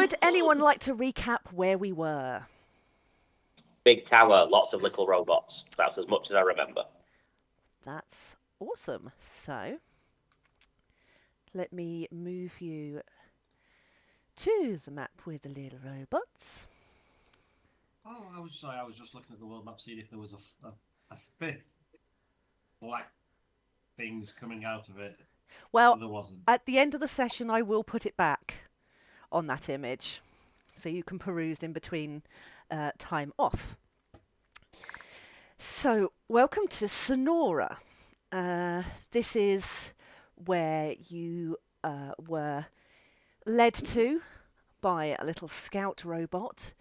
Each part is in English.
Would anyone like to recap where we were? Big tower, lots of little robots. That's as much as I remember. That's awesome. So, let me move you to the map with the little robots. Oh, I was just looking at the world map, seeing if there was a fifth black things coming out of it. Well, there wasn't. At the end of the session, I will put it back on that image, so you can peruse in between time off. So, welcome to Sonora. This is where you were led to by a little scout robot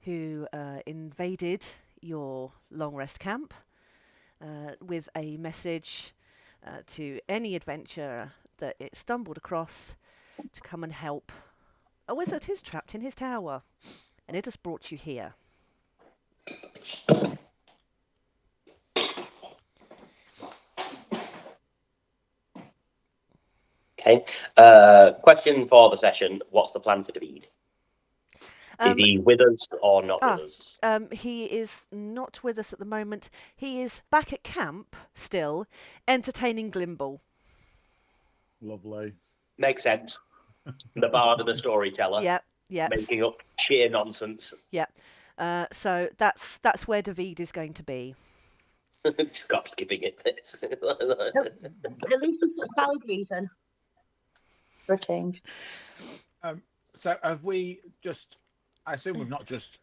who invaded your long rest camp with a message to any adventurer that it stumbled across to come and help a wizard who's trapped in his tower. And it has brought you here. Okay. Question for the session. What's the plan for David? Is he with us or not with us? He is not with us at the moment. He is back at camp still, entertaining Glimble. Lovely. Makes sense. The bard and the storyteller. Yeah. Making up sheer nonsense. Yeah. So that's where David is going to be. Stop skipping it. At least it's a valid reason for a change. So have we just... I assume we've not just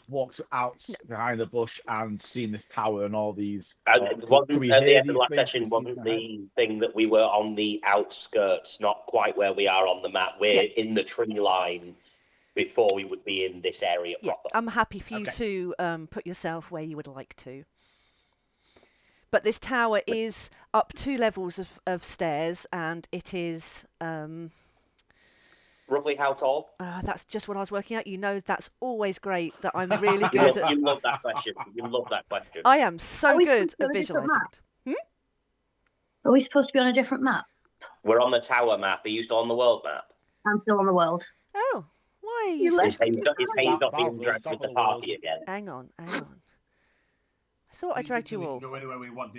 walked out behind the bush and seen this tower and all these... At the end of the last session, wasn't the thing that we were on the outskirts, not quite where we are on the map. We're in the tree line before we would be in this area proper. I'm happy for you to put yourself where you would like to. But this tower is up 2 levels of stairs, and it is... Roughly how tall? That's just what I was working out. You know, that's always great that I'm really good at... You love that question. You love that question. I am so good at visualising it. Are we supposed to be on a different map? We're on the tower map. Are you still on the world map? I'm still on the world. Oh, why are you... His name's not being dragged with the party again. Hang on. I thought I dragged you all. Go anywhere we want.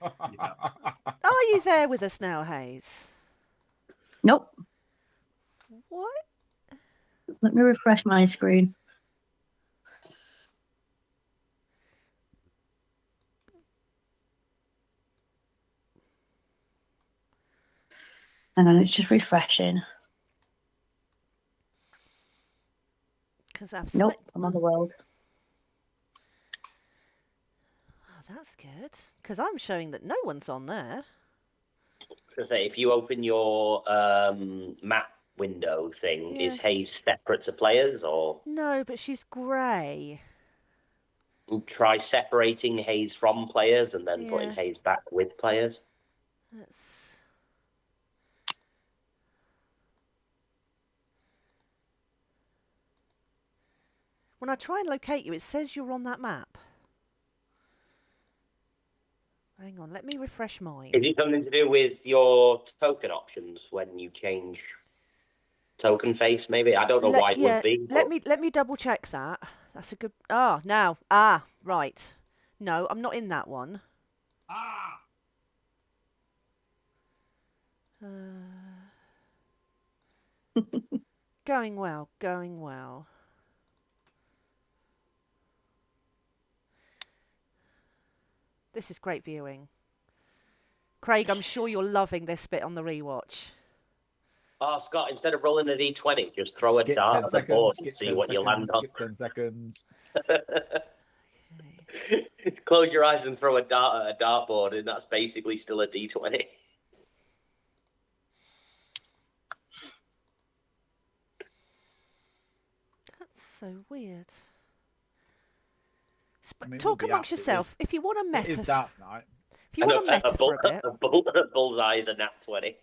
Are you there with us now, Hayes? Nope. What? Let me refresh my screen. Hang on, it's just refreshing. Nope, I'm on the world. Oh, that's good. Because I'm showing that no one's on there. I was going to say, if you open your map window thing, is Hayes separate to players or? No, but she's grey. Try separating Hayes from players and then putting Hayes back with players. When I try and locate you, it says you're on that map. Hang on, let me refresh mine. Is it something to do with your token options when you change token face, maybe? I don't know why it would be. Let me double check that. That's a good... now. Right. No, I'm not in that one. Going well. This is great viewing. Craig, I'm sure you're loving this bit on the rewatch. Oh, Scott, instead of rolling a d20, just throw a dart at the board and see what you land on. Skip 10 seconds. Close your eyes and throw a dart at a dartboard, and that's basically still a d20. That's so weird. Talk amongst yourself. If you want a meta... It is darts night. If you want a meta for a bit... A bullseye is a nat 20.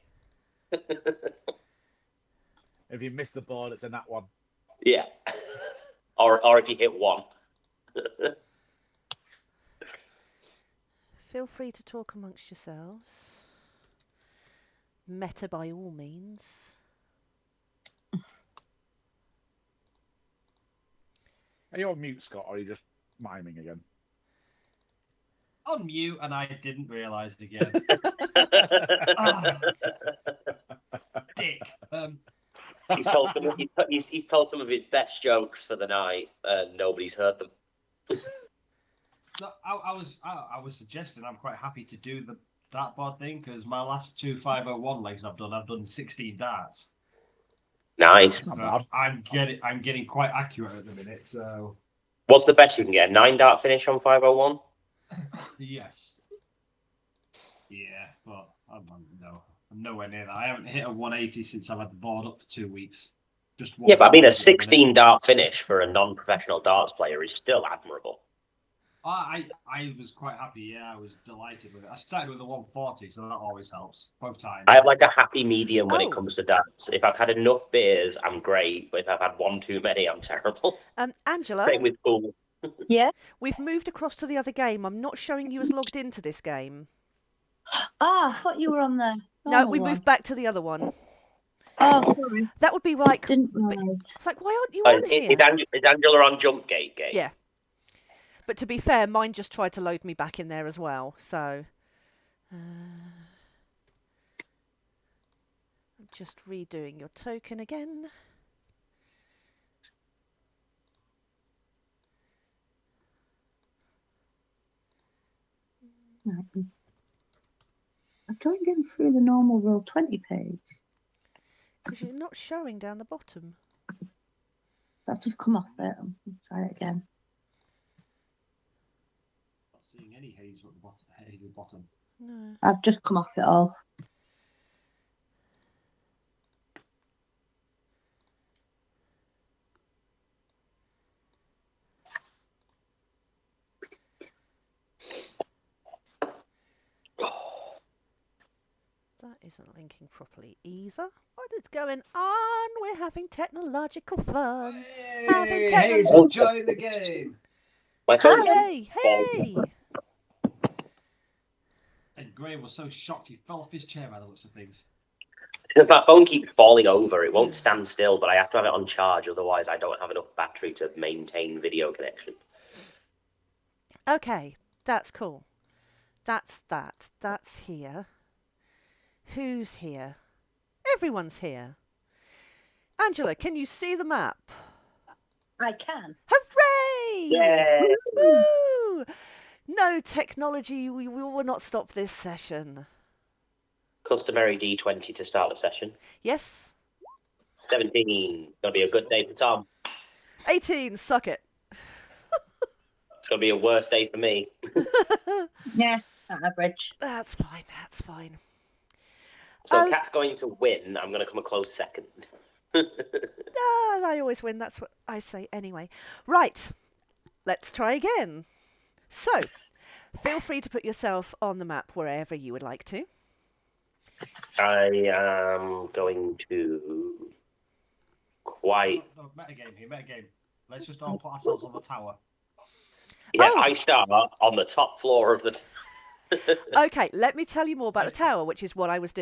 If you miss the ball, it's a nat 1. Yeah. Or if you hit 1. Feel free to talk amongst yourselves. Meta by all means. Are you on mute, Scott, or are you just miming again? On mute, and I didn't realise it again. Dick. He's told some of his best jokes for the night, and nobody's heard them. No, I was suggesting I'm quite happy to do the dartboard thing because my last 2 501 legs I've done 16 darts. Nice. Not bad. I'm getting quite accurate at the minute. So What's the best you can get? 9-dart finish on 501? yes, yeah, but I'm nowhere near that. I haven't hit a 180 since I've had the board up for 2 weeks. Yeah, but I mean, a 16-dart finish for a non-professional darts player is still admirable. I was quite happy. Yeah, I was delighted with it. I started with a 140, so that always helps both times. I have like a happy medium when it comes to darts. If I've had enough beers, I'm great. But if I've had one too many, I'm terrible. Angela. Same with pool. Yeah. We've moved across to the other game. I'm not showing you as logged into this game. Ah, I thought you were on the. No, we moved back to the other one. Oh, sorry. That would be right. Didn't realise. It's like, why aren't you on here? Is Angela on Jump Gate? Yeah. But to be fair, mine just tried to load me back in there as well. So, I'm just redoing your token again. I've joined in through the normal Roll20 page. Because you're not showing down the bottom. I've just come off it. I'll try it again. Not seeing any haze at the bottom. No. I've just come off it all. That isn't linking properly either. What is going on? We're having technological fun. Hey, Hayes, enjoy the game. My phone. Hey, hey! And Graham was so shocked he fell off his chair by the looks of things. My phone keeps falling over. It won't stand still, but I have to have it on charge. Otherwise, I don't have enough battery to maintain video connection. Okay, that's cool. That's that. That's here. Who's here? Everyone's here. Angela, can you see the map? I can. Hooray! Yeah. Woo! No technology, we will not stop this session. Customary D20 to start the session. Yes? 17. Gonna be a good day for Tom. 18, suck it. It's gonna be a worse day for me. Yeah, average. That's fine, that's fine. So Kat's going to win. I'm gonna come a close second. I always win, that's what I say anyway. Right, let's try again. So, feel free to put yourself on the map wherever you would like to. I am going to quite... No, metagame here, metagame. Let's just all put ourselves on the tower. Yeah, Oh. I start on the top floor of the... Okay, let me tell you more about the tower, which is what I was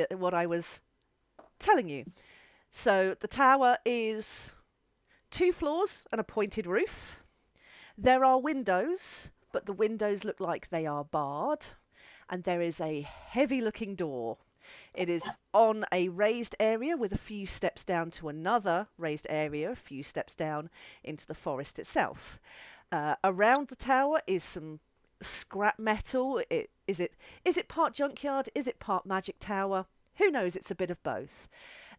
telling you. So the tower is 2 floors and a pointed roof. There are windows, but the windows look like they are barred, and there is a heavy-looking door. It is on a raised area with a few steps down to another raised area, a few steps down into the forest itself. Around the tower is some scrap metal. Is it part junkyard? Is it part magic tower? Who knows? It's a bit of both.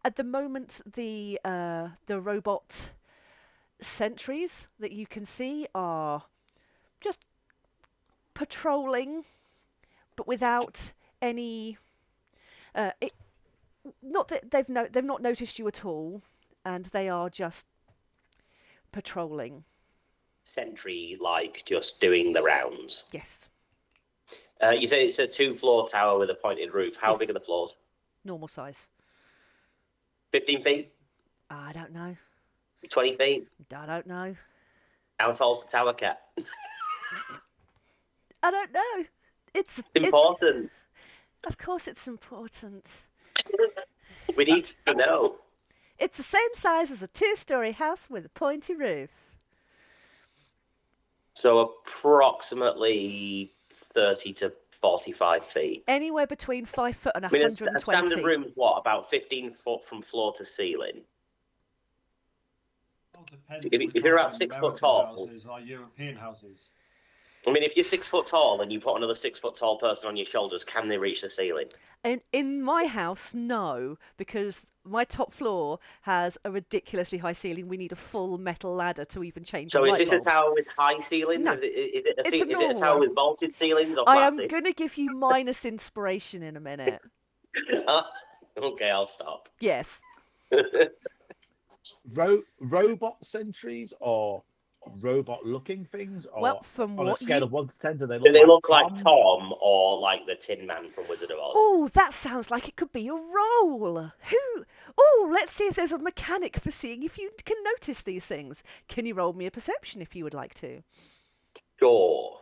At the moment, the robot sentries that you can see are just patrolling, but without any. Not that they've not noticed you at all, and they are just patrolling. Sentry, like, just doing the rounds. Yes. You say it's a 2-floor tower with a pointed roof. How Yes. big are the floors? Normal size. 15 feet? I don't know. 20 feet? I don't know. How tall's the tower, Cat? I don't know. It's Important. Of course it's important. We need to know. It's the same size as a 2-story house with a pointy roof. So approximately 30 to 45 feet. Anywhere between 5 foot and I mean, a 120. standard room is what, about 15 foot from floor to ceiling? Well, depends If you're about 6 foot American tall, houses or European houses. I mean, if you're 6 foot tall and you put another 6 foot tall person on your shoulders, can they reach the ceiling? In my house, no, because my top floor has a ridiculously high ceiling. We need a full metal ladder to even change So a is light this bulb. a tower with high ceilings? No, Is it it's a is it a normal tower one. with vaulted ceilings or I flat am ceilings? going to give you minus inspiration in a minute. Okay, I'll stop. Yes. Robot sentries or robot-looking things? Or Well, from on a what scale you... of 1 to 10, do they Do look they like look Tom? like Tom or like the Tin Man from Wizard of Oz? Oh, that sounds like it could be a role. Who... Oh, let's see if there's a mechanic for seeing if you can notice these things. Can you roll me a perception if you would like to? Sure.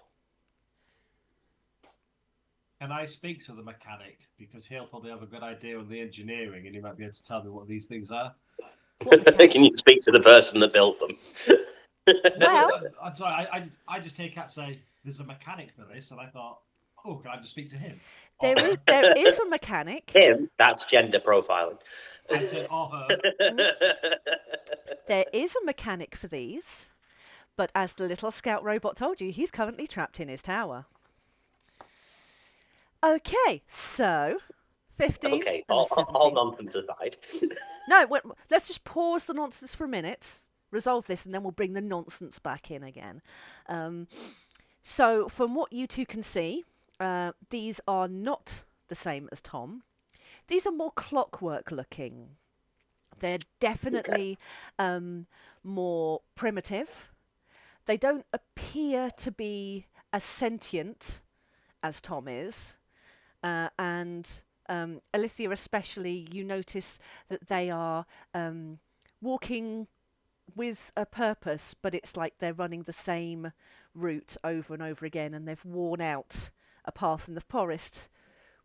Can I speak to the mechanic? Because he'll probably have a good idea of the engineering and he might be able to tell me what these things are. What mechanic? Can you speak to the person that built them? Well... I'm sorry, I just hear Kat say, there's a mechanic for this, and I thought, oh, can I just speak to him? There is a mechanic. Him? That's gender profiling. I said, or her. There is a mechanic for these, but as the little scout robot told you, he's currently trapped in his tower. Okay, so 15 Okay, and a all 17. nonsense aside. No, let's just pause the nonsense for a minute, resolve this, and then we'll bring the nonsense back in again. So from what you two can see, these are not the same as Tom. These are more clockwork looking. They're definitely more primitive. They don't appear to be as sentient as Tom is. And Alithia especially, you notice that they are walking with a purpose, but it's like they're running the same route over and over again, and they've worn out a path in the forest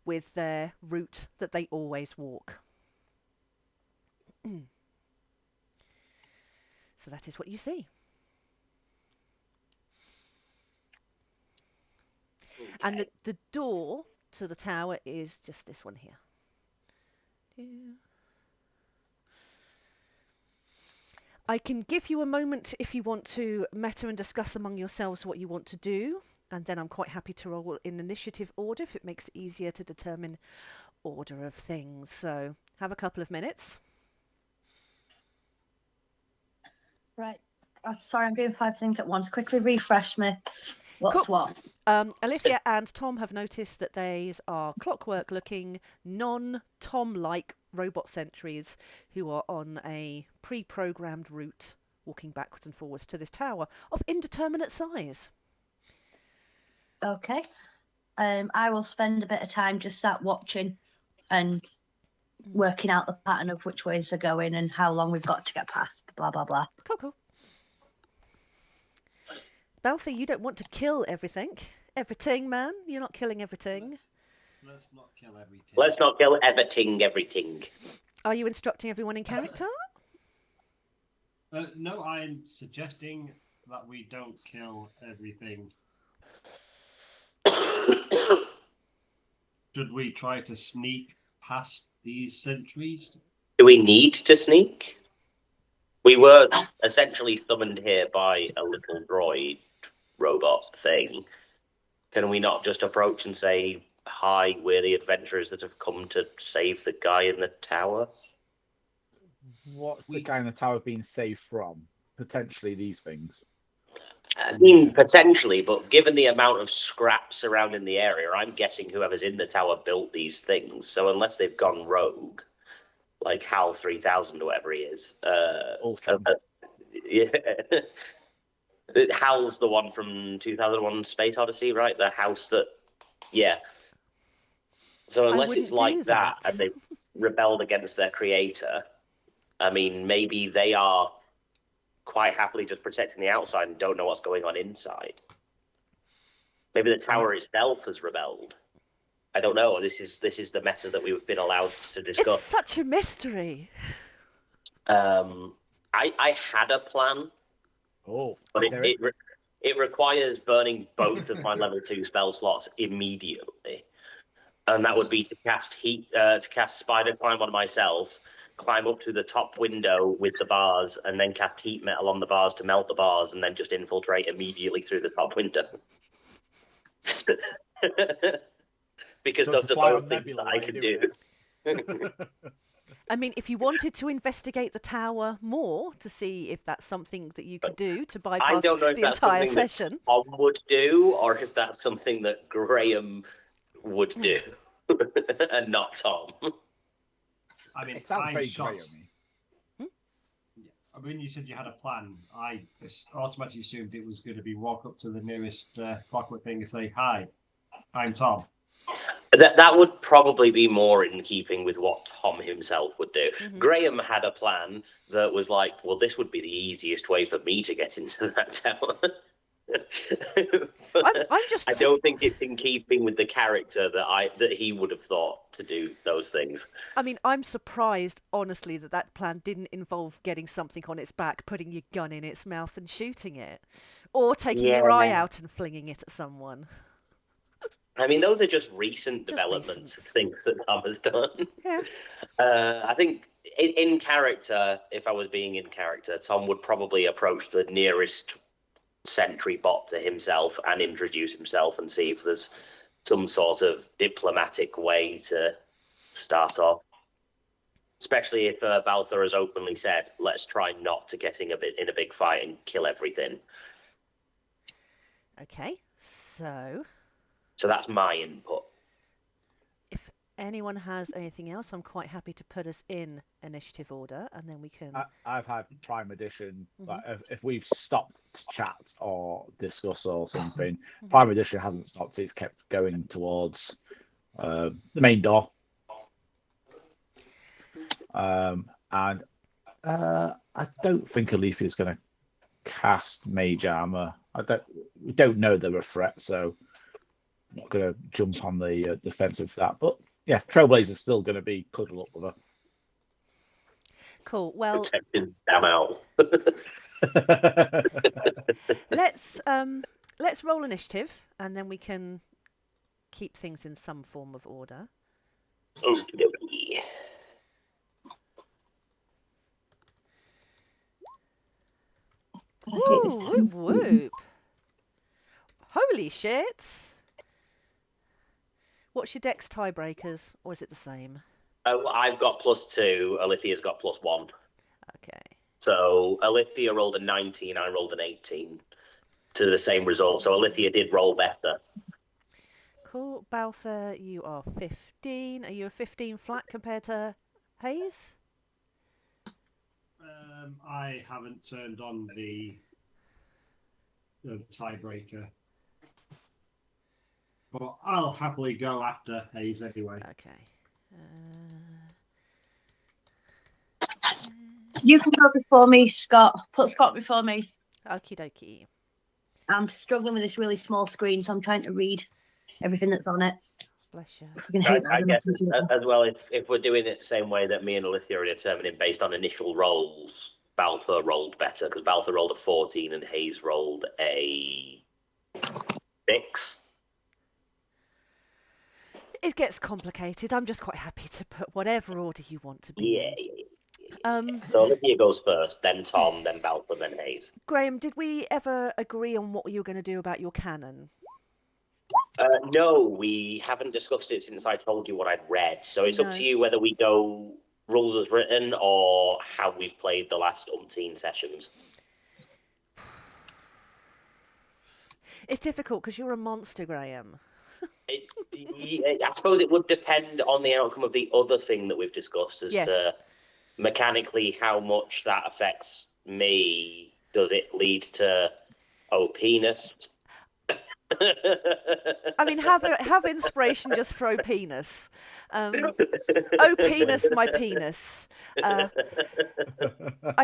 with their route that they always walk. So that is what you see. Okay. And the door to the tower is just this one here. I can give you a moment if you want to meta and discuss among yourselves what you want to do, and then I'm quite happy to roll in initiative order if it makes it easier to determine order of things. So have a couple of minutes. Right. I'm sorry, I'm doing 5 things at once. Quickly refresh me. What's Cool. what? Alithia and Tom have noticed that these are clockwork-looking, non-Tom-like robot sentries who are on a pre-programmed route, walking backwards and forwards to this tower of indeterminate size. Okay. I will spend a bit of time just sat watching and working out the pattern of which ways they're going and how long we've got to get past, blah, blah, blah. Cool. Balthy, you don't want to kill everything. Everything, man. You're not killing everything. Let's not kill everything. Let's not kill everything. Are you instructing everyone in character? No, I'm suggesting that we don't kill everything. Should we try to sneak past these sentries? Do we need to sneak? We were essentially summoned here by a little droid robot thing. Can we not just approach and say, hi, we're the adventurers that have come to save the guy in the tower? What's the guy in the tower being saved from? Potentially these things. I mean, potentially, but given the amount of scrap surrounding the area, I'm guessing whoever's in the tower built these things. So unless they've gone rogue, like HAL 3000 or whatever he is, Ultron. yeah. HAL's the one from 2001 Space Odyssey, right? The house that, yeah. So unless it's wouldn't like do that that. and they've rebelled against their creator, I mean, maybe they are quite happily just protecting the outside and don't know what's going on inside. Maybe the tower itself has rebelled. I don't know. This is the meta that we've been allowed to discuss. It's such a mystery. I had a plan, Oh, but is there it? It requires burning both of my level 2 spell slots immediately. And that would be to cast Spider Climb on myself, climb up to the top window with the bars, and then cast Heat Metal on the bars to melt the bars, and then just infiltrate immediately through the top window. Because So those to are fly both on things Nebula that I while can you're do. doing I mean, if you wanted to investigate the tower more to see if that's something that you could do to I bypass don't know if the that's entire something that session. Tom would do, or if that's something that Graham would do, and not Tom. I mean, It sounds I'm very shocked. Graham-y. I mean, you said you had a plan. I just automatically assumed it was going to be walk up to the nearest clockwork thing and say, "Hi, I'm Tom." That would probably be more in keeping with what Tom himself would do. Mhm. Graham had a plan that was like, well, this would be the easiest way for me to get into that tower. I'm I just don't think it's in keeping with the character that he would have thought to do those things. I mean, I'm surprised, honestly, that plan didn't involve getting something on its back, putting your gun in its mouth and shooting it, or taking your eye Yeah. out and flinging it at someone. I mean, those are just recent Just developments of recent. things that Tom has done. Yeah. I think in character, if I was being in character, Tom would probably approach the nearest sentry bot to himself and introduce himself and see if there's some sort of diplomatic way to start off. Especially if Balthor has openly said, let's try not to get in a big fight and kill everything. Okay, so So that's my input. if anyone has anything else, I'm quite happy to put us in initiative order, and then we can. I've had Prime Edition. Like, if we've stopped to chat or discuss or something, Prime Edition hasn't stopped. It's kept going towards the main door. And I don't think Alethea is going to cast Mage Armor. We don't know they're a threat, so I'm not going to jump on the defensive for that. But yeah, Trailblazer's still going to be cuddle up with her. Cool. Well, Protect his damn owl. let's roll initiative, and then we can keep things in some form of order. Okie dokie. I hate this Woo, time. whoop, whoop. Holy shit! What's your dex tiebreakers, or is it the same? I've got +2. Alethea's got +1. Okay. So Alethea rolled a 19. I rolled an 18 to the same result. So Alethea did roll better. Cool. Balthor, you are 15. Are you a 15 flat compared to Hayes? I haven't turned on the tiebreaker, but I'll happily go after Hayes anyway. Okay. You can go before me, Scott. Put Scott before me. Okie dokie. I'm struggling with this really small screen, so I'm trying to read everything that's on it. Bless you. Fucking hate that I on a guess computer. as well, if we're doing it the same way that me and Alethea are determining based on initial rolls, Balthor rolled better because Balthor rolled a 14 and Hayes rolled a 6. It gets complicated. I'm just quite happy to put whatever order you want to be Yeah. in. So Olivia goes first, then Tom, then Balthor, then Hayes. Graham, did we ever agree on what you were going to do about your cannon? No, we haven't discussed it since I told you what I'd read. So it's up No. to you whether we go rules as written or how we've played the last umpteen sessions. It's difficult because you're a monster, Graham. I suppose it would depend on the outcome of the other thing that we've discussed as Yes. to mechanically how much that affects me. Does it lead to OP-ness? I mean, have inspiration just for O-penis. O-penis, my penis. I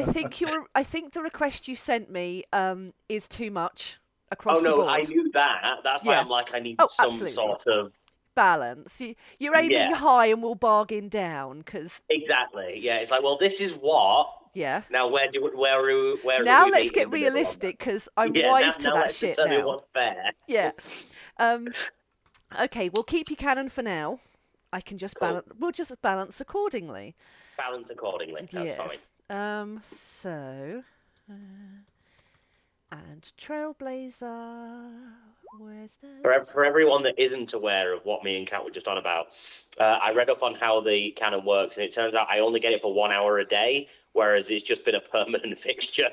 think the request you sent me is too much across the board. I knew that. That's why Yeah. I'm like, I need Oh, some absolutely. sort of Balance. You're aiming Yeah. high and we'll bargain down because exactly. Yeah, it's like, well, this is what Yeah. Now, where Now we let's meet get in the middle on realistic, because I'm that? Yeah, wise to now that let's shit determine now. what's fair. Yeah. Okay, we'll keep your cannon for now. I can just Cool. balance. We'll just balance accordingly. Balance accordingly. That's fine. Yes. So. And Trailblazer. Where's that? For everyone that isn't aware of what me and Kat were just on about, I read up on how the cannon works, and it turns out I only get it for 1 hour a day, whereas it's just been a permanent fixture.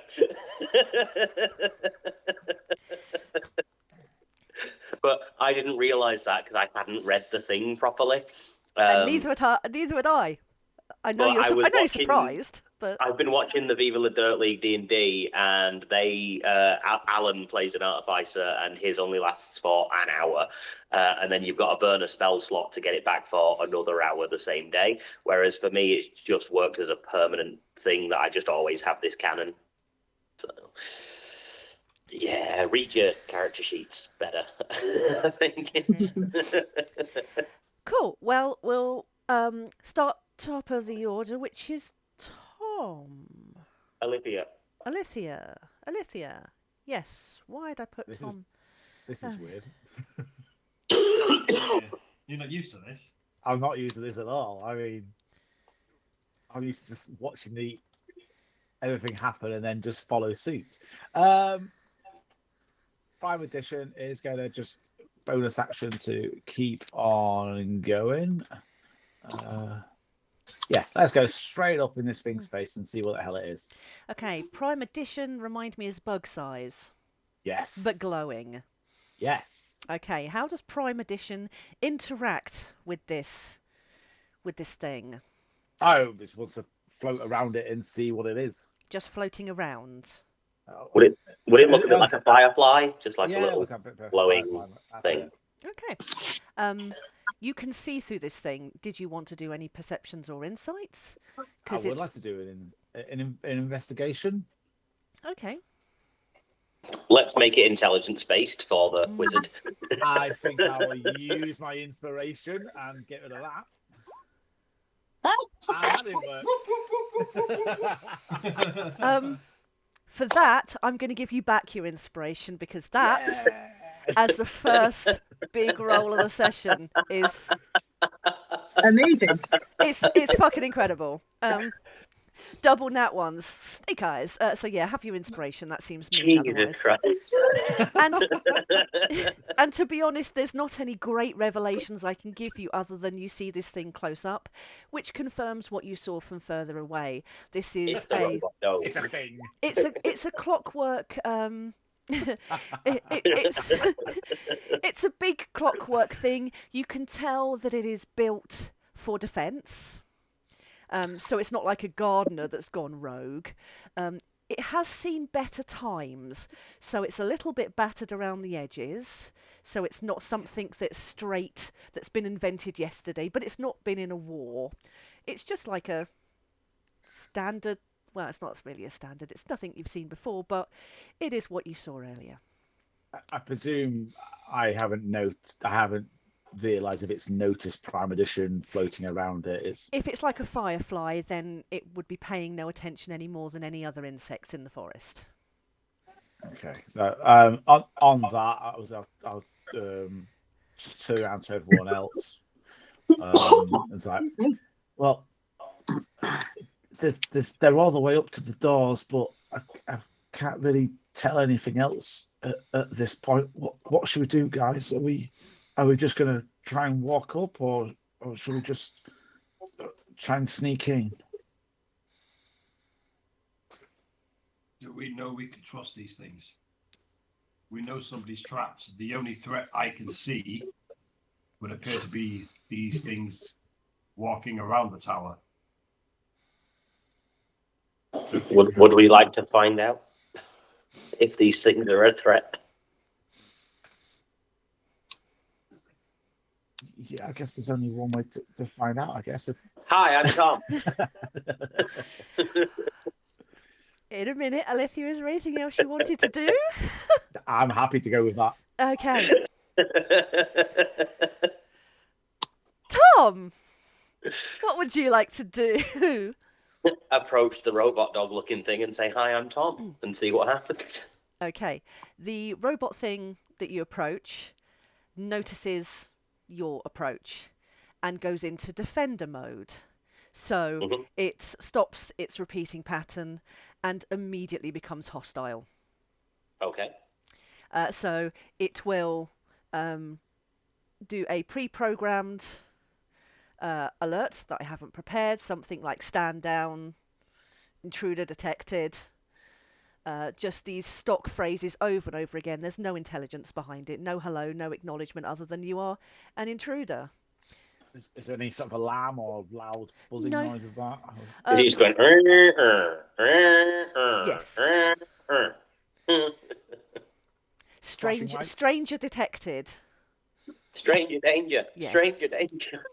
But I didn't realise that because I hadn't read the thing properly. And neither had I. I know But you're. I was I know you're watching- surprised, but I've been watching the Viva La Dirt League D&D, and they Alan plays an artificer, and his only lasts for an hour, and then you've got to burn a spell slot to get it back for another hour the same day. Whereas for me, it's just worked as a permanent thing that I just always have this cannon. So yeah, read your character sheets better. I think it's cool. Well, we'll start top of the order, which is Tom. Olivia. Alithia. Yes. Why did I put Tom? This is weird. Yeah, you're not used to this. I'm not used to this at all. I mean, I'm used to just watching everything happen and then just follow suit. Prime Edition is going to just bonus action to keep on going. Yeah, let's go straight up in this thing's face and see what the hell it is. Okay, Prime Edition, remind me, is bug size, Yes. but glowing. Yes. Okay, how does Prime Edition interact with this thing? I just want to float around it and see what it is. Just floating around. Would it look a bit like a firefly, just like a little like a bit of a glowing firefly, that's thing? it. Okay. You can see through this thing. Did you want to do any perceptions or insights? I would like to do an investigation. Okay. Let's make it intelligence based for the wizard. I think I will use my inspiration and get rid of that. That didn't work. For that, I'm going to give you back your inspiration, because that, as the first big roll of the session, is Amazing. it's fucking incredible. Double nat ones, snake eyes. So yeah, have your inspiration. That seems mean Jesus otherwise. Christ. And to be honest, there's not any great revelations I can give you other than you see this thing close up, which confirms what you saw from further away. This is It's a robot dog. It's a thing. it's a clockwork. It's a big clockwork thing. You can tell that it is built for defence. So it's not like a gardener that's gone rogue. It has seen better times, so it's a little bit battered around the edges. So it's not something that's straight, that's been invented yesterday, but it's not been in a war. It's just like a standard. Well, it's not really a standard. It's nothing you've seen before, but it is what you saw earlier. I presume I haven't realised if it's noticed Prime Edition floating around it. If it's like a firefly, then it would be paying no attention any more than any other insects in the forest. Okay. So on that, I'll just turn around to everyone else. It's like, well, they're all the way up to the doors, but I can't really tell anything else at this point. What should we do, guys? Are we just going to try and walk up, or should we just try and sneak in? Do we know we can trust these things? We know somebody's trapped. The only threat I can see would appear to be these things walking around the tower. Would we like to find out if these things are a threat? Yeah, I guess there's only one way to find out, I guess. Hi, I'm Tom. In a minute, Alithia, is there anything else you wanted to do? I'm happy to go with that. Okay. Tom, what would you like to do? approach the robot dog-looking thing and say, "Hi, I'm Tom," and see what happens. Okay. The robot thing that you approach notices your approach and goes into defender mode. So Mhm. it stops its repeating pattern and immediately becomes hostile. Okay. So it will do a pre-programmed alert that I haven't prepared, something like stand down, intruder detected. Just these stock phrases over and over again. There's no intelligence behind it, no hello, no acknowledgement other than you are an intruder. Is there any sort of alarm or loud buzzing No. noise with that? He's going. Yes. Flashing lights? Stranger detected. Stranger danger. Yes. Stranger danger.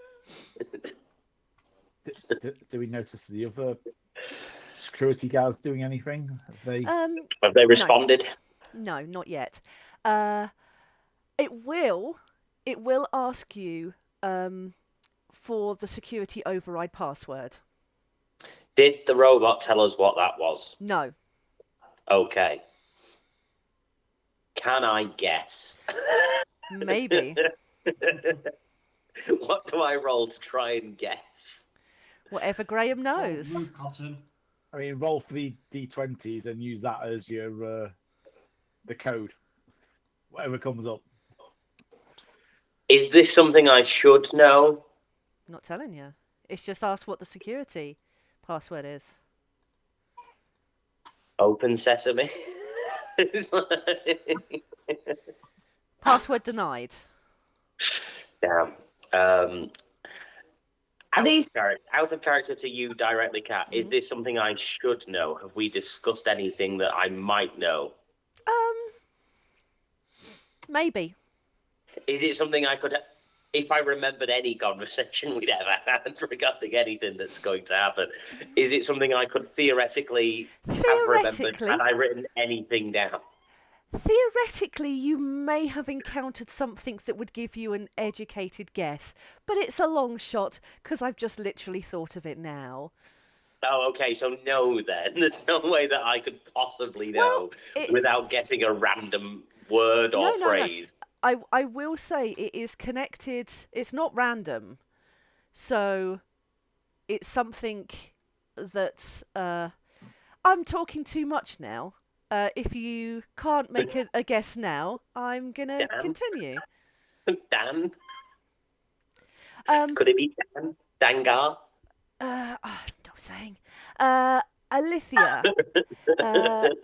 Do we notice the other security guards doing anything? Have they? Have they responded? No, not yet. It will ask you for the security override password. Did the robot tell us what that was? No. Okay. Can I guess? Maybe. What do I roll to try and guess? Whatever Graham knows. Blue cotton. I mean, roll for the d20s and use that as your the code, whatever comes up. Is this something I should know? Not telling you. It's just asked what the security password is. Open sesame. Password denied. Damn. Are these Out of character to you directly, Kat, is this something I should know? Have we discussed anything that I might know? Maybe. Is it something I could, if I remembered any conversation we'd ever had regarding anything that's going to happen, is it something I could theoretically have remembered had I written anything down? Theoretically, you may have encountered something that would give you an educated guess, but it's a long shot because I've just literally thought of it now. Oh, okay, so no then. There's no way that I could possibly know without getting a random word or phrase. No. I will say it is connected. It's not random. So it's something that I'm talking too much now. If you can't make a guess now, I'm going to continue. Dan? Could it be Dan? Dangar? Stop saying. Alithia.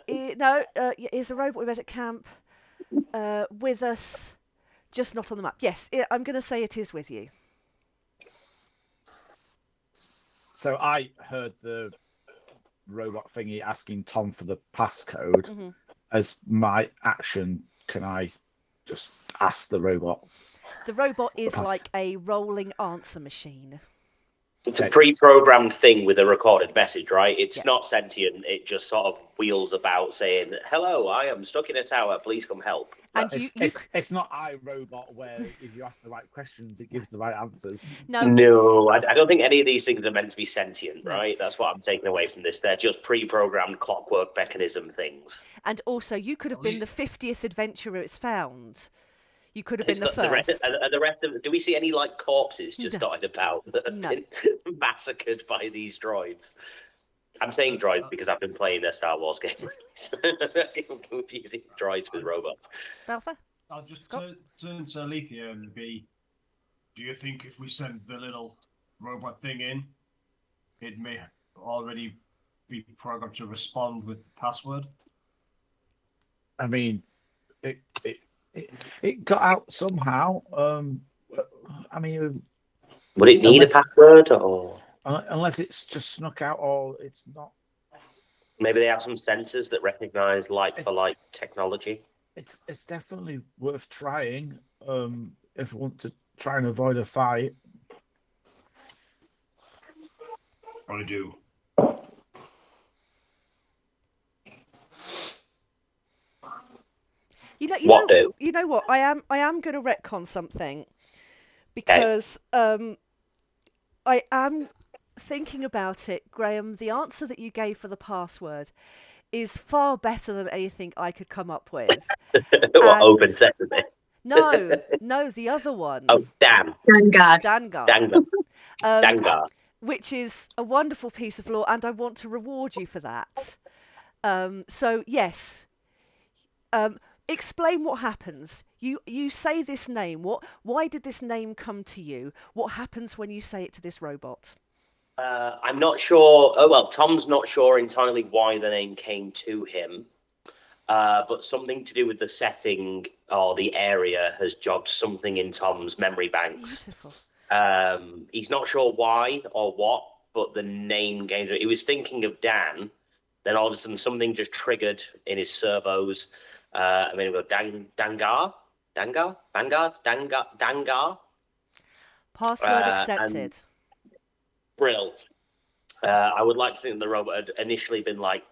Is a robot we met at camp with us, just not on the map. Yes, I'm going to say it is with you. So I heard the robot thingy asking Tom for the passcode. Mm-hmm. As my action, can I just ask the robot? The robot is like a rolling answer machine. It's a pre-programmed thing with a recorded message, right? It's not sentient. It just sort of wheels about saying, "Hello, I am stuck in a tower. Please come help." And it's not iRobot where if you ask the right questions, it gives the right answers. No, I don't think any of these things are meant to be sentient, right? That's what I'm taking away from this. They're just pre-programmed clockwork mechanism things. And also, you could have been the 50th adventurer it's found. You could have been the first. The rest of, do we see any like corpses just dotted about that have been massacred by these droids? I'm saying droids because I've been playing a Star Wars game. I'm confusing droids with robots. Balthazar? I'll just turn to Alethea and be, do you think if we send the little robot thing in, it may already be programmed to respond with the password? I mean, it got out somehow. I mean, would it need a password or unless it's just snuck out, or it's not? Maybe they have some sensors that recognise like-for-like technology. It's definitely worth trying. If we want to try and avoid a fight. I do. You know what? I am going to retcon something because I am thinking about it, Graham, the answer that you gave for the password is far better than anything I could come up with. What, open And sesame? no, the other one, Oh, damn. Vanguard. Dangar, Dangar. um, Dangar. which is a wonderful piece of lore, and I want to reward you for that. So yes, explain what happens. You say this name. Why did this name come to you? What happens when you say it to this robot? I'm not sure. Oh, well, Tom's not sure entirely why the name came to him. But something to do with the setting or the area has jogged something in Tom's memory banks. Beautiful. He's not sure why or what, but the name came to. He was thinking of Dan. Then all of a sudden, something just triggered in his servos. I mean, we go Dangar, Vanguard, Dangar. Password And accepted. Brill. I would like to think the robot had initially been like,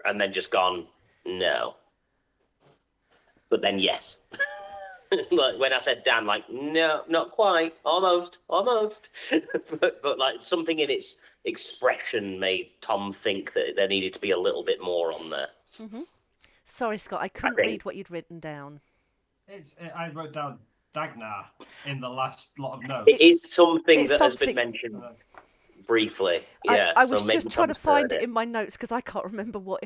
and then just gone, no. But then yes. Like when I said Dan, like, no, not quite, almost. but like something in its expression made Tom think that there needed to be a little bit more on there. Mm-hmm. Sorry, Scott, I couldn't think. read what you'd written down. I wrote down Dagnar in the last lot of notes. It is something it's that has been something- mentioned briefly. Yeah, I so was maybe just trying to Tom's find heard it in my notes because I can't remember what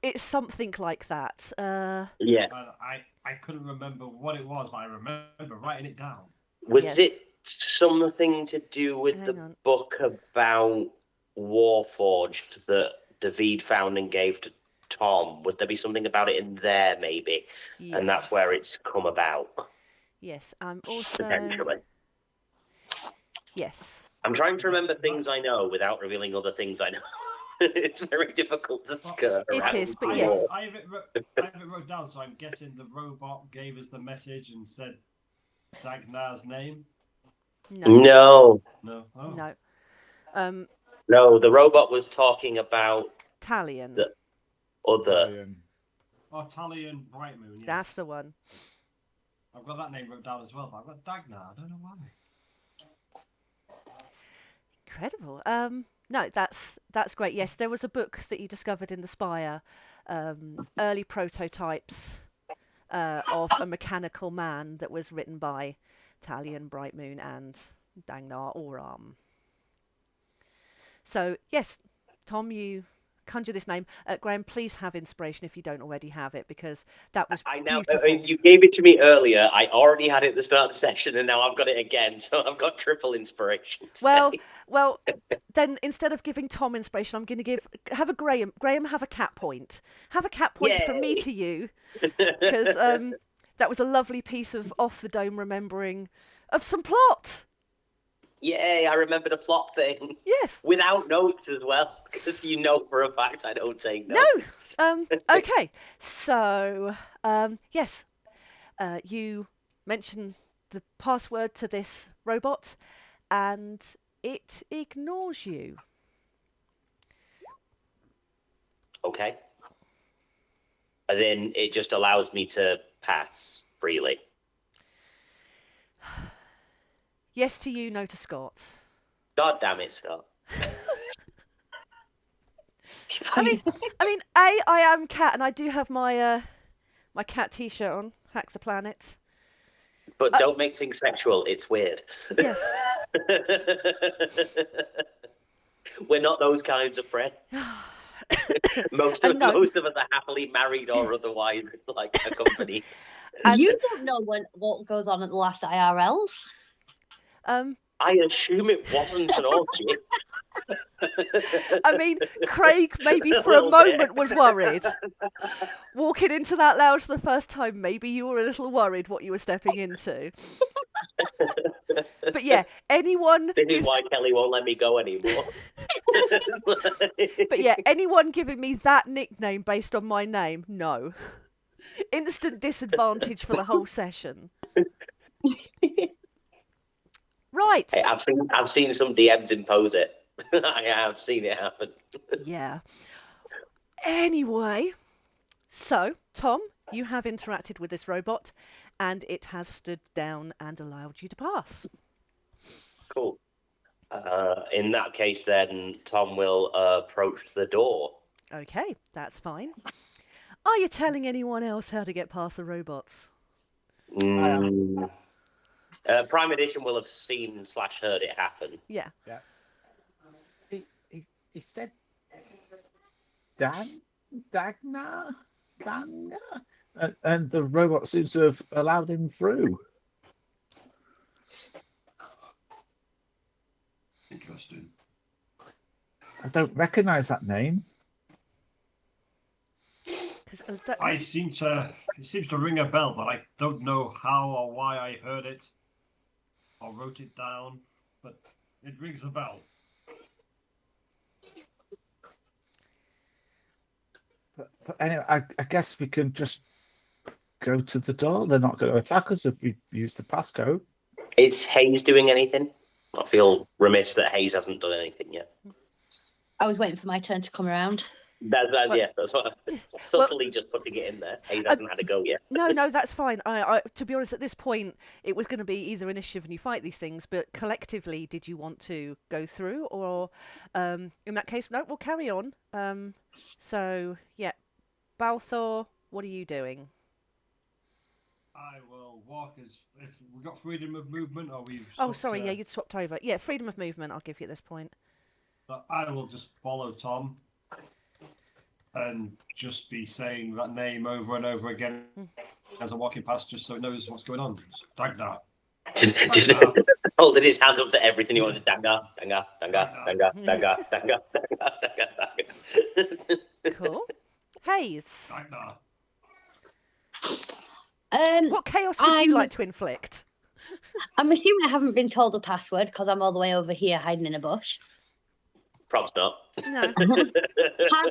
it's something like that. Yeah. And I couldn't remember what it was, but I remember writing it down. Was Yes. it something to do with Hang the on. book about Warforged that David found and gave to Tom? Would there be something about it in there, maybe? Yes. And that's where it's come about, Yes, I'm also. potentially. Yes. I'm trying to remember things I know without revealing other things I know. It's very difficult to skirt It around. is, but the yes. law. I have it wrote down, so I'm guessing the robot gave us the message and said Dagnar's name. No. No, No. Oh. No. no, the robot was talking about Talian. the other. Oh, Talian Bright Moon. Yeah. That's the one. I've got that name wrote down as well, but I've got Dagnar. I don't know why. Incredible. No, that's great. Yes, there was a book that you discovered in the Spire, early prototypes of a mechanical man that was written by Talian, Brightmoon, and Dagnar Oram. So yes, Tom, you conjure this name. Graham, please have inspiration if you don't already have it, because that was I now, beautiful. you gave it to me earlier. I already had it at the start of the session, and now I've got it again. So I've got triple inspiration. Well, then instead of giving Tom inspiration, I'm going to have a Graham. Graham, have a cat point. Have a cat point from me Yay. to you, because that was a lovely piece of off the dome remembering of some plot. Yay! I remembered a plot thing Yes. without notes as well, because you know for a fact I don't take notes. No. Okay. So yes, you mention the password to this robot, and it ignores you. Okay. And then it just allows me to pass freely. Yes to you, no to Scott. God damn it, Scott. I mean, I am cat, and I do have my my cat T-shirt on. Hack the planet. But don't make things sexual. It's weird. Yes. We're not those kinds of friends. most of no. us are happily married or otherwise like accompanied. And, You don't know what goes on at the last IRLs. I assume it wasn't an orgy. I mean, Craig maybe for a little bit. moment was worried. Walking into that lounge for the first time, maybe you were a little worried what you were stepping into. But yeah, anyone. This is why Kelly won't let me go anymore. But yeah, anyone giving me that nickname based on my name, no. Instant disadvantage for the whole session. Right. Hey, I've seen some DMs impose it. I have seen it happen. Yeah. Anyway, so Tom, you have interacted with this robot, and it has stood down and allowed you to pass. Cool. In that case, then Tom will approach the door. Okay, that's fine. Are you telling anyone else how to get past the robots? Mm. Prime Edition will have seen / heard it happen. Yeah. Yeah. He said Dagna? And the robot seems to have allowed him through. Interesting. I don't recognise that name. Because It seems to ring a bell, but I don't know how or why I heard it or wrote it down, but it rings a bell. But anyway, I guess we can just go to the door. They're not going to attack us if we use the passcode. Is Hayes doing anything? I feel remiss that Hayes hasn't done anything yet. I was waiting for my turn to come around. That's what I'm subtly just putting it in there. Hayes hasn't had a go yet. No, that's fine. I to be honest, at this point, it was going to be either initiative and you fight these things, but collectively, did you want to go through, or in that case, no, we'll carry on. So yeah, Balthor, what are you doing? I will walk as if we got freedom of movement, or we've. Oh, sorry, yeah, you'd swapped over. Yeah, freedom of movement. I'll give you at this point. So I will just follow Tom and just be saying that name over and over again as I'm walking past, just so it knows what's going on. Dagna. Just holding his hands up to everything he wanted. Danga. Cool. Hayes, Dagna. what chaos would you like to inflict? I'm assuming I haven't been told the password because I'm all the way over here hiding in a bush. Probs not. No. Have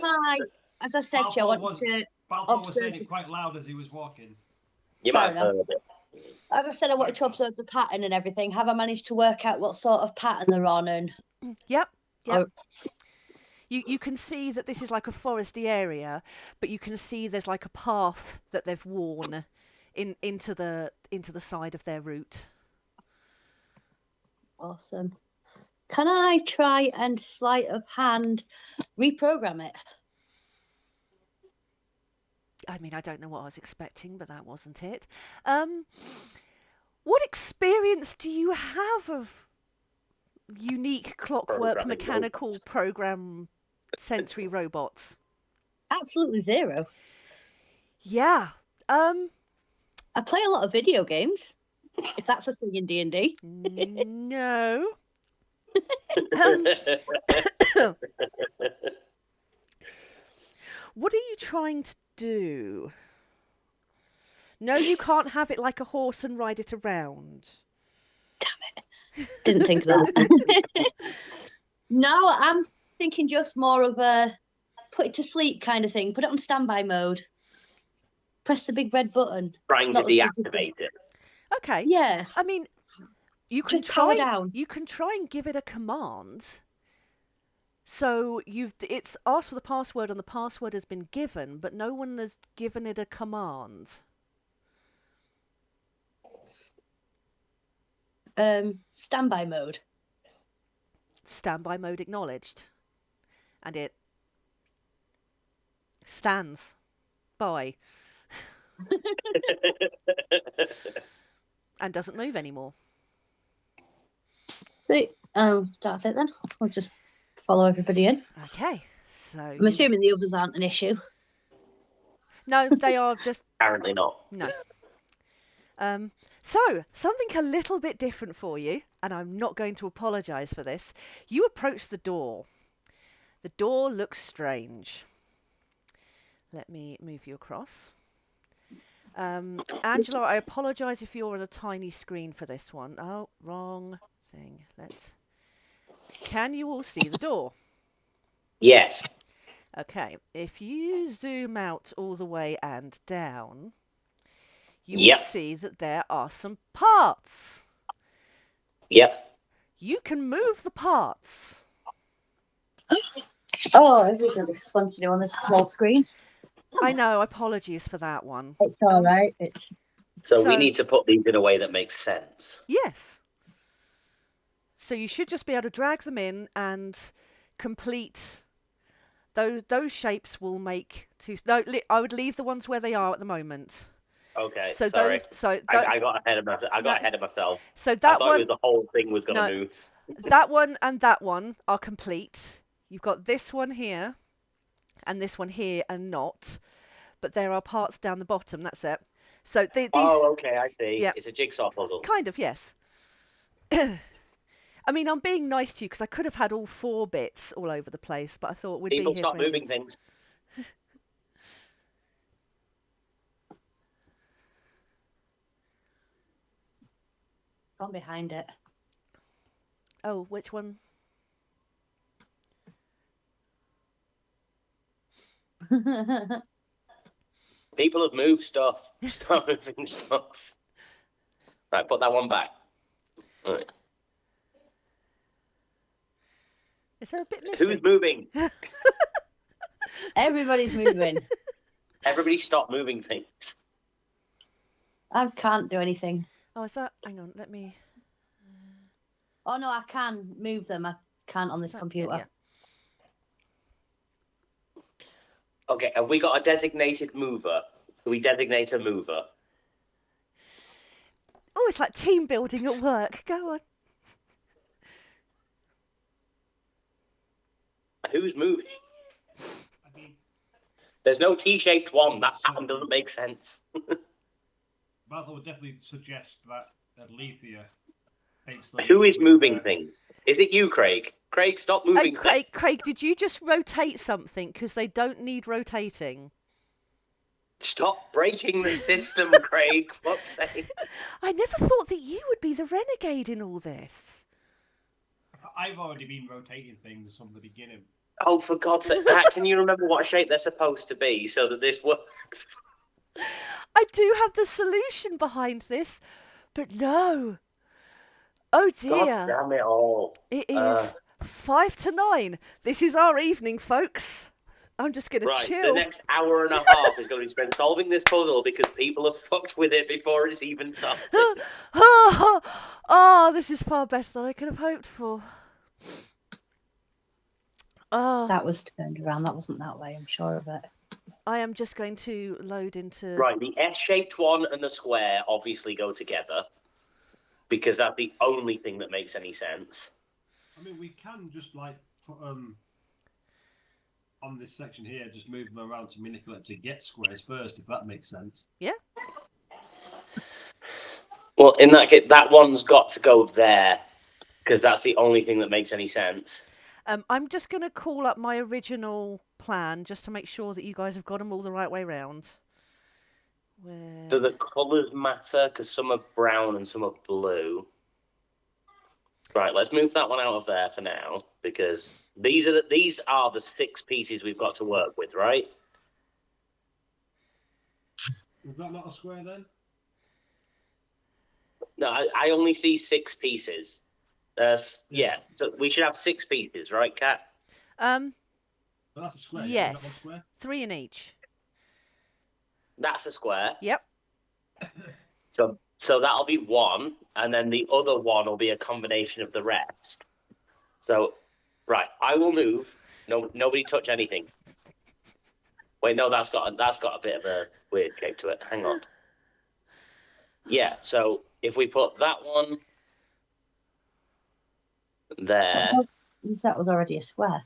I, as I said to you, I wanted to. Balthor was saying it quite loud as he was walking. You Fair might have enough. heard it. As I said, I wanted to observe the pattern and everything. Have I managed to work out what sort of pattern they're on? And Yep. Oh. You can see that this is like a foresty area, but you can see there's like a path that they've worn into the side of their route. Awesome. Can I try and sleight of hand reprogram it? I mean, I don't know what I was expecting, but that wasn't it. What experience do you have of unique clockwork Programming mechanical robots. program sensory robots? Absolutely zero. Yeah. I play a lot of video games, if that's a thing in D&D. No. What are you trying to do? No, you can't have it like a horse and ride it around. Didn't think of that. No, I'm thinking just more of a put it to sleep kind of thing. Put it on standby mode. Press the big red button. Trying to Not as deactivate it. Okay. Yeah. I mean, you can Just power try. down. You can try and give it a command. So it's asked for the password and the password has been given, but no one has given it a command. Standby mode. Standby mode acknowledged. And it stands by and doesn't move anymore. Sweet. That's it then. I'll just follow everybody in. Okay, so I'm assuming the others aren't an issue. no, they are just Apparently not. no. So something a little bit different for you, and I'm not going to apologise for this. You approach the door. The door looks strange. Let me move you across. Angela, I apologise if you're on a tiny screen for this one. Oh, wrong thing. Can you all see the door? Yes. Okay, if you zoom out all the way and down, you Yep. will see that there are some parts. Yep. You can move the parts. Oh, everybody's fun to do on this small screen. I know, apologies for that one. It's all right. It's So we need to put these in a way that makes sense. Yes. So you should just be able to drag them in and complete those shapes. Will make two. No, I would leave the ones where they are at the moment. Okay, So sorry. I got ahead of myself. No. Ahead of myself. So I that thought it was the whole thing was going to move. that one and that one are complete. You've got this one here, and this one here, and not. But there are parts down the bottom. That's it. So these. Oh, okay, I see. Yeah. It's a jigsaw puzzle. Kind of, yes. I mean, I'm being nice to you because I could have had all 4 bits all over the place, but I thought we'd People be here stop for moving ages. things. Gone behind it. Oh, which one? People have moved stuff. Stop moving stuff. Right, put that one back. All right. Is there a bit missing? Who's moving? Everybody's moving. Everybody stop moving things. I can't do anything. Oh, is that? Hang on, let me. Oh no, I can move them. I can't on this computer. Yeah. Okay, have we got a designated mover? Do we designate a mover? Oh, it's like team building at work. Go on. Who's moving? I mean, There's no T-shaped one. That pattern doesn't make sense. Martha would definitely suggest that Alethea takes the Who lead is with, moving things? Is it you, Craig? Craig, stop moving things. Craig, did you just rotate something? Because they don't need rotating. Stop breaking the system, Craig. Fuck's sake. I never thought that you would be the renegade in all this. I've already been rotating things from the beginning. Oh, for God's sake, Pat, can you remember what shape they're supposed to be so that this works? I do have the solution behind this, but no. Oh God dear. damn it all. It is 5 to 9. This is our evening, folks. I'm just going to Right, chill. the next hour and a half is going to be spent solving this puzzle because people have fucked with it before it's even started. Oh, this is far better than I could have hoped for. Oh, That was turned around. That wasn't that way. I'm sure of it. I am just going to load into... Right, the S-shaped one and the square obviously go together because that's the only thing that makes any sense. I mean, we can just like put on this section here, just move them around to manipulate to get squares first, if that makes sense. Yeah. Well, in that case, that one's got to go there because that's the only thing that makes any sense. I'm just going to call up my original plan just to make sure that you guys have got them all the right way round. Where... Do the colours matter? Because some are brown and some are blue. Right, let's move that one out of there for now because these are the 6 pieces we've got to work with, right? Is that not a square then? No, I only see 6 pieces. Yeah, so we should have 6 pieces, right, Kat? But that's a square. Is that one Yes. square? 3 in each. That's a square. Yep. So that'll be 1, and then the other one will be a combination of the rest. So, right, I will move. No, nobody touch anything. Wait, no, that's got a bit of a weird shape to it. Hang on. Yeah, so if we put that one there, That was already a square.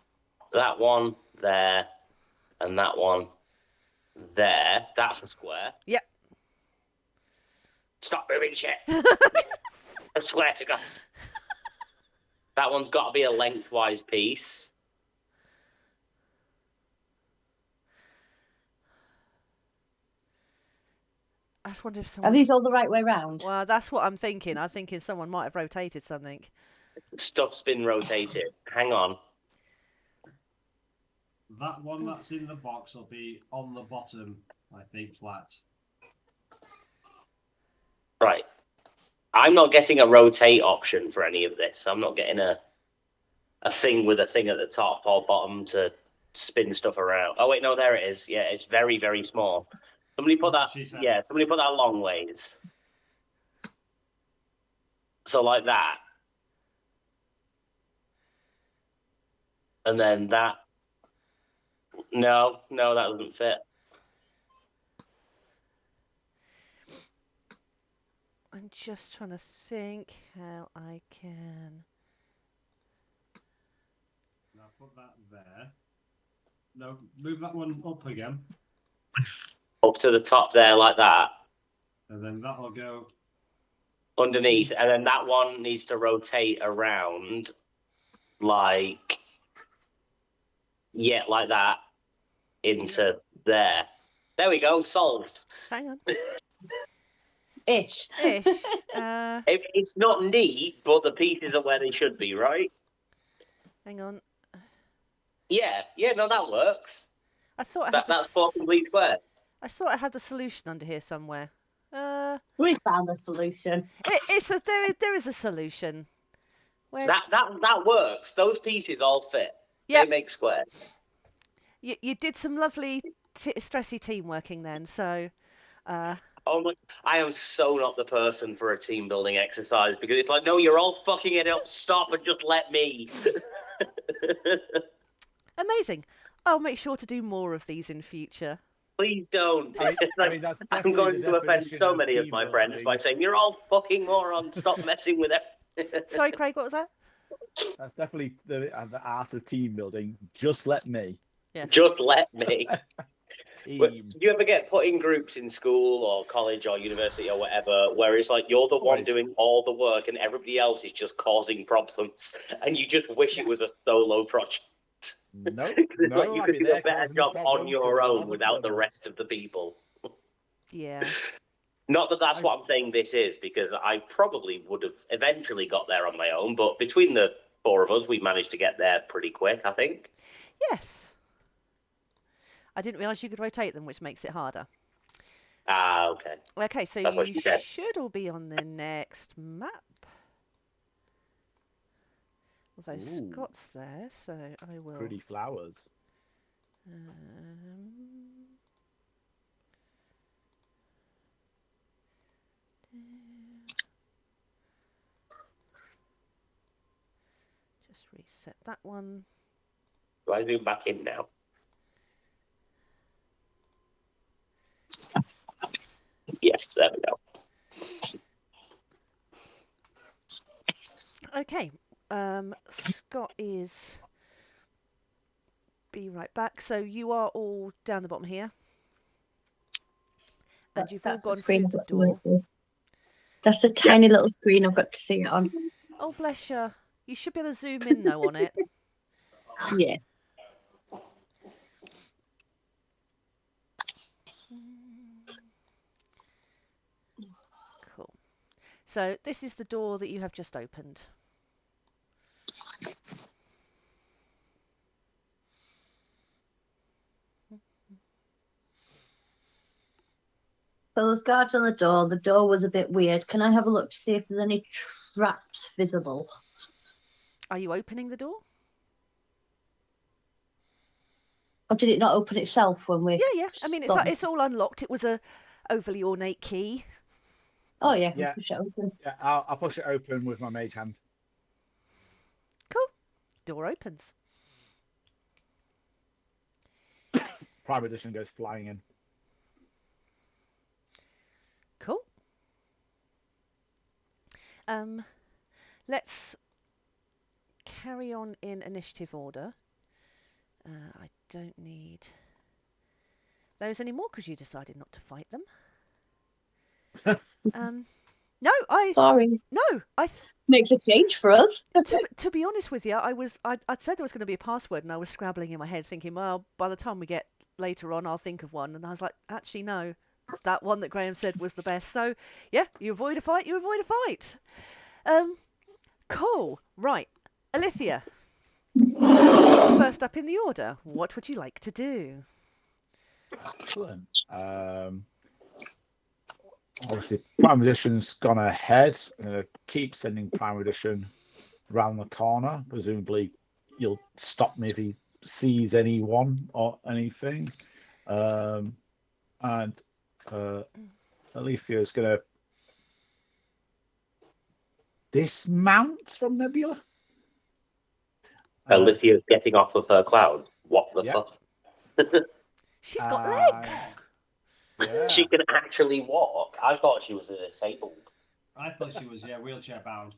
that one there, and that one there, that's a square. Yep. Stop moving shit. I swear to God. That one's got to be a lengthwise piece. I just wonder if Are someone... these all the right way round? Well, that's what I'm thinking. I'm thinking someone might have rotated something. Stuff's been rotated. Hang on. That one that's in the box will be on the bottom, I think, flat. Right. I'm not getting a rotate option for any of this. I'm not getting a thing with a thing at the top or bottom to spin stuff around. Oh, wait, no, there it is. Yeah, it's very, very small. Somebody put that, somebody put that long ways. So like that. And then that. No, that doesn't fit. I'm just trying to think how I can. Now put that there. No, move that one up again, Up to the top there, like that. and then that'll go. Underneath, and then that one needs to rotate around, like like that, into there. There we go, solved. Hang on. Ish. Ish. It's not neat, but the pieces are where they should be, right? Hang on. Yeah, no, that works. I thought I had That's 4 complete squares. I thought I had the solution under here somewhere. We found the solution. There is a solution. Where That works. Those pieces all fit. Yep. They make squares. You did some lovely stressy team working then. So. Oh my! I am so not the person for a team building exercise because it's like, no, you're all fucking it up. Stop and just let me. Amazing. I'll make sure to do more of these in future. Please don't. That's I'm going the to offend definition so of many of team my friends building. by saying, you're all fucking morons. Stop messing with it. Sorry, Craig, what was that? That's definitely the art of team building. Just let me. Yeah. Just let me. Team. Do you ever get put in groups in school or college or university or whatever where it's like you're the one Always. doing all the work and everybody else is just causing problems and you just wish it was a solo project? No, It's like you I'd could be do there a better causing job on problems your 'cause there's own lots of without the problems. rest of the people. Yeah. Not that that's what I'm saying this is, because I probably would have eventually got there on my own, but between the 4 of us, we managed to get there pretty quick, I think. Yes. I didn't realise you could rotate them, which makes it harder. Ah, okay. Okay, so That's what you she said. should all be on the next map. Although Ooh. Scott's there, so I will. Pretty flowers. Just reset that one. Do I zoom back in now? Yes, there we go. Okay. Scott is. Be right back. So you are all down the bottom here. And you've all That's the gone screen through I've the got to door. see. That's the tiny little screen I've got to see it on. Oh, bless you. You should be able to zoom in, though, on it. Yeah. Cool. So this is the door that you have just opened. So there's guards on the door. The door was a bit weird. Can I have a look to see if there's any traps visible? Are you opening the door? Or did it not open itself when we? Yeah. I mean, it's all unlocked. It was a overly ornate key. Oh yeah, Yeah. push it open. Yeah, I'll push it open with my mage hand. Cool. Door opens. Prime edition goes flying in. Cool. Let's carry on in initiative order. I don't need those anymore because you decided not to fight them. Sorry. Makes a change for us. To be honest with you, I'd said there was going to be a password, and I was scrabbling in my head, thinking, well, by the time we get later on, I'll think of one. And I was like, actually, no, that one that Graham said was the best. So yeah, you avoid a fight. Cool. Right, Alithia, you're first up in the order. What would you like to do? Excellent. Obviously, Prime Edition's gone ahead. Keep sending Prime Edition round the corner. Presumably, you'll stop me if he sees anyone or anything. And Alethea is going to dismount from Nebula Alicia's getting off of her cloud. What the Yeah. fuck? She's got legs. Yeah. She can actually walk. I thought she was disabled. I thought she was, wheelchair bound.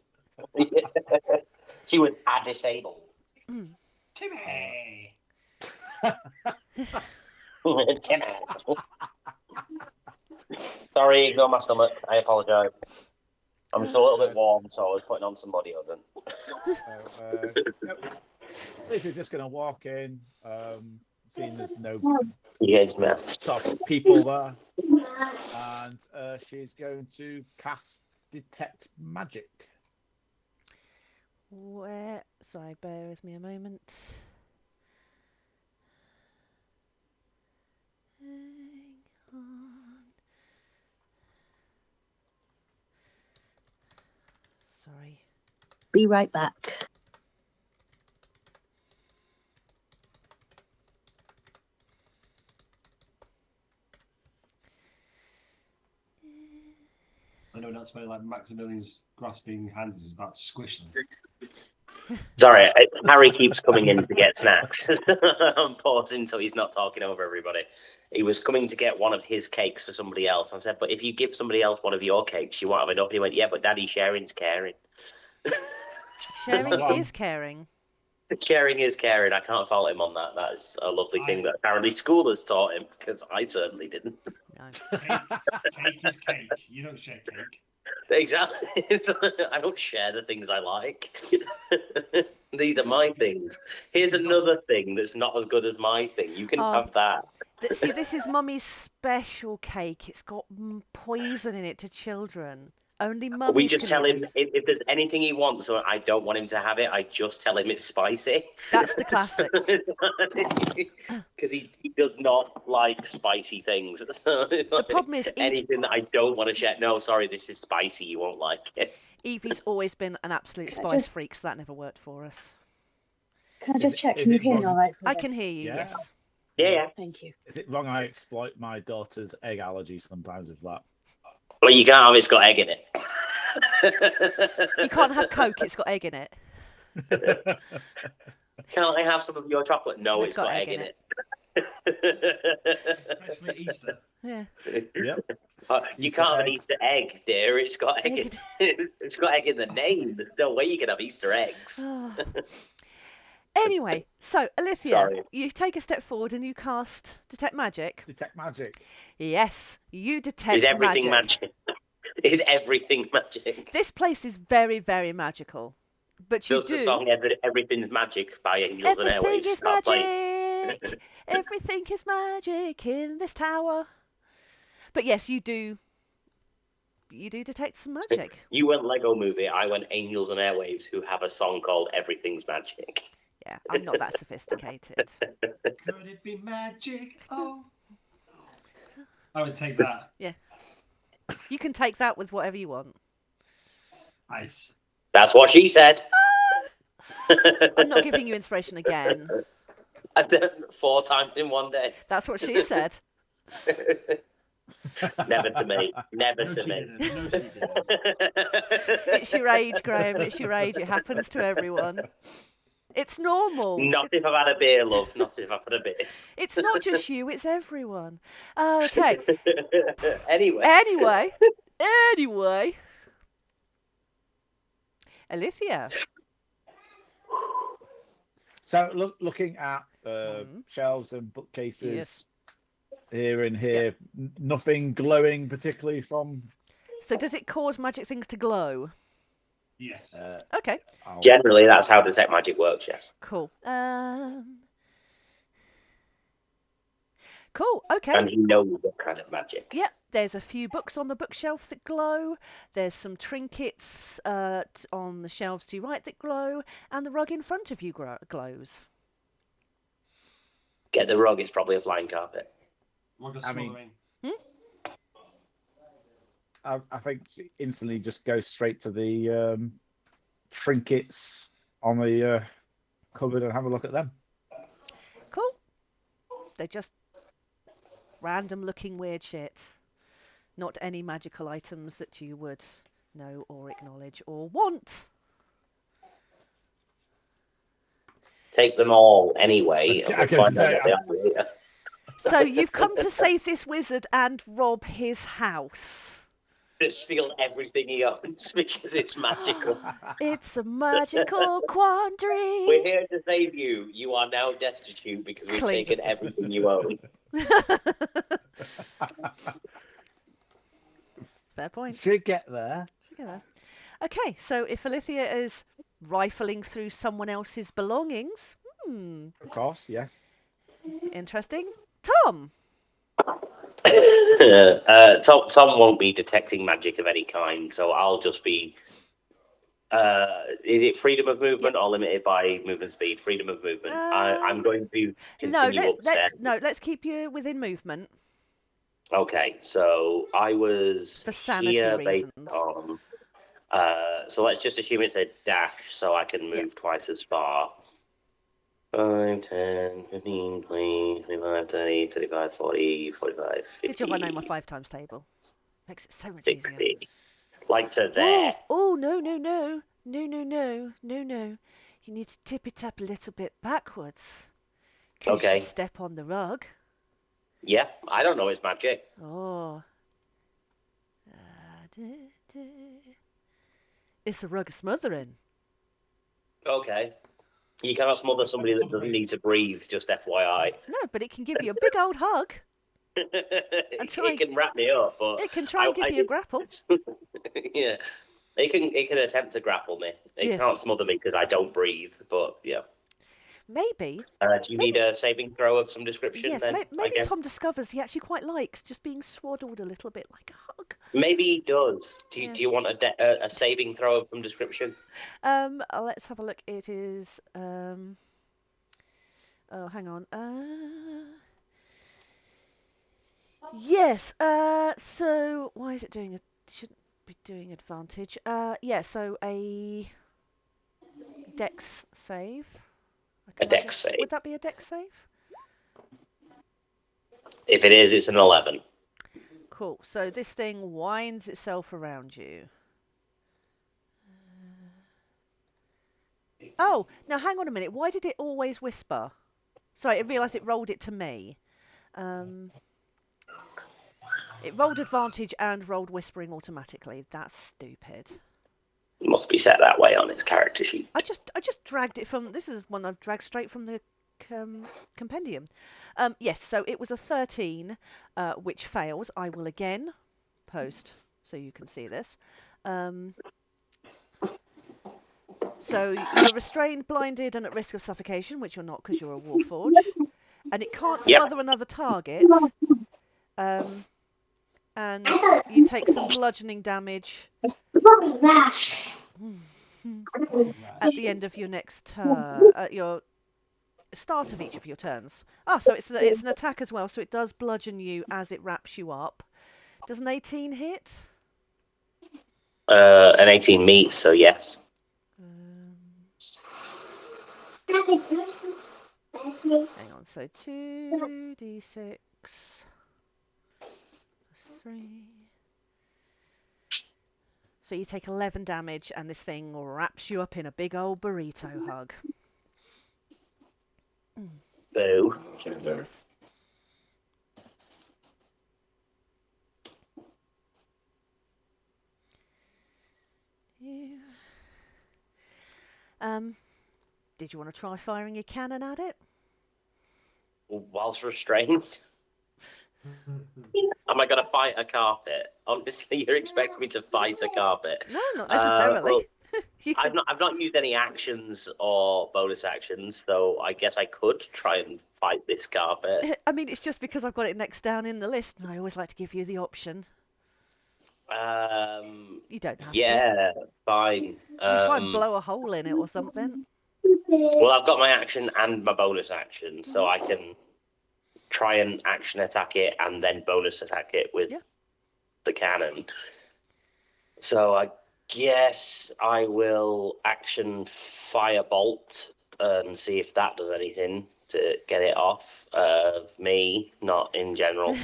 She was a disabled. Timmy! Timmy. Sorry, ignore my stomach. I apologise. I'm just a little bit warm, so I was putting on some body oven. If you're just going to walk in, seeing there's no Yes, ma'am. sort of people there, and she's going to cast Detect Magic. Where? Sorry, bear with me a moment. Hang on. Sorry. Be right back. I know that's where like Maximilian's grasping hands is about to squish them. Sorry, Harry keeps coming in to get snacks. I'm pausing so he's not talking over everybody. He was coming to get one of his cakes for somebody else. I said, but if you give somebody else one of your cakes, you won't have enough. And he went, yeah, but Daddy, sharing's caring. Sharing is caring. Sharing is caring. I can't fault him on that. That's a lovely thing that apparently school has taught him, because I certainly didn't. No. Cake is cake. You don't share cake. Exactly. I don't share the things I like. These are my things. Here's another thing that's not as good as my thing. You can have that. See, this is Mummy's special cake. It's got poison in it to children. Only Mummy's We just can tell eat him this. if there's anything he wants or I don't want him to have it, I just tell him it's spicy. That's the classic. Because he does not like spicy things. The problem is anything that I don't want to share. No, sorry, this is spicy. You won't like it. Evie's always been an absolute spice freak, so that never worked for us. Can I just check? Can you hear me all right? I can hear you, Yeah. yes. Yeah. Thank you. Is it wrong I exploit my daughter's egg allergy sometimes with that? Well, you can't have it's got egg in it. You can't have Coke, it's got egg in it. Can I have some of your chocolate? No, it's got egg in it. Especially Easter. Yeah. Yep. You can't have an Easter egg, dear. It's got egg in it. It's got egg in the name. There's no way you can have Easter eggs. Oh. Anyway, so Alithia, Sorry. you take a step forward and you cast Detect Magic. Detect Magic. Yes, you detect Is everything magic? Is everything magic? This place is very, very magical. But you Does the song Everything's Magic by Angels and Airwaves Everything is start playing? magic. Everything is magic in this tower. But yes, you do. You do detect some magic. You went Lego Movie. I went Angels and Airwaves, who have a song called Everything's Magic. Yeah, I'm not that sophisticated. Could it be magic? Oh. I would take that. Yeah. You can take that with whatever you want. Ice. That's what she said. I'm not giving you inspiration again. I've done it 4 times in one day. That's what she said. Never to me. Never No, to she me. didn't. No, she didn't. It's your age, Graham. It's your age. It happens to everyone. It's normal. Not if I've had a beer, love. Not if I've had a beer. It's not just you, it's everyone. Okay. Anyway. Anyway. Alithia. So looking at shelves and bookcases Yes. here and here, nothing glowing particularly from. So does it cause magic things to glow? Yes. Okay. Generally, that's how Detect Magic works, yes. Cool. Cool. Okay. And he knows what kind of magic. Yep. There's a few books on the bookshelf that glow. There's some trinkets on the shelves to your right that glow, and the rug in front of you glows. Get the rug, it's probably a flying carpet. I mean, I think instantly just go straight to the trinkets on the cupboard and have a look at them. Cool. They're just random looking weird shit. Not any magical items that you would know or acknowledge or want. take them all anyway, and I we'll can find out say, what they are later. So you've come to save this wizard and rob his house. Just steal everything he owns because it's magical. It's a magical quandary. We're here to save you. You are now destitute because we've Clink. taken everything you own. Fair point. should get there. Okay, so if Alithia is rifling through someone else's belongings, Of course, yes. interesting. Tom. Tom won't be detecting magic of any kind, so I'll just be. Is it freedom of movement or limited by movement speed? Freedom of movement. I'm going to continue upstairs. Let's keep you within movement. Okay, so I was For sanity here reasons. based on. So let's just assume it's a dash, so I can move twice as far. 5, 10, 15, 20, 25, 30, 35, 40, 45, 50. Good job I know my 5 times table. Makes it so much easier. 60. Like to there. Oh, no. You need to tip it up a little bit backwards. 'Cause Okay. you step on the rug. Yeah, I don't know it's magic. Oh. It's a rug of smothering. Okay. You cannot smother somebody that doesn't need to breathe, just FYI. No, but it can give you a big old hug. It can wrap me up, but It can try and give you a grapple. yeah. It can attempt to grapple me. It Yes. can't smother me because I don't breathe, but yeah. Maybe. Do you need a saving throw of some description Yes, then? maybe Tom discovers he actually quite likes just being swaddled a little bit like a hug. Maybe he does. Do Yeah. you want a saving throw of some description? Let's have a look. It is oh, hang on. Yes. So why is it doing shouldn't be doing advantage. Yeah, so a dex save. I can A dex imagine- save. Would that be a dex save? If it is, it's an 11. Cool. So this thing winds itself around you. Oh, now hang on a minute. Why did it always whisper? Sorry, I realised it rolled it to me. It rolled advantage and rolled whispering automatically. That's stupid. It must be set that way on its character sheet. I just dragged it from. This is one I've dragged straight from the compendium. Yes, so it was a 13, which fails. I will again post so you can see this. So you're restrained, blinded, and at risk of suffocation, which you're not because you're a warforged, and it can't smother another target. And you take some bludgeoning damage at the end of your next turn, at your start of each of your turns. So it's an attack as well, so it does bludgeon you as it wraps you up. Does an 18 hit? An 18 meets, so yes. Hang on, so 2d6 plus 3. So you take 11 damage, and this thing wraps you up in a big old burrito hug. Boo. Yes. Did you want to try firing your cannon at it? Whilst restrained? Am I going to fight a carpet? Honestly, you're expecting me to fight a carpet? No, not necessarily. Well, You I've could- not used any actions or bonus actions, so I guess I could try and fight this carpet. I mean, it's just because I've got it next down in the list, and I always like to give you the option. You don't have to. Yeah, fine. You try and blow a hole in it or something. Well, I've got my action and my bonus action, so I can try and action attack it and then bonus attack it with the cannon. So I guess I will action firebolt and see if that does anything to get it off of me, not in general.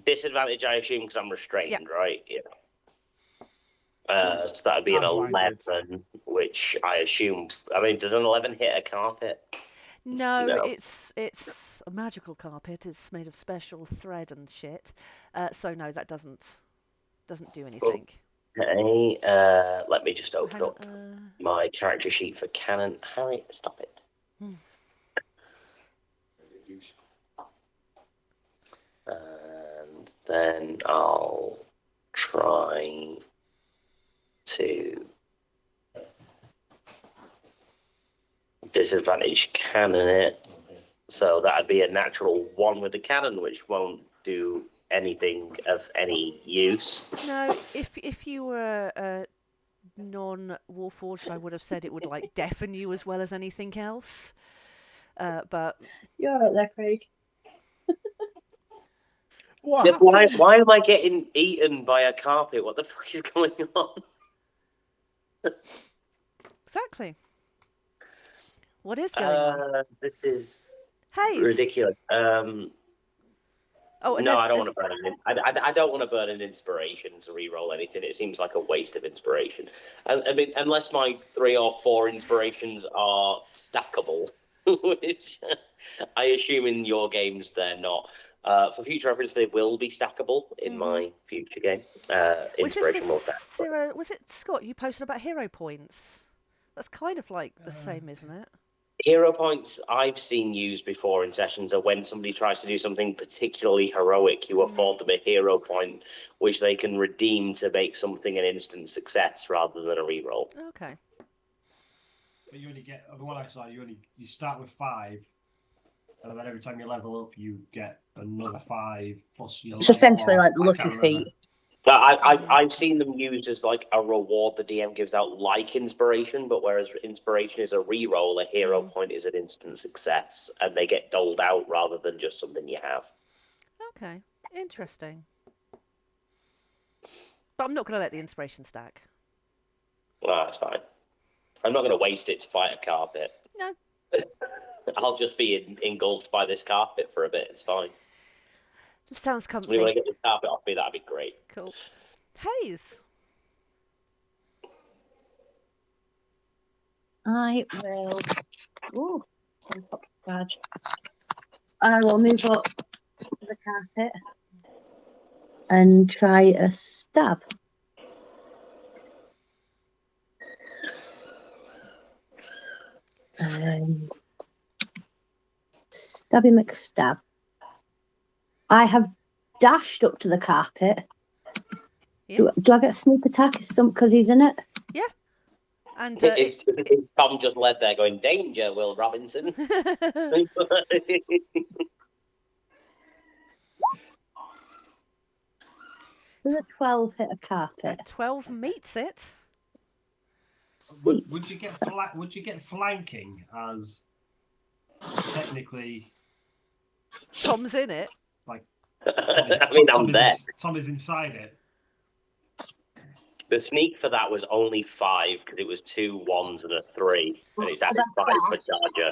Disadvantage, I assume, because I'm restrained, right? Yeah. So that would be an I'm blinded. 11, which I assume. I mean, does an 11 hit a carpet? No, No. it's a magical carpet. It's made of special thread and shit. So no, that doesn't do anything. Okay. Let me just open Hang up on. my character sheet for canon. Harry, stop it. And then I'll try to disadvantage cannon it. So that'd be a natural 1 with the cannon, which won't do anything of any use. No, if you were non-warforged, I would have said it would like deafen you as well as anything else. But You're right there, Craig. What Yeah, happened? why am I getting eaten by a carpet? What the fuck is going on? exactly, what is going on? This is Haze. ridiculous. Oh, and No, I there's- don't want to burn an. I don't want to burn an inspiration to re-roll anything. It seems like a waste of inspiration. I mean, unless my 3 or 4 inspirations are stackable, which I assume in your games they're not. For future reference, they will be stackable in my future game. Was this Inspiration will the stack. zero? Was it Scott? You posted about hero points. That's kind of like the same, isn't it? Hero points I've seen used before in sessions are when somebody tries to do something particularly heroic, you afford them a hero point, which they can redeem to make something an instant success rather than a reroll. Okay. But you only get, the one I saw, you start with 5, and then every time you level up, you get another 5 plus your. It's essentially like the I lucky can't remember. feet. But I've seen them used as like a reward the DM gives out, like inspiration, but whereas inspiration is a reroll, a hero point is an instant success, and they get doled out rather than just something you have. Okay. Interesting. But I'm not going to let the inspiration stack. Well, that's fine. I'm not going to waste it to fight a carpet. No. I'll just be engulfed by this carpet for a bit. It's fine. This sounds If comfy. you want to get this carpet off me, that'd be great. Cool. Haze. I will. Ooh, badge. I will move up to the carpet and try a stab. Stabby McStab. I have dashed up to the carpet. Yeah. Do I get a sneak attack? Because he's in it? Yeah. And It's Tom just led there going, danger, Will Robinson. Does a 12 hit a carpet? 12 meets it. Would you get flanking as technically Tom's in it. like? I mean, I'm there. Tom is inside it. The sneak for that was only 5 because it was 2 1s and a 3, and it's added 5 for charger.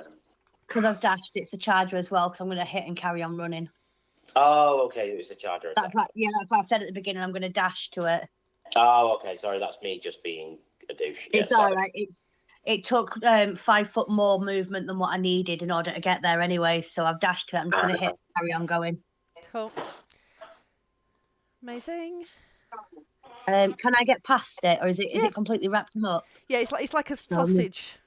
Because I've dashed, it's a charger as well. Because I'm going to hit and carry on running. Oh, okay, it was a charger. That's right. Yeah, that's what I said at the beginning. I'm going to dash to it. Oh, okay. Sorry, that's me just being a douche. It's all right. It took 5 foot more movement than what I needed in order to get there anyway. So I've dashed to it. I'm just going to hit and carry on going. Cool. Amazing. Can I get past it, or is it completely wrapped him up? Yeah, it's like a sausage.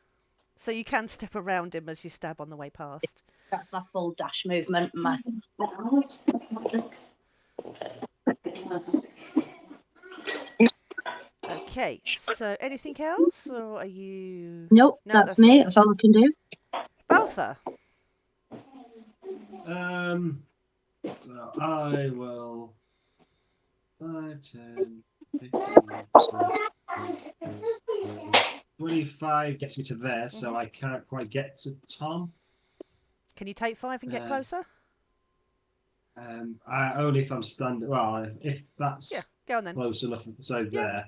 So you can step around him as you stab on the way past. That's my full dash movement. Okay, so anything else, or are you? Nope, No, that's me. all. That's all I can do. Balthar. So I will 5, 10, 15, 25 gets me to there, so I can't quite get to Tom. Can you take 5 and get closer? Only if I'm standing. Well, if that's go on then. close enough, so there.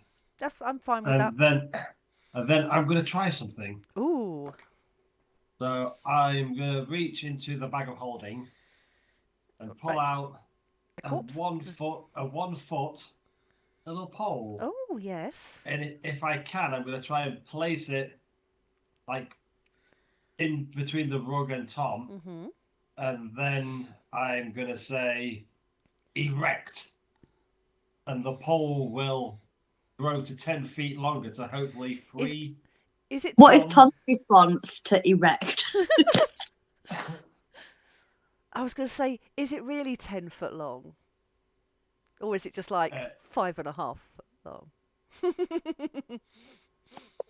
I'm fine with that. And then I'm going to try something. Ooh. So I'm going to reach into the bag of holding and pull out a 1 foot little pole. Oh. Oh, yes. And if I can, I'm going to try and place it like in between the rug and Tom, Mm-hmm. and then I'm going to say erect, and the pole will grow to 10 feet longer to hopefully free. Is it What is Tom. Tom's response to erect? I was going to say, is it really 10 foot long? Or is it just like 5.5 foot long?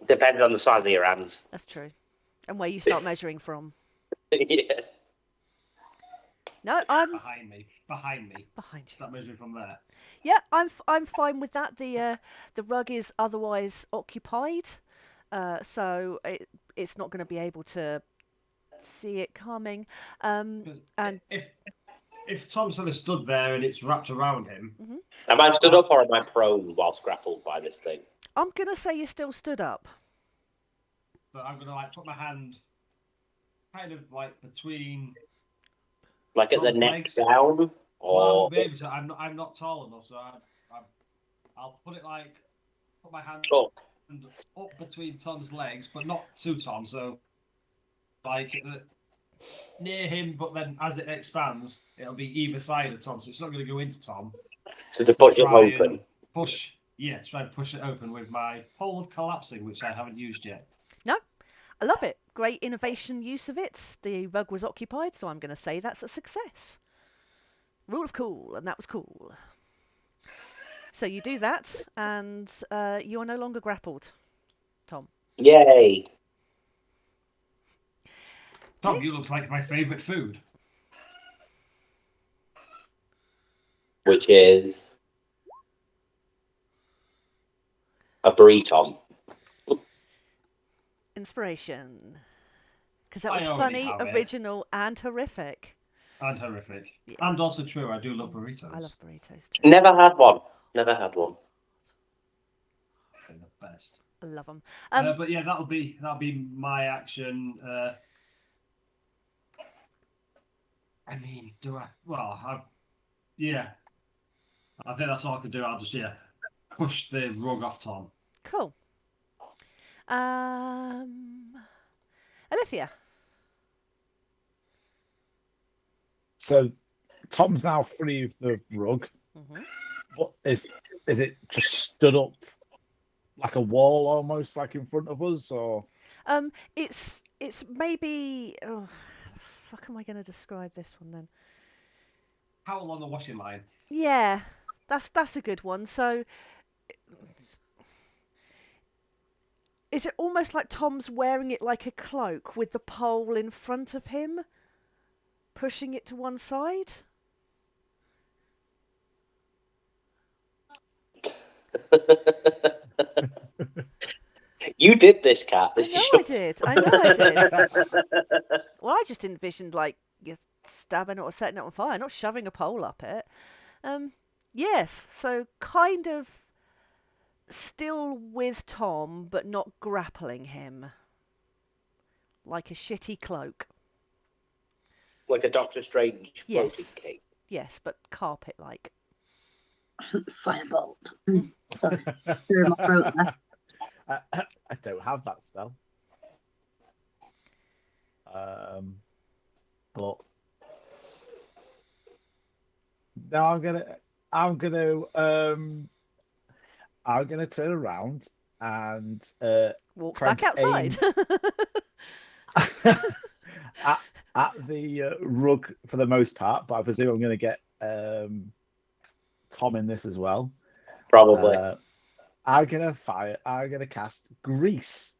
Depends on the size of your hands. That's true. And where you start measuring from. Yeah. No, I'm Behind me. behind you. Start measuring from there. Yeah, I'm fine with that. The rug is otherwise occupied, so it's not going to be able to see it coming. And If Tom sort of stood there and it's wrapped around him, Am I stood up or am I prone whilst grappled by this thing? I'm going to say you're still stood up. so I'm going to like put my hand kind of like between. Like at the Tom's neck legs. down? Well, I Or won't be able to. I'm not tall enough, so I'll put it like put my hand up? up between Tom's legs, but not to Tom. So like near him, but then as it expands, it'll be either side of Tom, so it's not going to go into Tom. So to push it Try open. and push, yeah, try and push it open with my pole of collapsing, which I haven't used yet. No, I love it. Great innovation use of it. The rug was occupied, so I'm going to say that's a success. Rule of cool, and that was cool. So you do that, and you are no longer grappled, Tom. Yay! Tom, you look like my favourite food. Which is a burrito. Inspiration. Because that I was already funny, have it. original, and horrific. And horrific. Yeah. And also true, I do love burritos. I love burritos too. Never had one. Never had one. They're the best. I love them. But yeah, that'll be my action. I mean, do I? Well, yeah. I think that's all I can do. I'll just push the rug off Tom. Cool. Alethea. So Tom's now free of the rug. Mm-hmm. What is it just stood up like a wall almost like in front of us, or It's maybe. Oh, fuck, am I going to describe this one then? Towel on the washing line. Yeah, that's a good one. So, is it almost like Tom's wearing it like a cloak with the pole in front of him, pushing it to one side? You did this, Kat. I know I did. Well, I just envisioned like you're stabbing it or setting it on fire, not shoving a pole up it. Yes, so kind of still with Tom, but not grappling him. Like a shitty cloak. Like a Doctor Strange Yes. floating cape. Yes, but carpet-like. Firebolt. Sorry, threw in my throat there. I don't have that spell. But now I'm gonna turn around and Walk try back to outside. at the rug for the most part, but I presume I'm going to get Tom in this as well. Probably. I'm gonna cast grease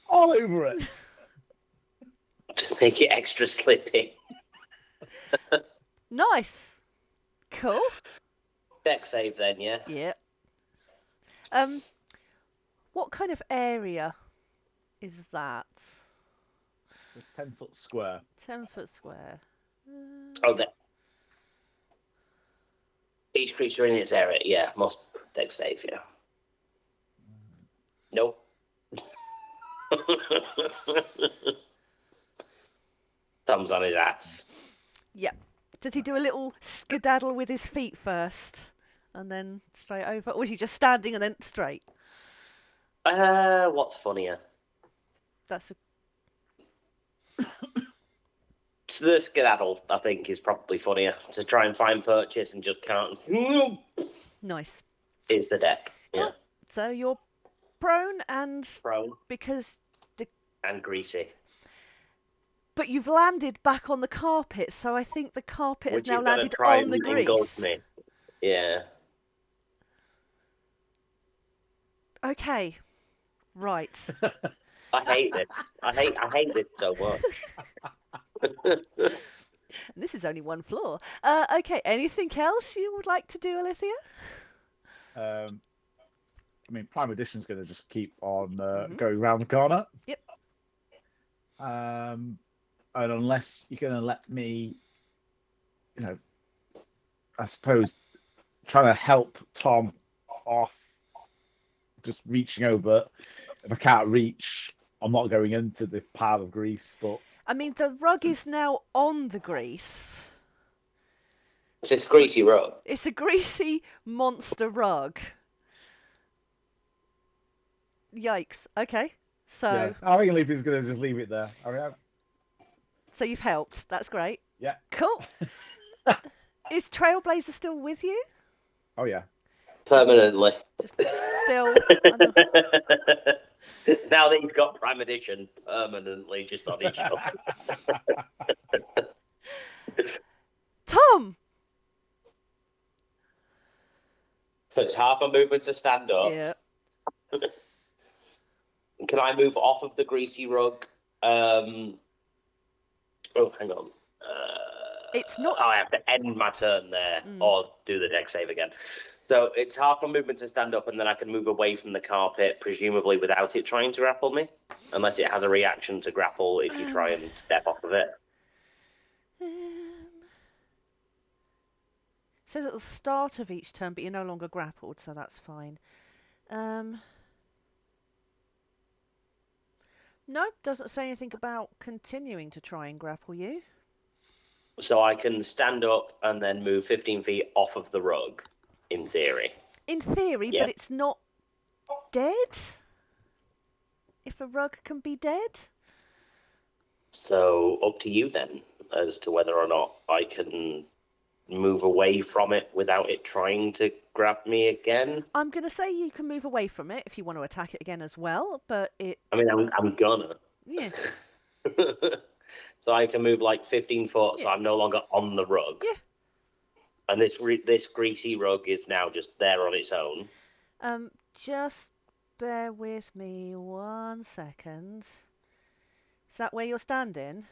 all over it. To make it extra slippy. Nice. Cool. Deck save then, yeah? Yeah. What kind of area is that? It's 10-foot square. 10-foot square. Oh, that. Each creature in its area, yeah, must deck save, yeah. Nope. Thumbs on his ass. Yeah. Does he do a little skedaddle with his feet first? and then straight over? Or was you just standing and then straight? What's funnier? That's a... So the skedaddle, I think, is probably funnier. To try and find purchase and just can't. Nice. Is the deck. Yeah. Oh, so you're prone and Prone because... and greasy. But you've landed back on the carpet, so I think the carpet has Which now is gonna landed try on the and engulf grease. me. Yeah. Okay. Right. I hate this. I hate this so much. And this is only one floor. Okay, anything else you would like to do, Alithia? I mean, Prime Edition's going to just keep on going round the corner. Yep. And unless you're going to let me, I suppose, trying to help Tom off, just reaching over. If I can't reach, I'm not going into the pile of grease. But I mean, the rug is now on the grease. It's this greasy rug. It's a greasy monster rug. Yikes. Okay. So, yeah, I think Leafy's going to just leave it there. I mean, so you've helped. That's great. yeah. Cool. Is Trailblazer still with you? Oh yeah. Permanently. Just still. Now that he's got Prime Edition, permanently just on his shoulder. Tom. So it's half a movement to stand up. Yeah. Can I move off of the greasy rug? Oh, hang on. It's not. Oh, I have to end my turn there or do the deck save again. So it's half a movement to stand up, and then I can move away from the carpet, presumably without it trying to grapple me, unless it has a reaction to grapple if you try and step off of it. Says at the start of each turn, but you're no longer grappled, so that's fine. No, doesn't say anything about continuing to try and grapple you. So I can stand up and then move 15 feet off of the rug, in theory. In theory, Yeah. but it's not dead? If a rug can be dead? So up to you then, as to whether or not I can move away from it without it trying to grab me again. I'm going to say you can move away from it if you want to attack it again as well, but it... I mean, I'm gonna. Yeah. So I can move like 15 foot, so Yeah. I'm no longer on the rug. Yeah. And this greasy rug is now just there on its own. Just bear with me 1 second. Is that where you're standing?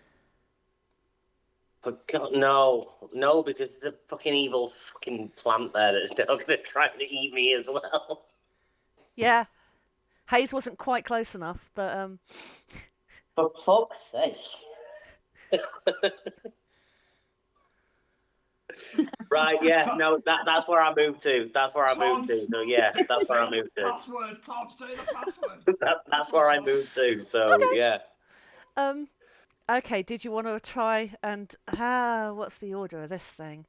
But God, no, because there's a fucking evil fucking plant there that's now going to try to eat me as well. Yeah. Hayes wasn't quite close enough, but For fuck's sake. Right, yeah, no, that's where I moved to. That's where I moved to. So yeah, that's where I moved to. Password, Tom, say the password. That's where I moved to. So Okay. yeah. okay, did you want to try and what's the order of this thing?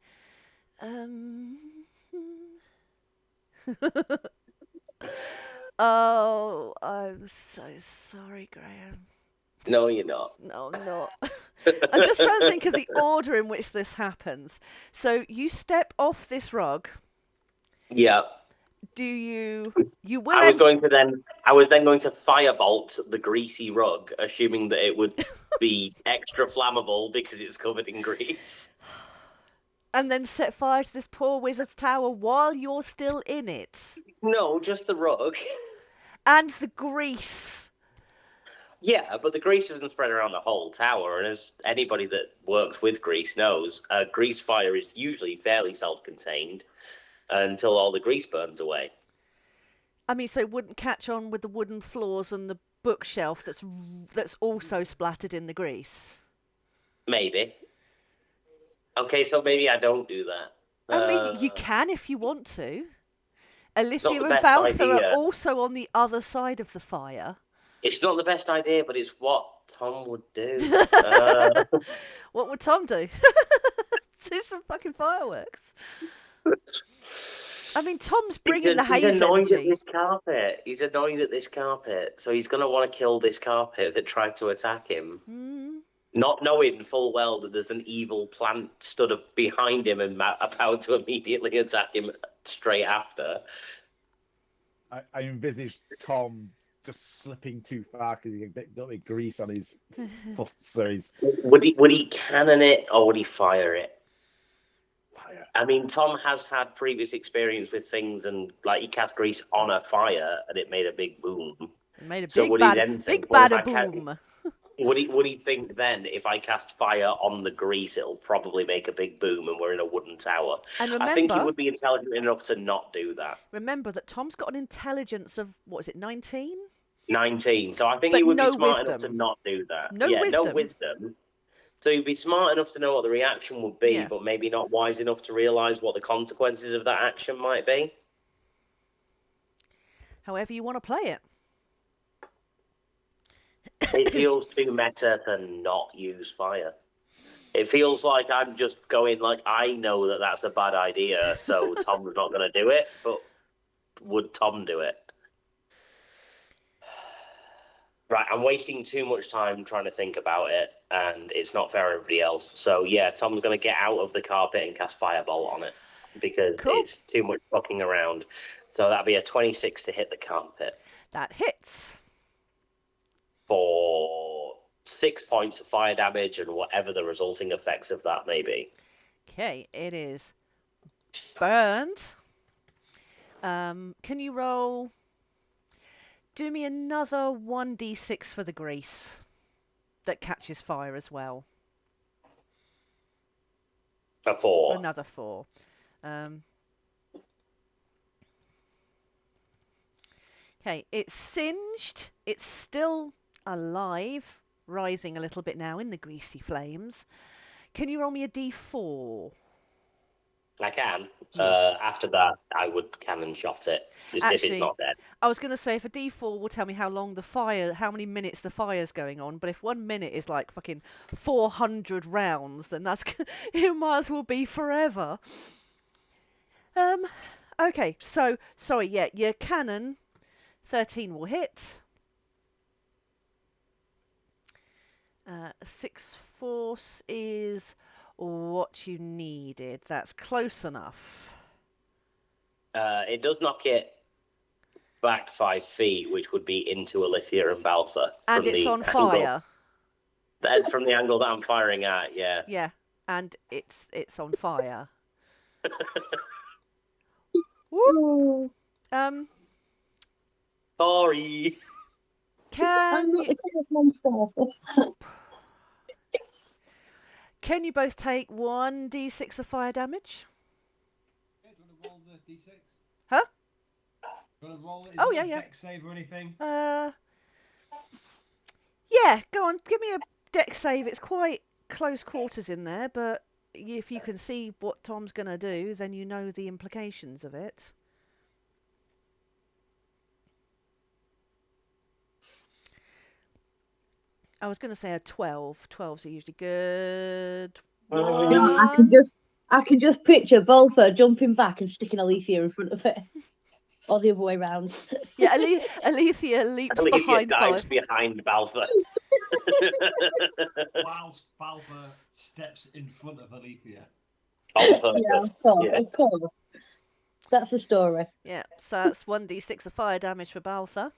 Oh, I'm so sorry, Graham. No, you're not. No, I'm not. I'm just trying to think of the order in which this happens. So you step off this rug. Yeah. Do you will I was then going to firebolt the greasy rug, assuming that it would be extra flammable because it's covered in grease. and then set fire to this poor wizard's tower while you're still in it. No, just the rug. And the grease. Yeah, but the grease isn't spread around the whole tower, and as anybody that works with grease knows, a grease fire is usually fairly self-contained until all the grease burns away. I mean, so it wouldn't catch on with the wooden floors and the bookshelf that's also splattered in the grease. Maybe. Okay, so maybe I don't do that. I mean, you can if you want to. not Alithia the and best Balthor are idea. also on the other side of the fire. It's not the best idea, but it's what Tom would do. What would Tom do? Do some fucking fireworks. I mean, Tom's He's, bringing the he's haze annoyed energy. at this carpet. He's annoyed at this carpet, so he's going to want to kill this carpet that tried to attack him. Not knowing full well that there's an evil plant stood up behind him and about to immediately attack him straight after. I envisage Tom just slipping too far because he got the grease on his foot. So he's Would he cannon it or would he fire it? fire. I mean, Tom has had previous experience with things, and like he cast grease on a fire and it made a big boom. It made a So big would he then think, big well, if bada I ca- boom. Would he think then if I cast fire on the grease, it'll probably make a big boom and we're in a wooden tower? And I think he remember, would be intelligent enough to not do that. remember that Tom's got an intelligence of, what is it, 19? 19. So I think But he would no be smart enough to wisdom. not do that. No No wisdom. wisdom. So he'd be smart enough to know what the reaction would be, Yeah. but maybe not wise enough to realise what the consequences of that action might be. However you want to play it. It feels too meta to not use fire. It feels like I'm just going like, I know that that's a bad idea, so Tom's not going to do it, but would Tom do it? Right, I'm wasting too much time trying to think about it, and it's not fair on everybody else. So yeah, Tom's going to get out of the carpet and cast Firebolt on it, because Cool. it's too much fucking around. So that'd be a 26 to hit the carpet That hits. for 6 points of fire damage and whatever the resulting effects of that may be. Okay, it is burned. Can you roll? Do me another 1d6 for the grease that catches fire as well. A 4. Another 4. Okay, it's singed. It's still alive, writhing a little bit now in the greasy flames. Can you roll me a d4? I can. Yes. After that, I would cannon shot it, just if Actually, it's not dead. I was going to say, if a d4 will tell me how long the fire, how many minutes the fire's going on, but if 1 minute is like fucking 400 rounds, then that's it might as well be forever. Okay, so sorry, yeah, your cannon 13 will hit. 6 force is what you needed. That's close enough. It does knock it back 5 feet, which would be into Alithia and Baltha. And it's on fire. From the angle that I'm firing at, yeah. Yeah, and it's on fire. Whoop. Sorry. I'm not the kind of monster. Can you both take 1d6 of fire damage? Yeah, do you want to roll the d6? Huh? Do you want to roll it? Oh, Is it yeah, a yeah. dex save or anything? Yeah, go on, give me a dex save. It's quite close quarters in there, but if you can see what Tom's going to do, then you know the implications of it. I was going to say a 12. 12s are usually good. I One. can just picture Volta jumping back and sticking Alicia in front of it. Or the other way round. Yeah, Alethea leaps behind dives both. behind Baltha. Whilst Baltha steps in front of Alethea. Yeah, of course, Yeah. of course. That's the story. Yeah, so that's 1d6 of fire damage for Baltha.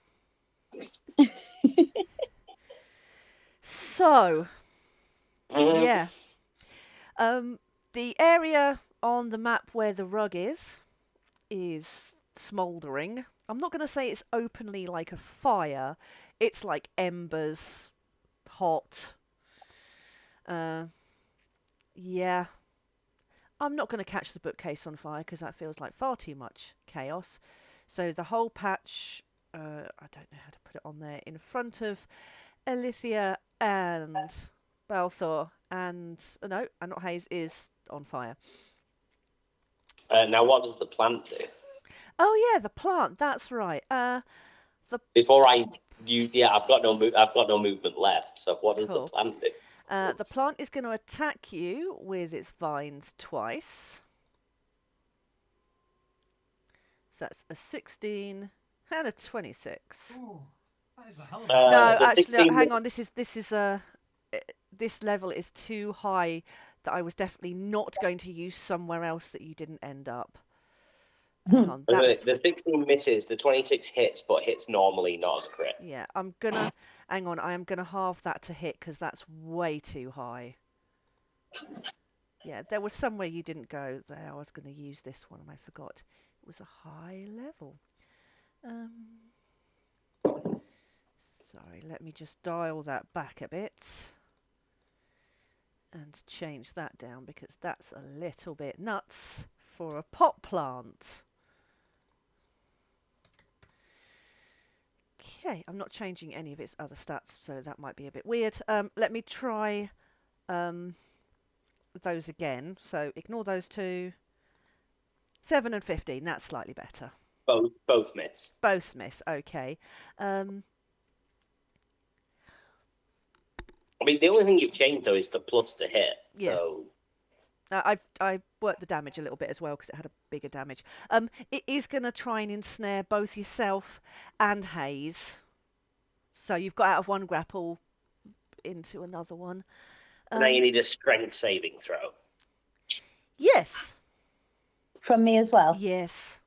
So, yeah. The area on the map where the rug is smouldering. I'm not going to say it's openly like a fire. It's like embers, hot. Yeah. I'm not going to catch the bookcase on fire because that feels like far too much chaos. So the whole patch, I don't know how to put it on there, in front of Alithia and Balthor and not Hayes, is on fire. Now, what does the plant do? Oh yeah, the plant. That's right. Before I've got no movement left. So what does Cool. the plant do? The plant is going to attack you with its vines twice. So that's a 16 and a 26. Oh, that is a hell of No, the actually, no, 16 hang on. This level is too high that I was definitely not going to use somewhere else that you didn't end up. Hang on, that's The 16 misses, the 26 hits, but hits normally, not as a crit. yeah. I'm gonna hang on. I am gonna halve that to hit because that's way too high. Yeah, there was somewhere you didn't go there. I was going to use this one and I forgot. It was a high level. Sorry, let me just dial that back a bit and change that down because that's a little bit nuts for a pot plant. Okay, I'm not changing any of its other stats, so that might be a bit weird. Let me try those again. So ignore those two. 7 and 15, that's slightly better. Both miss. Both miss, okay. I mean, the only thing you've changed, though, is the plus to hit. Yeah. So I worked the damage a little bit as well because it had a bigger damage. It is going to try and ensnare both yourself and Hayes. So you've got out of one grapple into another one. now you need a strength saving throw. Yes. From me as well. Yes.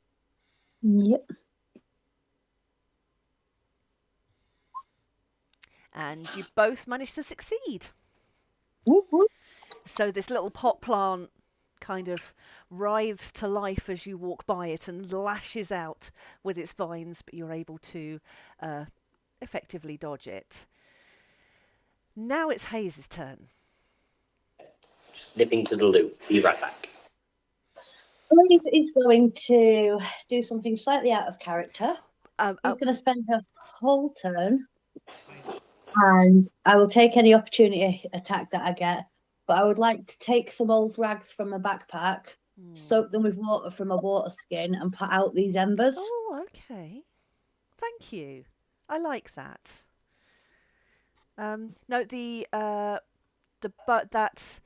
Yep. And you both managed to succeed. Whoop, whoop. So this little pot plant kind of writhes to life as you walk by it and lashes out with its vines, but you're able to effectively dodge it. Now it's Hayes' turn. Nipping to the loo. Be right back. Hayes is going to do something slightly out of character. He's going to spend her whole turn, and I will take any opportunity attack that I get. But I would like to take some old rags from my backpack, soak them with water from a water skin, and put out these embers. Oh, okay. Thank you. I like that. No, that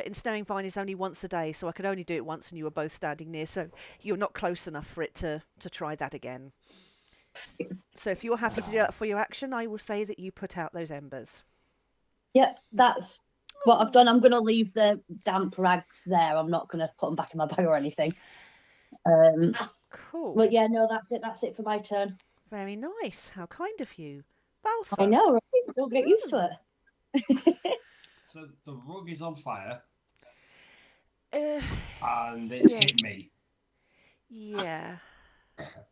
ensnaring vine is only once a day, so I could only do it once, and you were both standing near, so you're not close enough for it to try that again. So if you're happy to do that for your action, I will say that you put out those embers. Yep, that's what I've done. I'm going to leave the damp rags there. I'm not going to put them back in my bag or anything. Cool. But yeah, no, that's it. That's it for my turn. Very nice. How kind of you. Baltham. I know, right? Don't get used to it. So the rug is on fire, Uh, and it's Yeah. hit me. yeah.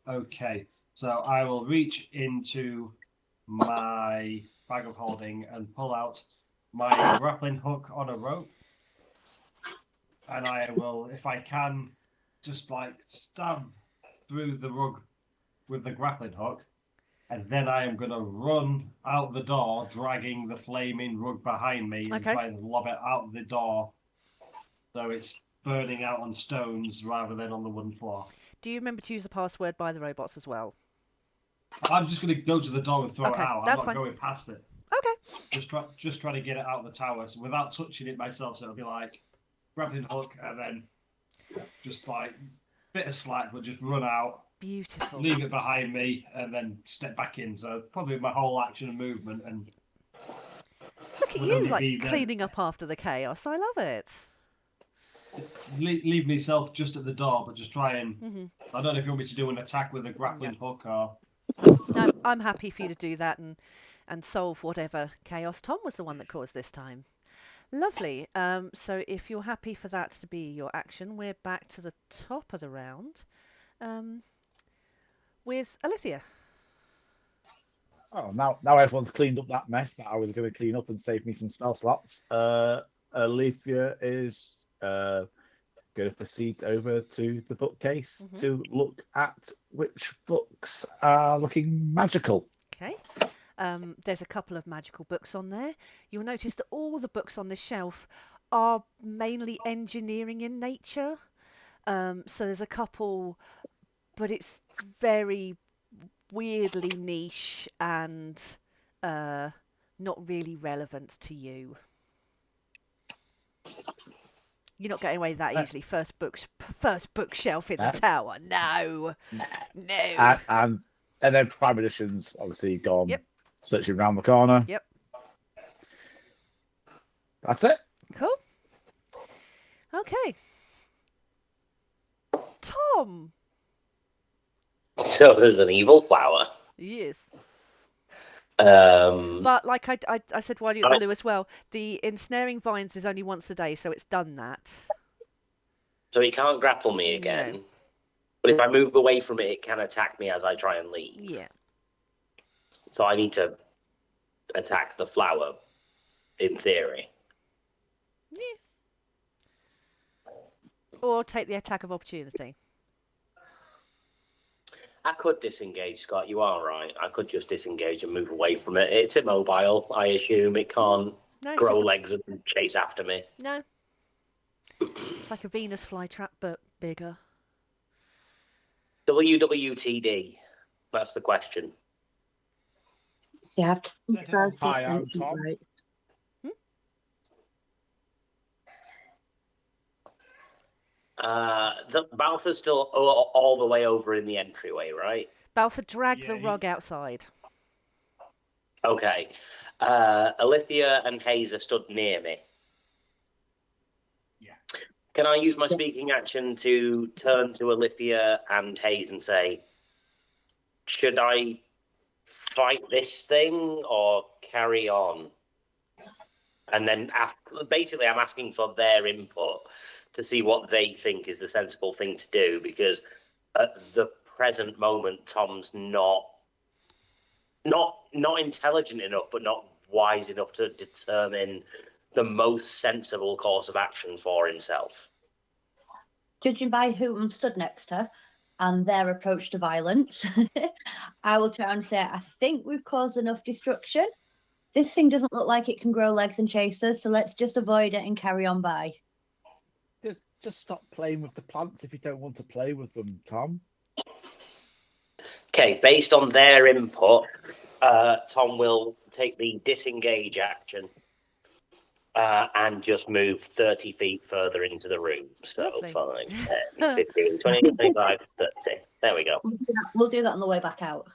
Okay, so I will reach into my bag of holding and pull out my grappling hook on a rope, and I will, if I can, just like stab through the rug with the grappling hook, and then I am going to run out the door, dragging the flaming rug behind me, and Okay. try and lob it out the door so it's burning out on stones rather than on the wooden floor. Do you remember to use the password by the robots as well? I'm just going to go to the door and throw Okay, it out. that's I'm not fine. going past it. Okay. Just try to get it out of the tower without touching it myself. So it'll be like grabbing hook and then just like bit of slack, but just run out, Beautiful. leave it behind me, and then step back in. So probably my whole action and movement. And Look at would you, only like be then- cleaning up after the chaos. I love it. leave myself just at the door, but just try and. Mm-hmm. I don't know if you want me to do an attack with a grappling hook or. No, I'm happy for you to do that and solve whatever chaos Tom was the one that caused this time. Lovely. So if you're happy for that to be your action, we're back to the top of the round with Alithia. Oh, now everyone's cleaned up that mess that I was going to clean up and save me some spell slots. Alethea is going to proceed over to the bookcase to look at which books are looking magical. Okay. There's a couple of magical books on there. You'll notice that all the books on this shelf are mainly engineering in nature. So there's a couple, but it's very weirdly niche and not really relevant to you. You're not getting away that easily. First bookshelf in the No. tower. No. Nah. No. And then Prime Edition's obviously gone. Yep. Searching around the corner. Yep. That's it. Cool. Okay. Tom. So there's an evil flower. Yes. But like I said while you were at the loo as well, the ensnaring vines is only once a day, so it's done that. So he can't grapple me again. No. But if I move away from it, it can attack me as I try and leave. Yeah. So I need to attack the flower, in theory. Yeah. Or take the attack of opportunity. I could disengage, Scott. You are right. I could just disengage and move away from it. It's immobile, I assume. It can't grow legs and chase after me. No. It's like a Venus flytrap, but bigger. WWTD. That's the question. You have to think about it. Hi, I'm Tom. Right. Balthur's still all the way over in the entryway, right? Balthur dragged the rug outside. Okay. Alithia and Hazer stood near me. Yeah. Can I use my speaking action to turn to Alithia and Hayes and say, should I fight this thing or carry on? And then basically I'm asking for their input to see what they think is the sensible thing to do, because at the present moment, Tom's not intelligent enough, but not wise enough to determine the most sensible course of action for himself. Judging by who I'm stood next to and their approach to violence, I will try and say, I think we've caused enough destruction. This thing doesn't look like it can grow legs and chase us, so let's just avoid it and carry on by. Just stop playing with the plants if you don't want to play with them, Tom. Okay, based on their input, Tom will take the disengage action and just move 30 feet further into the room. So Lovely. 5, 10, 15, 20, 25, 30. There we go. We'll do that on the way back out.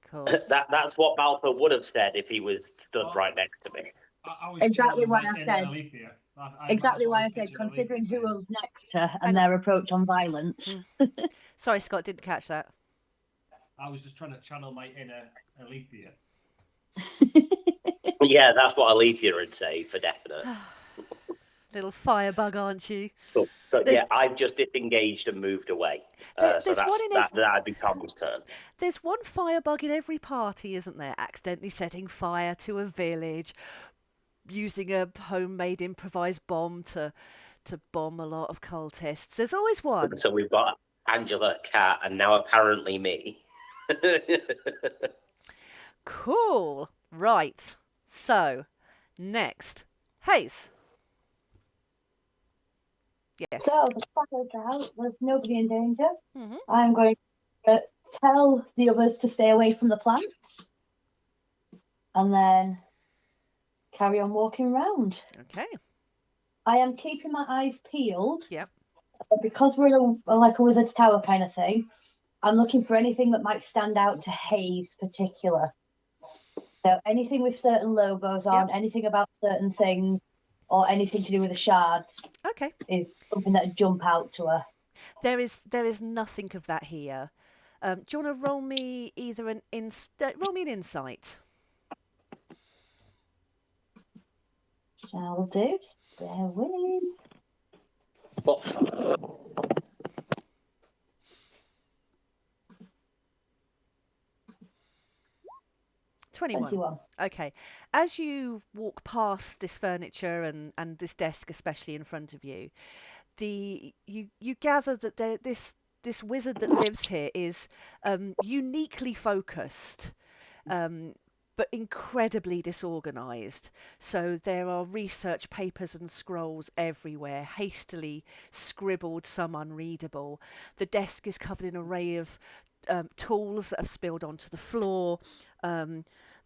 Cool. That's what Balthor would have said if he was stood right next to me. Exactly why I said. Exactly why I said, considering who was next to and their approach on violence. Sorry, Scott, didn't catch that. I was just trying to channel my inner Alethea. Yeah, that's what Alethea would say for definite. Little firebug, aren't you? So yeah, I've just disengaged and moved away. So that'd be Tom's turn. There's one firebug in every party, isn't there? Accidentally setting fire to a village, using a homemade improvised bomb to bomb a lot of cultists. There's always one. So we've got Angela, Kat, and now apparently me. Cool. Right. So, next. Hayes. Yes. So, the fire's out. There's nobody in danger. Mm-hmm. I'm going to tell the others to stay away from the plants. And then carry on walking around. Okay. I am keeping my eyes peeled. Yep. Because we're in like a wizard's tower kind of thing, I'm looking for anything that might stand out to Hayes particular. So anything with certain logos on, anything about certain things, or anything to do with the shards. Okay. Is something that would jump out to her. There is nothing of that here. Do you want to roll me either roll me an insight? Shall do. Bear with. 21. Okay. As you walk past this furniture and this desk, especially in front of you, you gather that this wizard that lives here is uniquely focused, but incredibly disorganized. So there are research papers and scrolls everywhere, hastily scribbled, some unreadable. The desk is covered in an array of tools that have spilled onto the floor.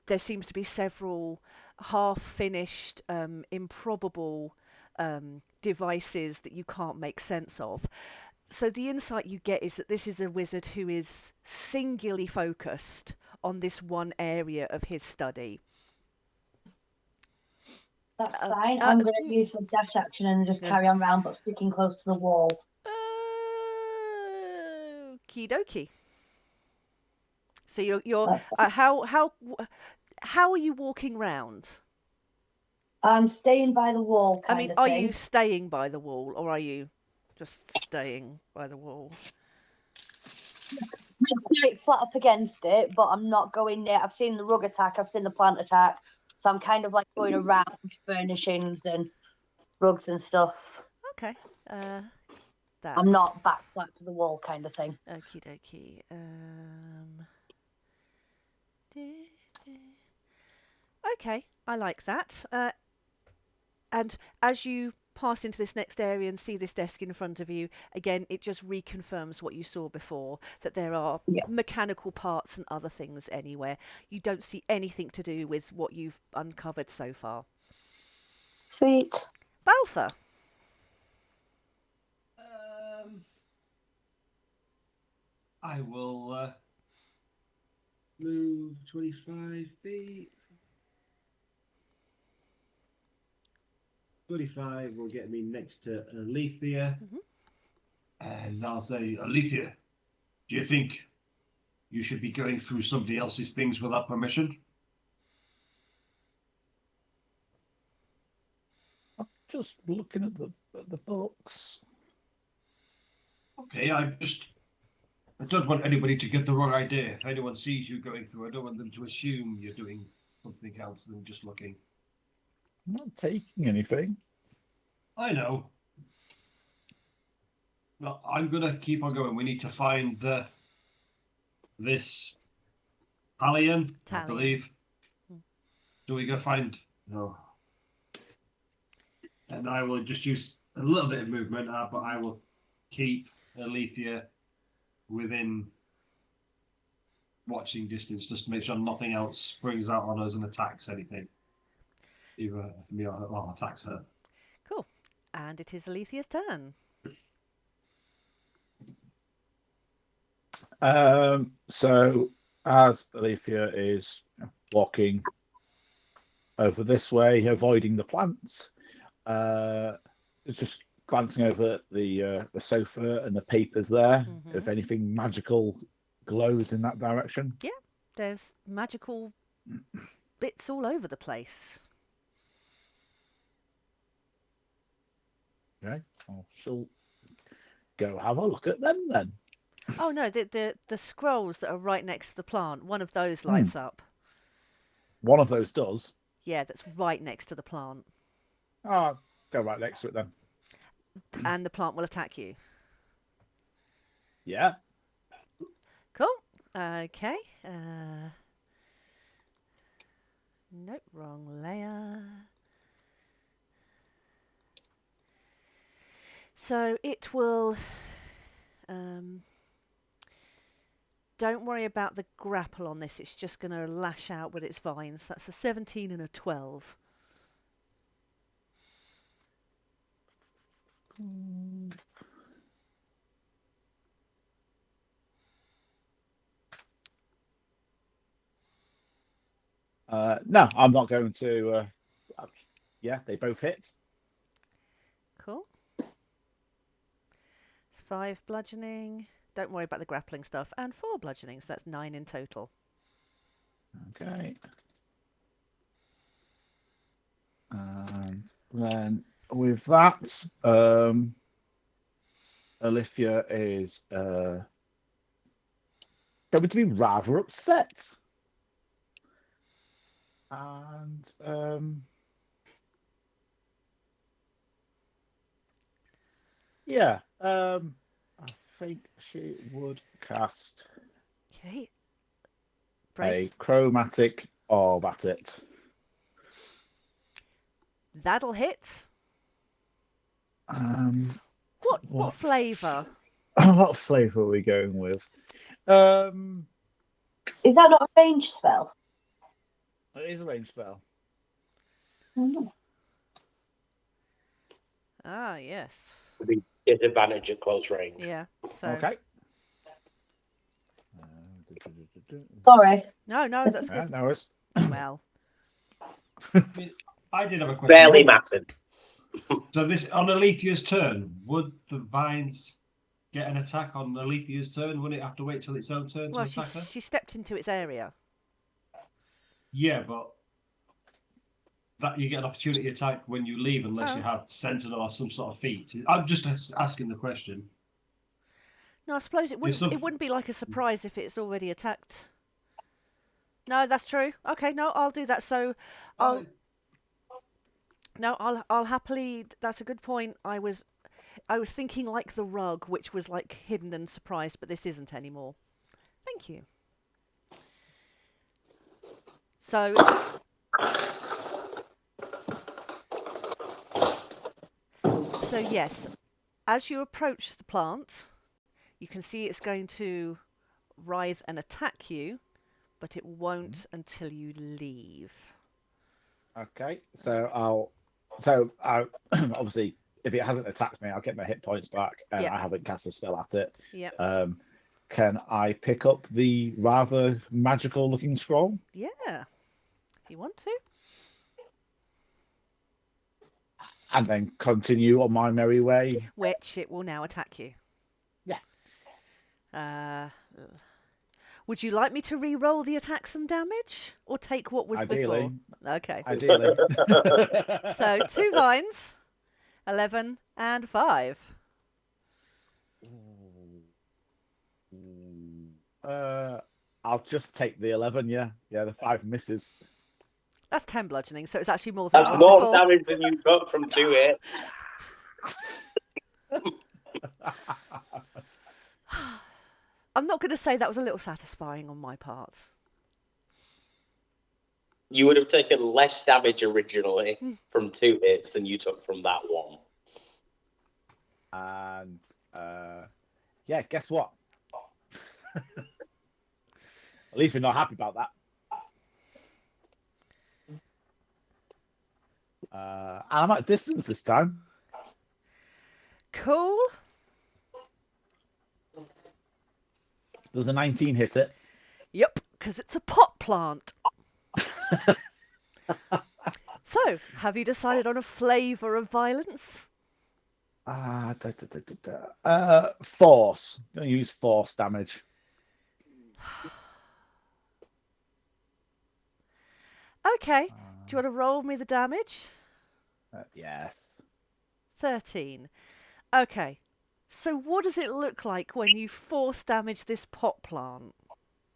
There seems to be several half-finished, improbable devices that you can't make sense of. So the insight you get is that this is a wizard who is singularly focused on this one area of his study. That's fine. I'm going to use some dash action and just carry on round, but sticking close to the wall. Okie dokie. So you're how are you walking round? I'm staying by the wall. Are you staying by the wall, or are you just staying by the wall? I'm quite flat up against it, but I'm not going near. I've seen the rug attack. I've seen the plant attack. So I'm kind of like going around furnishings and rugs and stuff. Okay. I'm not back flat to the wall kind of thing. Okie dokie. Okay, I like that. And as you pass into this next area and see this desk in front of you, again, it just reconfirms what you saw before, that there are mechanical parts and other things anywhere. You don't see anything to do with what you've uncovered so far. Sweet. Balfour. I will move 25 feet. 25 will get me next to Alethea. And I'll say, Alethea, do you think you should be going through somebody else's things without permission? I'm just looking at the books. Okay, I don't want anybody to get the wrong idea. If anyone sees you going through, I don't want them to assume you're doing something else than just looking. I'm not taking anything. I know. Well, I'm going to keep on going. We need to find this Talian, I believe. Do we go find... No. And I will just use a little bit of movement, but I will keep Alethea within watching distance, just to make sure nothing else springs out on us and attacks anything. Either me or attacks her. Cool. And it is Alethea's turn. So as Alethea is walking over this way, avoiding the plants, it's just glancing over the sofa and the papers there. If anything magical glows in that direction. Yeah, there's magical bits all over the place. Okay, I shall go have a look at them then. Oh no, the scrolls that are right next to the plant, one of those lights up. One of those does? Yeah, that's right next to the plant. Oh, go right next to it then. And the plant will attack you. Yeah. Cool. Okay. Nope, wrong layer. So it will... don't worry about the grapple on this. It's just going to lash out with its vines. That's a 17 and a 12. No, I'm not going to. Yeah, they both hit. Cool. It's 5 bludgeoning. Don't worry about the grappling stuff. And 4 bludgeoning, so that's 9 in total. Okay. And then with that, Alethea is going to be rather upset. And yeah, I think she would cast a chromatic orb at it. That'll hit. What flavour? What flavour are we going with? Is that not a ranged spell? It is a ranged spell. Ah, yes. Would be disadvantage at close range. Yeah. So. Okay. Sorry. No, that's good. No worries. Well. I did have a question. Barely mattered. So this on Alethia's turn, would the vines get an attack on Alethia's turn? Wouldn't it have to wait till its own turn Well, to attack her? she stepped into its area. Yeah, but that you get an opportunity attack when you leave unless you have Sentinel or some sort of feat. I'm just asking the question. No, I suppose it wouldn't be like a surprise if it's already attacked. No, that's true. Okay, no, I'll do that. So, I'll happily. That's a good point. I was thinking like the rug, which was like hidden and surprised, but this isn't anymore. Thank you. So, yes, as you approach the plant, you can see it's going to writhe and attack you, but it won't until you leave. Okay, so obviously, if it hasn't attacked me, I'll get my hit points back, and I haven't cast a spell at it. Yeah. Can I pick up the rather magical-looking scroll? Yeah, if you want to. And then continue on my merry way. Which it will now attack you. Yeah. Would you like me to re-roll the attacks and damage, or take what was Ideally. before? Okay. Ideally. So 2 vines, 11 and 5. I'll just take the 11. Yeah, the 5 misses. That's 10 bludgeoning, so it's actually more than That's it was more before. damage than you took from 2 hits. I'm not going to say that was a little satisfying on my part. You would have taken less damage originally from 2 hits than you took from that one. And yeah, guess what? At least we're not happy about that. And I'm at distance this time. Cool. Does a 19 hit it? Yep, because it's a pot plant. So, have you decided on a flavour of violence? Force. I'm going to use force damage. Okay. Do you want to roll me the damage? Yes. 13. Okay. So what does it look like when you force damage this pot plant?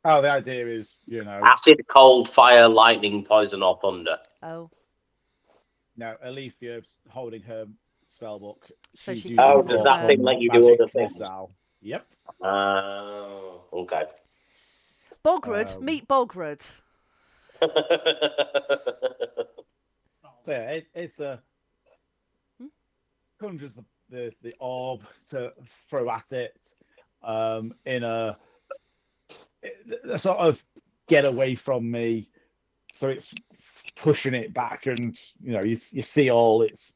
Oh, the idea is, Acid, cold, fire, lightning, poison, or thunder. Oh. No, Alethea's holding her spell book. So she can does that thing let you do other things? Missile. Yep. Okay. Bogrud, meet Bogrud. So yeah, it's a conjures the orb to throw at it in a sort of get away from me. So it's pushing it back, and you see all its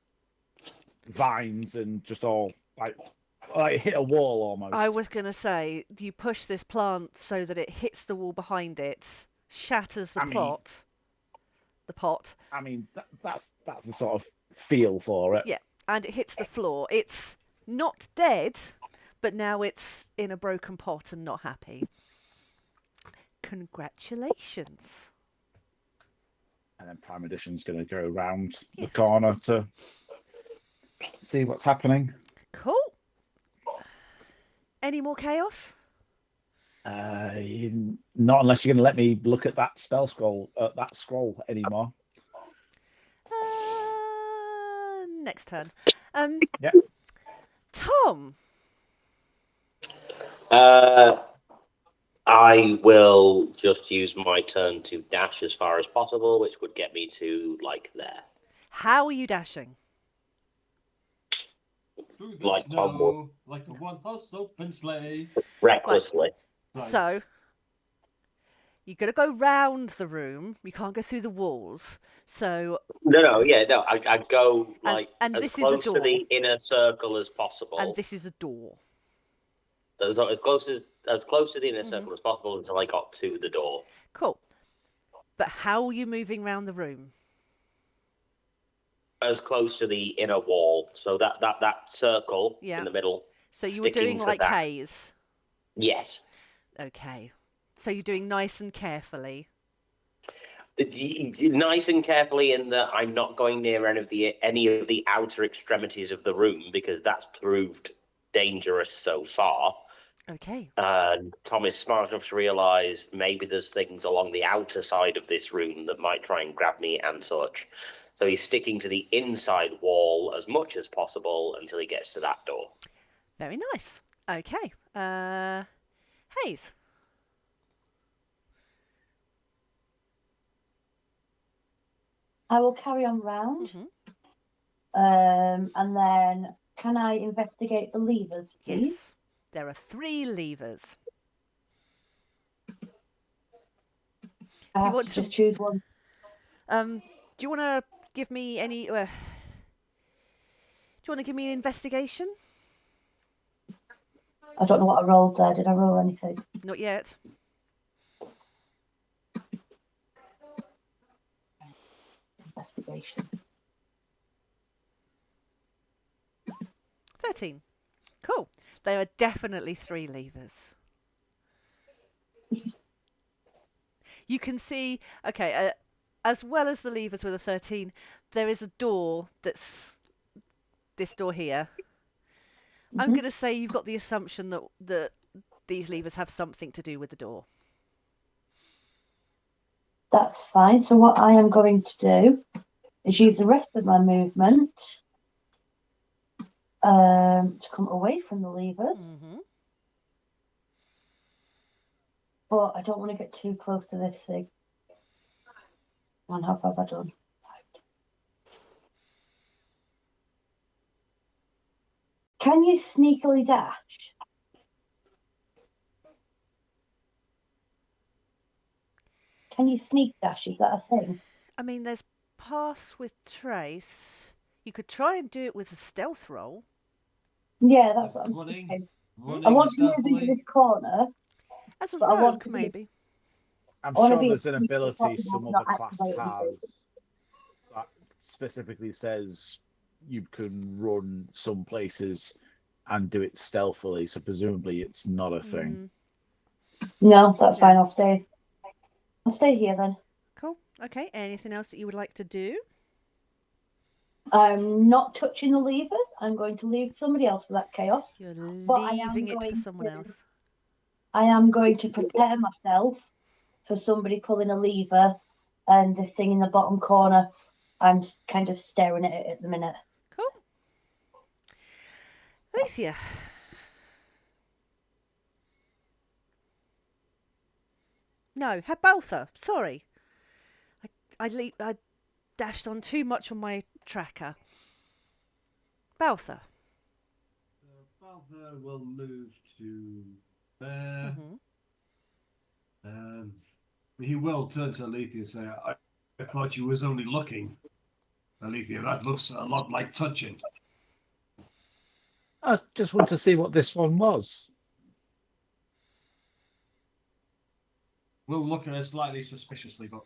vines and just all like hit a wall almost. I was going to say, do you push this plant so that it hits the wall behind it, shatters the pot? The pot. I mean, that's the sort of feel for it. Yeah, and it hits the floor. It's not dead, but now it's in a broken pot and not happy. Congratulations. And then Prime Edition's going to go around the corner to see what's happening. Cool. Any more chaos? Not unless you're going to let me look at that scroll anymore. Next turn. Yeah. Tom. I will just use my turn to dash as far as possible, which would get me to there. How are you dashing? Like Tom would. Like a one-horse open sleigh. Recklessly. Right. So, You've got to go round the room. You can't go through the walls. So No. I'd go like and as this is a close to the door. inner circle as possible. And this is a door. As close to the inner circle as possible until I got to the door. Cool. But how are you moving round the room? As close to the inner wall, so that circle in the middle. So you were doing like that. haze? Yes. Okay. So you're doing nice and carefully? Nice and carefully in that I'm not going near any of the outer extremities of the room because that's proved dangerous so far. Okay. And Tom is smart enough to realise maybe there's things along the outer side of this room that might try and grab me and such. So he's sticking to the inside wall as much as possible until he gets to that door. Very nice. Okay. Hayes. I will carry on round. And then can I investigate the levers, please? Yes. There are 3 levers. I have to just choose one. Do you want to give me any... do you want to give me an investigation? I don't know what I rolled there. Did I roll anything? Not yet. Investigation. 13. Cool. There are definitely 3 levers. You can see, okay, as well as the levers with a 13, there is a door that's this door here. I'm going to say you've got the assumption that these levers have something to do with the door. That's fine. So what I am going to do is use the rest of my movement to come away from the levers. But I don't want to get too close to this thing. And how far have I done? Can you sneakily dash? Can you sneak dash? Is that a thing? I mean, there's pass with trace. You could try and do it with a stealth roll. Yeah, that's what I'm thinking. I want to move into this corner. As a rogue, maybe. I'm sure there's an ability some other class has that specifically says you can run some places and do it stealthily, so presumably it's not a thing. No, that's fine. I'll stay here then. Cool. Okay. Anything else that you would like to do? I'm not touching the levers. I'm going to leave somebody else for that chaos. You're leaving it for someone else. I am going to prepare myself for somebody pulling a lever, and this thing in the bottom corner, I'm kind of staring at it at the minute. Cool. Alethea. No, Baltha. Sorry. I dashed on too much on my tracker. Baltha. Baltha will move to there. He will turn to Alethea and say, I thought you was only looking. Alethea, that looks a lot like touching. I just want to see what this one was. We'll look at her slightly suspiciously, but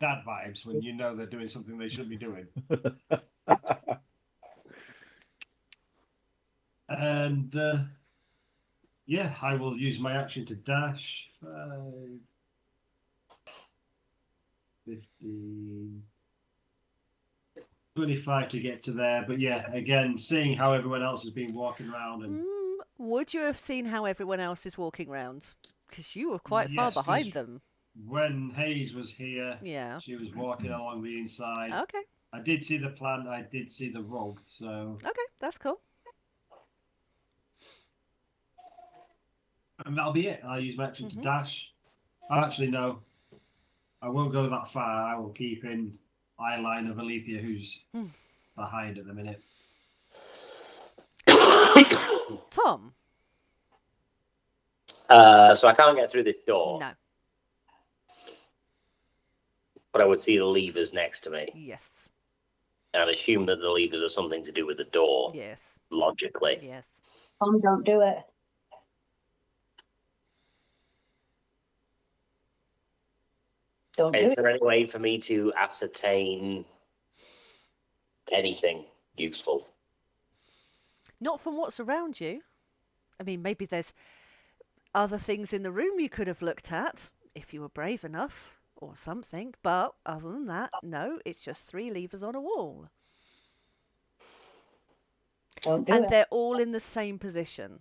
dad vibes when you know they're doing something they shouldn't be doing. And I will use my action to dash. 5, 15, 25 to get to there. But again, seeing how everyone else has been walking around. And would you have seen how everyone else is walking around? Because you were quite far behind them. When Hayes was here, yeah, she was walking along the inside. Okay. I did see the plant. I did see the rug. So okay, that's cool. And that'll be it. I'll use my action to dash. Actually, no. I won't go that far. I will keep in eye line of Alethea, who's behind at the minute. Tom? So I can't get through this door. No. But I would see the levers next to me. Yes. And I'd assume that the levers are something to do with the door. Yes. Logically. Yes. Don't do it. Don't do Is it. there any way for me to ascertain anything useful? Not from what's around you. I mean, maybe there's other things in the room you could have looked at if you were brave enough or something. But other than that, no, it's just 3 levers on a wall. Don't do And it. they're all in the same position.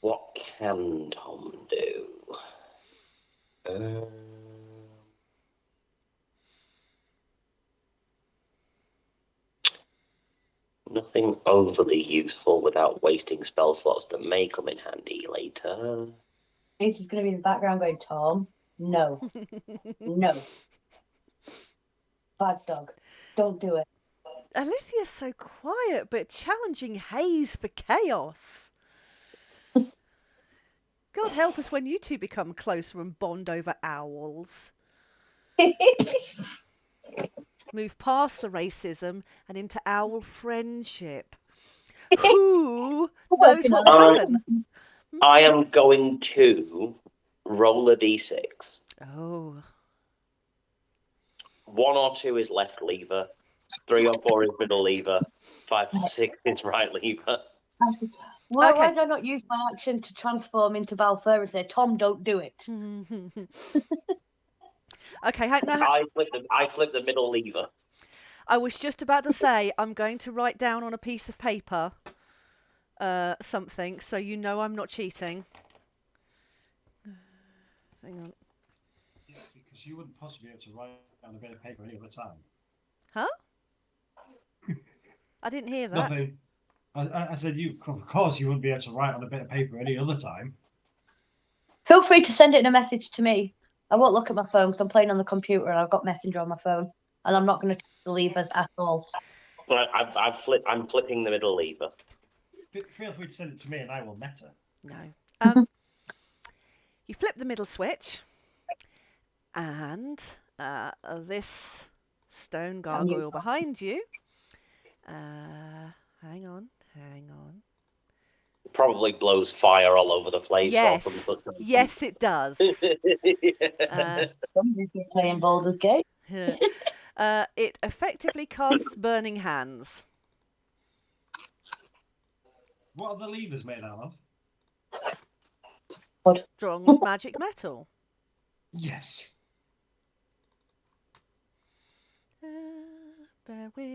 What can Tom do? Nothing overly useful without wasting spell slots that may come in handy later. Ace is going to be in the background going, Tom, no. No. Bad dog. Don't do it. Alithia's so quiet, but challenging Hayes for chaos. God help us when you two become closer and bond over owls. Move past the racism and into owl friendship. Who knows what would happen? I am going to roll a d6. Oh. 1 or 2 is left lever. 3 or 4 is middle lever. 5 or 6 is right lever. Why Okay. did I not use my action to transform into Balfour and say, Tom, don't do it? Okay, I flip the middle lever. I was just about to say I'm going to write down on a piece of paper something so you know I'm not cheating. Hang on. Because you wouldn't possibly be able to write down a bit of paper any other time. Huh? I didn't hear that. Nothing. I said of course you wouldn't be able to write on a bit of paper any other time. Feel free to send it in a message to me. I won't look at my phone because I'm playing on the computer and I've got Messenger on my phone. And I'm not going to the levers at all. But I'm flipping the middle lever. Feel free to send it to me and I will meta. No. You flip the middle switch and this stone gargoyle behind you. Hang on. Probably blows fire all over the place. Yes, it does. Somebody's been playing Baldur's Gate. It effectively casts burning hands. What are the levers made out What? Strong magic metal. of? Yes. Bear with.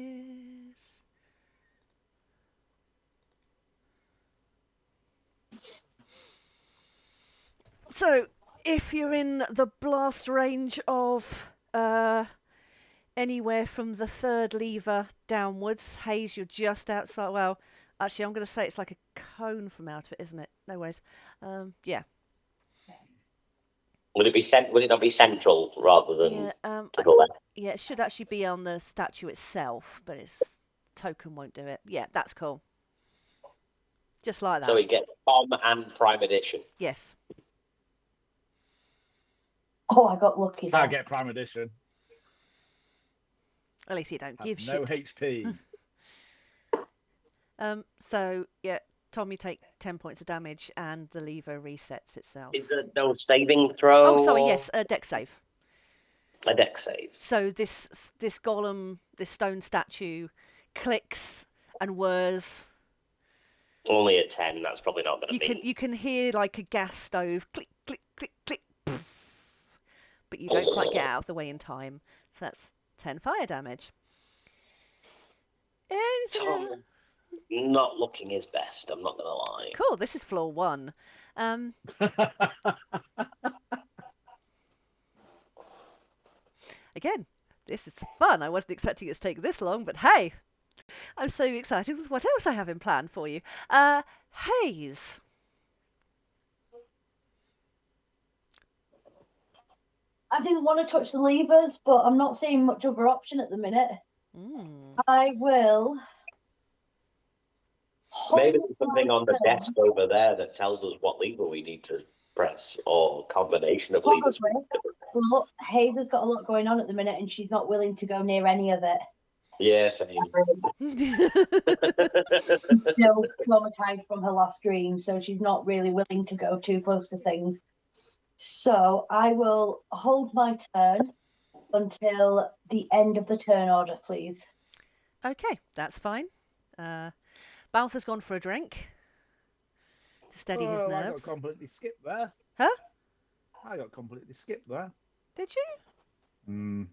So, if you're in the blast range of anywhere from the 3rd lever downwards, Hayes, you're just outside. Well, actually, I'm going to say it's like a cone from out of it, isn't it? No worries. Yeah. Would it not be central rather than to the left? Yeah, it should actually be on the statue itself, but its token won't do it. Yeah, that's cool. Just like that. So it gets Tom and Prime Edition. Yes. Oh, I got lucky. Can't get Prime Edition. At least you don't Has give no shit. HP. So, yeah, Tom, you take 10 points of damage and the lever resets itself. Is there no saving throw? Oh, sorry, yes, a dex save. A dex save. So this golem, this stone statue, clicks and whirs. Only a 10. That's probably not going to be. You can hear like a gas stove click, click, click, click, but you don't quite get out of the way in time. So that's 10 fire damage. Tom, not looking his best. I'm not going to lie. Cool. This is floor 1. Again, this is fun. I wasn't expecting it to take this long, but hey, I'm so excited with what else I have in plan for you. Hayes. I didn't want to touch the levers, but I'm not seeing much other option at the minute. I will Maybe whole there's something my on the turn. desk over there that tells us what lever we need to press, or combination of levers. Probably. Look, Hazel's got a lot going on at the minute, and she's not willing to go near any of it. Yeah, same. She's still traumatized from her last dream, so she's not really willing to go too close to things. So I will hold my turn until the end of the turn order, please. Okay, that's fine. Balthaz's gone for a drink to steady his I got nerves. completely skipped there. Huh? I got completely skipped there. Did you?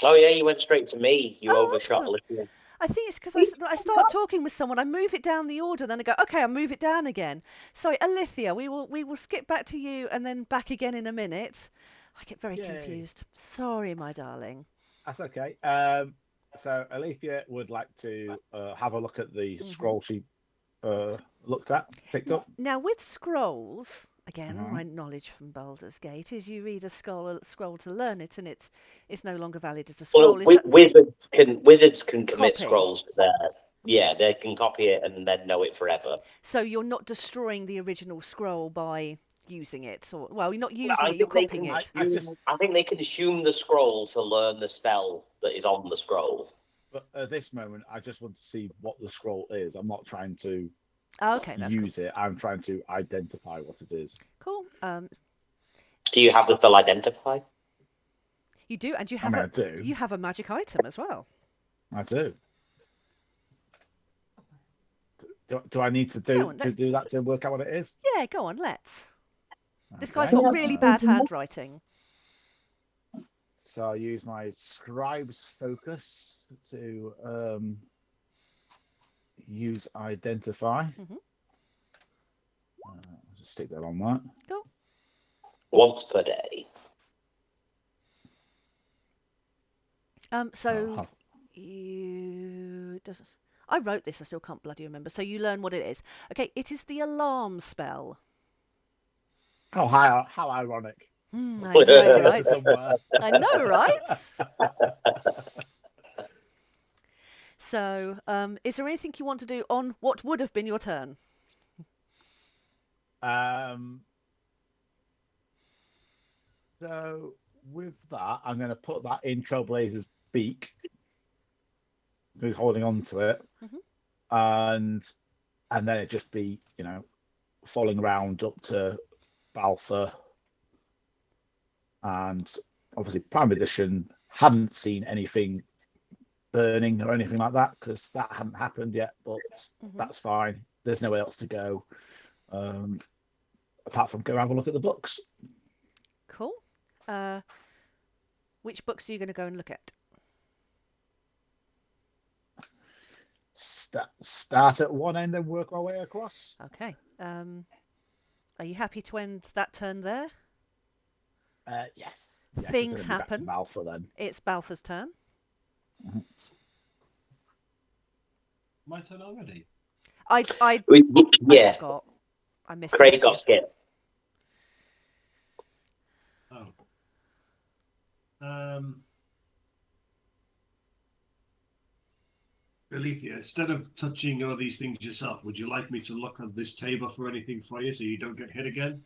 Oh yeah, you went straight to me. You Oh, overshot I'm a little. I think it's because I start talking with someone, I move it down the order, then I go, okay, I'll move it down again. Sorry, Alithia, we will skip back to you and then back again in a minute. I get very confused. Sorry, my darling. That's okay. So Alethea would like to have a look at the scroll she picked up. Now, with scrolls, again, my knowledge from Baldur's Gate is you read a scroll to learn it, and it's no longer valid as a scroll. Well, wizards can commit Copy. scrolls to their. Yeah, they can copy it and then know it forever. So you're not destroying the original scroll by using it, or you're not using I it, you're think copying it. I think they consume the scroll to learn the spell that is on the scroll. But at this moment, I just want to see what the scroll is. I'm not trying to Okay, that's use it. I'm trying to identify what it is. cool. Do you have the spell identify? You do, and you have I do. You have a magic item as well. I do. Do I need to do that to work out what it is? Yeah, go on, let's. This Okay. guy's got really bad handwriting. So I use my scribe's focus to use identify. I'll just stick that on that. Cool. Once per day. So you does. I wrote this. I still can't bloody remember. So you learn what it is. Okay, it is the alarm spell. Oh, how ironic! I know, right? I know, right? So, is there anything you want to do on what would have been your turn? So with that, I'm going to put that in Trailblazer's beak. Who's holding on to it, and then it just be falling around up to Balfour, and obviously Prime Edition hadn't seen anything burning or anything like that because that hadn't happened yet, but that's fine. There's nowhere else to go apart from go have a look at the books. Cool. Which books are you going to go and look at? Start at one end and work our way across. Okay. Are you happy to end that turn there? Yes. Things happen. Balfour, then. It's Balfour's turn. My turn already? I Yeah. forgot. I missed Craig it. got skipped. Alethea, instead of touching all these things yourself, would you like me to look at this table for anything for you so you don't get hit again?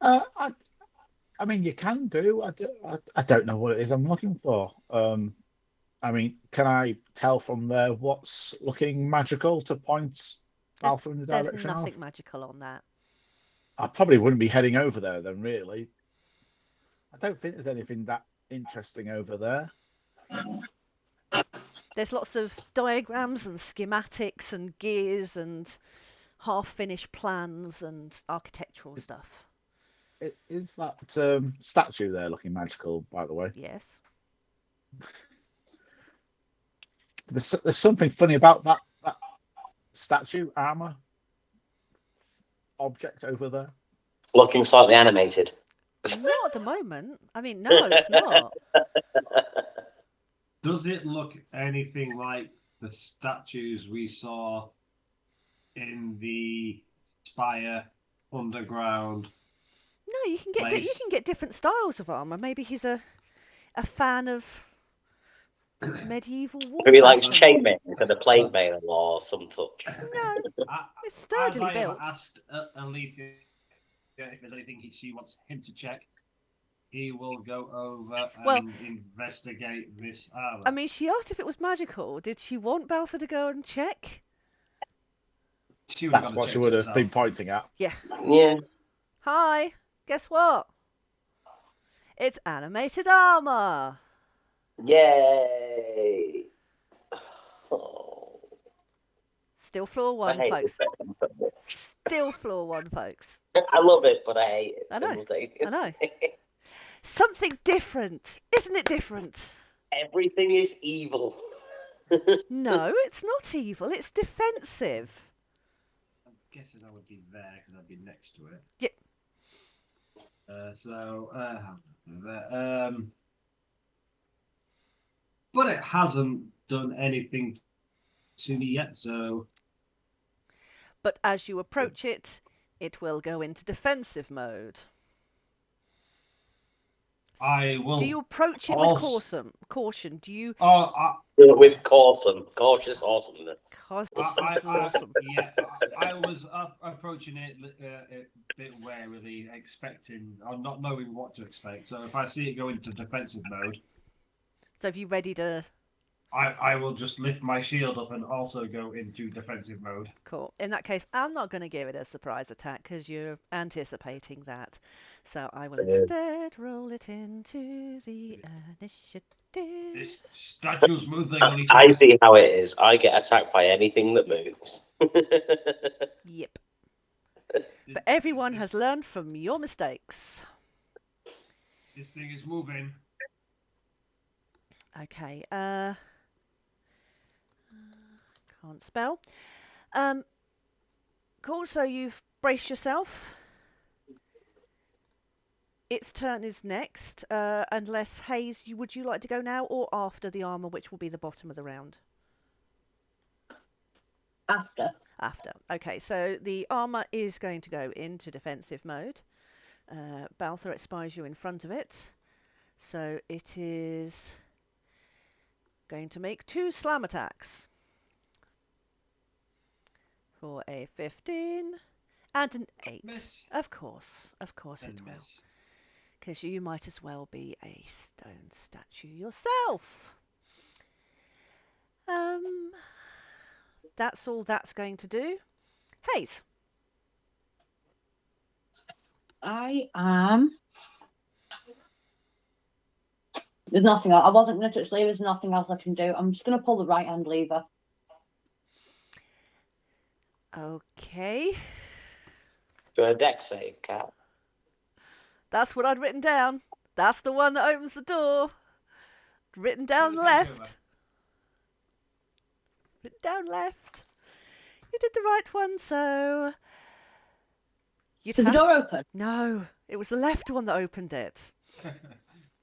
I mean, you can do. I don't know what it is I'm looking for. I mean, can I tell from there what's looking magical to point Alpha in the direction There's nothing magical on that. I probably wouldn't be heading over there then, really. I don't think there's anything that interesting over there. There's lots of diagrams and schematics and gears and half-finished plans and architectural stuff. Is that statue there looking magical, by the way? Yes. There's something funny about that statue armor object over there. Looking slightly animated. Not at the moment. I mean, no, it's not. Does it look anything like the statues we saw in the Spire underground? No, you can get different styles of armor. Maybe he's a fan of medieval war Maybe like fashion. chainmail for the plague mail or some such. No, it's As sturdily I have built. asked Alethea if there's anything she wants him to check, he will go over Well, and investigate this armor. I mean, she asked if it was magical. Did she want Balthor to go and check? She would have That's gone what and she checked would have herself. been pointing at. Yeah. Yeah. Hi. Guess what? It's animated armor. Yay! Oh, Still floor I one, hate folks. this section so much. Still floor one, folks. I love it, but I hate it I know. simultaneously. I know. Something different. Isn't it different? Everything is evil. No, it's not evil. It's defensive. I'm guessing I would be there because I'd be next to it. Yeah. But it hasn't done anything to me yet, so But as you approach it, it will go into defensive mode. I will. Do you approach it with caution? Do you? With cautious awesomeness. Awesome. Yeah, I was approaching it a bit warily, expecting or not knowing what to expect. So if I see it go into defensive mode, So if you ready to? I will just lift my shield up and also go into defensive mode. Cool. In that case, I'm not going to give it a surprise attack because you're anticipating that. So I will instead roll it into the initiative. This statue's moving. I see how it is. I get attacked by anything that moves. Yep. But everyone has learned from your mistakes. This thing is moving. Okay. Can't spell. Cool. So you've braced yourself. Its turn is next, unless Hayes, would you like to go now or after the armour, which will be the bottom of the round? After. After. Okay, so the armour is going to go into defensive mode. Balthor, it spies you in front of it. So it is going to make 2 slam attacks. For a 15 and an 8. Miss. Of course it will. Miss. Because you might as well be a stone statue yourself. That's all that's going to do. Hayes. I am. There's nothing else. I wasn't going to touch levers. Nothing else I can do. I'm just going to pull the right hand lever. Okay. Do a deck save, Cat. That's what I'd written down. That's the one that opens the door. Written down left. Written down left. You did the right one, so... Is the door open? No, it was the left one that opened it.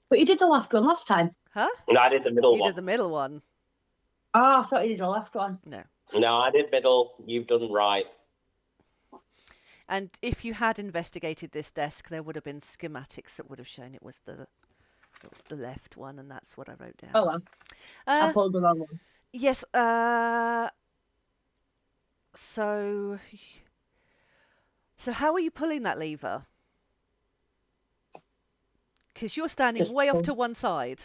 But you did the left one last time. Huh? No, I did the middle one. You did the middle one. Oh, I thought you did the left one. No. No, I did middle. You've done right. And if you had investigated this desk, there would have been schematics that would have shown it was the left one, and that's what I wrote down. Oh well. I pulled the wrong one. Yes. So how are you pulling that lever? Because you're standing Just way off pull. to one side.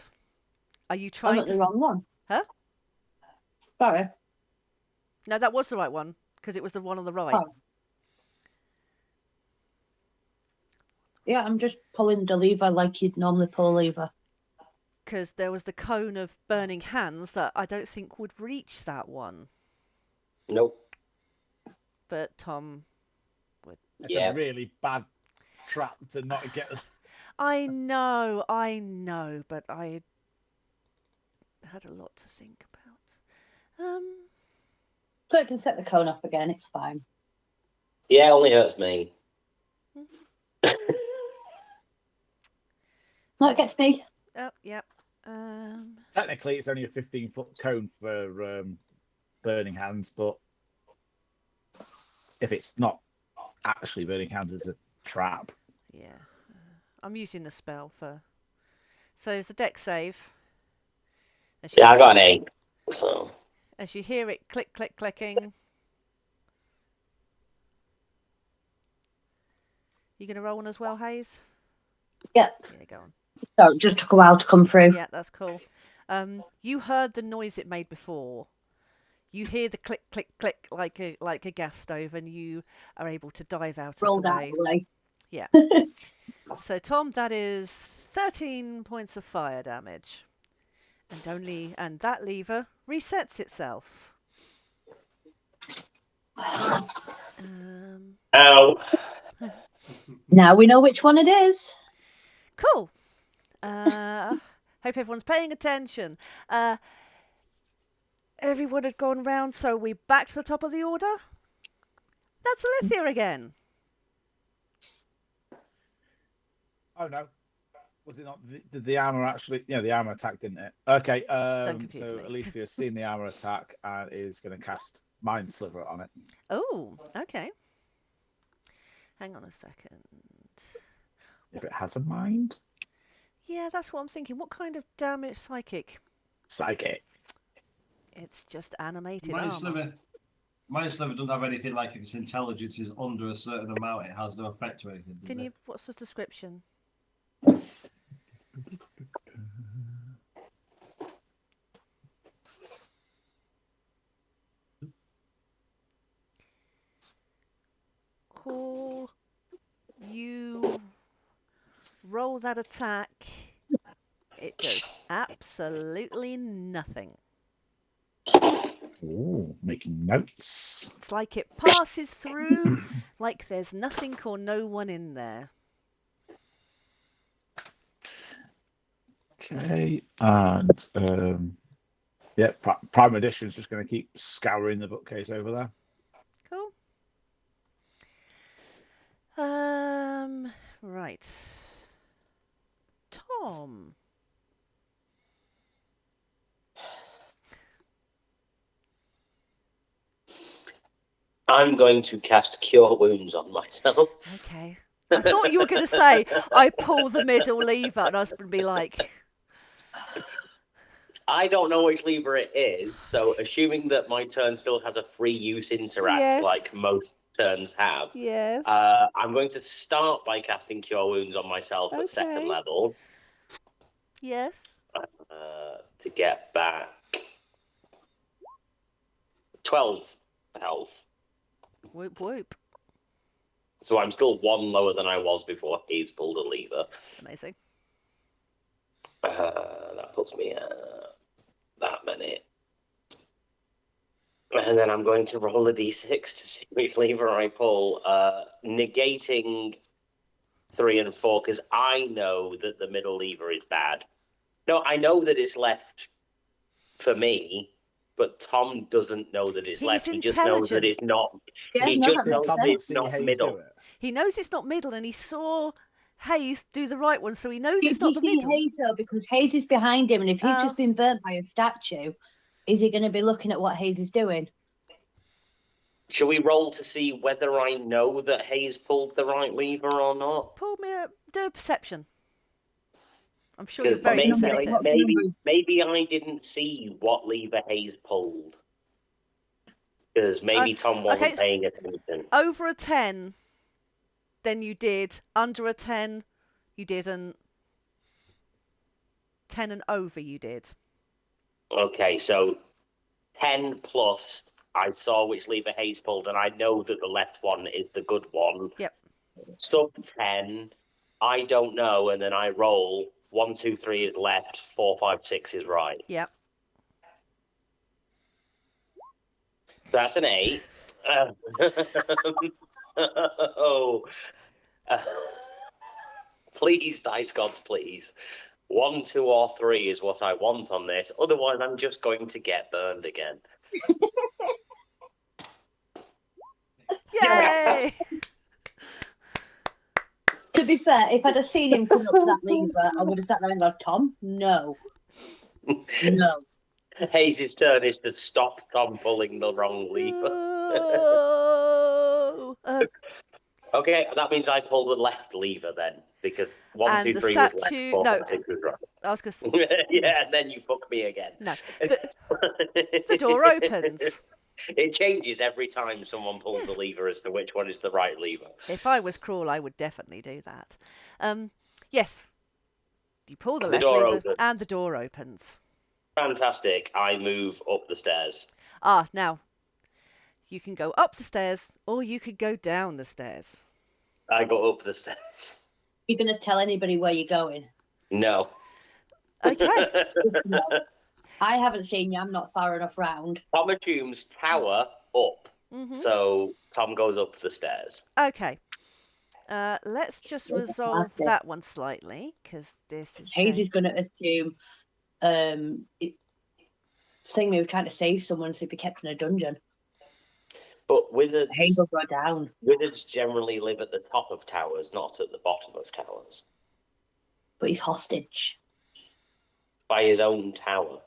Are you I'm trying at to? the wrong one. Huh? Sorry. No, that was the right one because it was the one on the right. Oh. Yeah, I'm just pulling the lever like you'd normally pull a lever. Because there was the cone of burning hands that I don't think would reach that one. Nope. But Tom would. It's a really bad trap to not get. I know, but I had a lot to think about. So it can set the cone off again, it's fine. Yeah, it only hurts me. No, it gets me. Oh, yep. Technically, it's only a 15-foot cone for burning hands, but if it's not actually burning hands, it's a trap. Yeah. I'm using the spell for... So it's a deck save. Yeah, I got an 8. So as you hear it click, click, clicking. You going to roll one as well, Hayes? Yep. Yeah, go on. So it just took a while to come through. Yeah, that's cool. You heard the noise it made before. You hear the click, click, click like a gas stove, and you are able to dive out Rolled of out the of the way. Yeah. So Tom, that is 13 points of fire damage, and that lever resets itself. ow. Now we know which one it is. Cool. Hope everyone's paying attention. Everyone had gone round, so we back to the top of the order. That's Alethea again. Oh no, was it not? Did the armor actually? Yeah, the armor attacked, didn't it? Okay. Don't confuse So me. Alethea's seen the armor attack and is going to cast Mind Sliver on it. Oh, okay. Hang on a second. If it has a mind. Yeah, that's what I'm thinking. What kind of damage? Psychic. Psychic. It's just animated armor. Mind Sliver doesn't have anything like if its intelligence is under a certain amount, it has no effect or anything. Can you? What's the description? Cool. You roll that attack. It does absolutely nothing. Ooh, making notes. It's like it passes through like there's nothing or no one in there. Okay, and yeah, Prime Edition's just going to keep scouring the bookcase over there. Cool. Right. Tom. I'm going to cast Cure Wounds on myself. Okay. I thought you were going to say, I pull the middle lever, and I was going to be like... I don't know which lever it is, so assuming that my turn still has a free use interact Yes. like most turns have, Yes. I'm going to start by casting Cure Wounds on myself at second level. Yes. To get back 12 health. Whoop, whoop. So I'm still 1 lower than I was before he's pulled a lever. Amazing. That puts me at that many. And then I'm going to roll a d6 to see which lever I pull, negating 3 and 4, because I know that the middle lever is bad. No, I know that it's left for me, but Tom doesn't know that it's left. He just knows that it's not. Yeah, he no, just that knows makes that sense. it's not middle. He knows it's not middle, and he saw Hayes do the right one, so he knows it's not the middle. Hayes, though, because Hayes is behind him, and if he's just been burnt by a statue, is he going to be looking at what Hayes is doing? Shall we roll to see whether I know that Hayes pulled the right lever or not? Do a perception. I'm sure you're very maybe, perceptive. maybe I didn't see what lever Hayes pulled. Because maybe Tom wasn't paying attention. Over a 10, then you did. Under a 10, you didn't. 10 and over, you did. Okay, so 10 plus, I saw which lever Hayes pulled, and I know that the left one is the good one. Yep. Sub 10, I don't know, and then I roll. 1, 2, 3 is left, 4, 5, 6 is right. Yep. That's an 8. Please, dice gods, please. 1, 2, or 3 is what I want on this. Otherwise, I'm just going to get burned again. Yay! To be fair, if I'd have seen him come up to that lever, I would have sat there and gone, Tom, no. No. Hayes' turn is to stop Tom pulling the wrong lever. No. Okay, that means I pull the left lever then. because 1, And 2, the 3 was left, statue. 4, No, 5, 6 was right. I was going to. Yeah, and then you fuck me again. No. The door opens. It changes every time someone pulls Yes. the lever as to which one is the right lever. If I was cruel, I would definitely do that. Yes. You pull the The left door lever opens. and the door opens. Fantastic. I move up the stairs. Now, you can go up the stairs or you could go down the stairs. I go up the stairs. You're going to tell anybody where you're going? No. Okay. I haven't seen you. I'm not far enough round. Tom assumes tower up. Mm-hmm. So Tom goes up the stairs. Okay. Let's just resolve that one slightly, because this is... Hazy's going to assume saying we were trying to save someone so he'd be kept in a dungeon. But wizards... Hazy will go down. Wizards generally live at the top of towers, not at the bottom of towers. But he's hostage. By his own tower.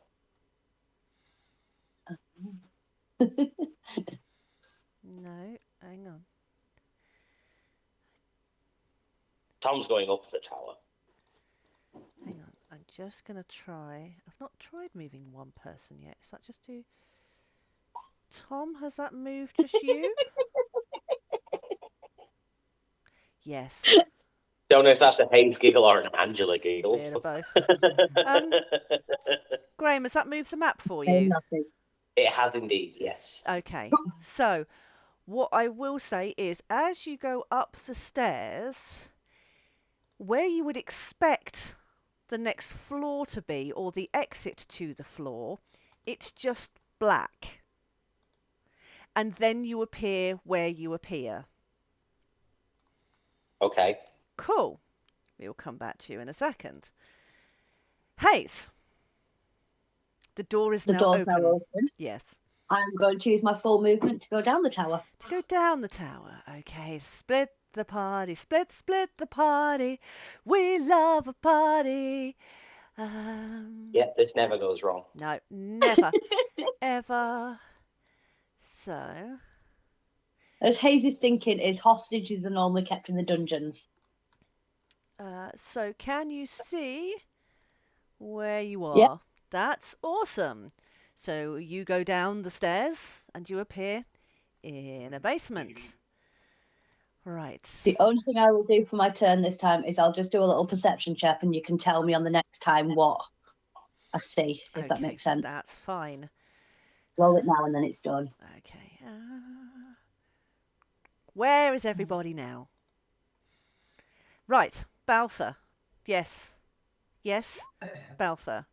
No, hang on. Tom's going up the tower. Hang on. I'm just going to try... I've not tried moving one person yet. Is that just to... Tom, has that moved just you? Yes. Don't know if that's a Hayes giggle or an Angela giggle. Bit of both. Graham, has that moved the map for Say you? nothing. It has indeed, yes. Okay. So, what I will say is, as you go up the stairs, where you would expect the next floor to be, or the exit to the floor, it's just black. And then you appear where you appear. Okay. Cool. We'll come back to you in a second. Hayes. The door is now door's open. now open. Yes. I'm going to use my full movement to go down the tower. To go down the tower. Okay. Split the party. Split the party. We love a party. Yeah, this never goes wrong. No, never. Ever. So... As Hazy's thinking, is hostages are normally kept in the dungeons. So can you see where you are? Yep. That's awesome. So you go down the stairs and you appear in a basement. Right. The only thing I will do for my turn this time is I'll just do a little perception check and you can tell me on the next time what I see, if that makes sense. That's fine. Roll it now and then it's done. Okay. Where is everybody now? Right. Baltha. Yes. Yes. Baltha.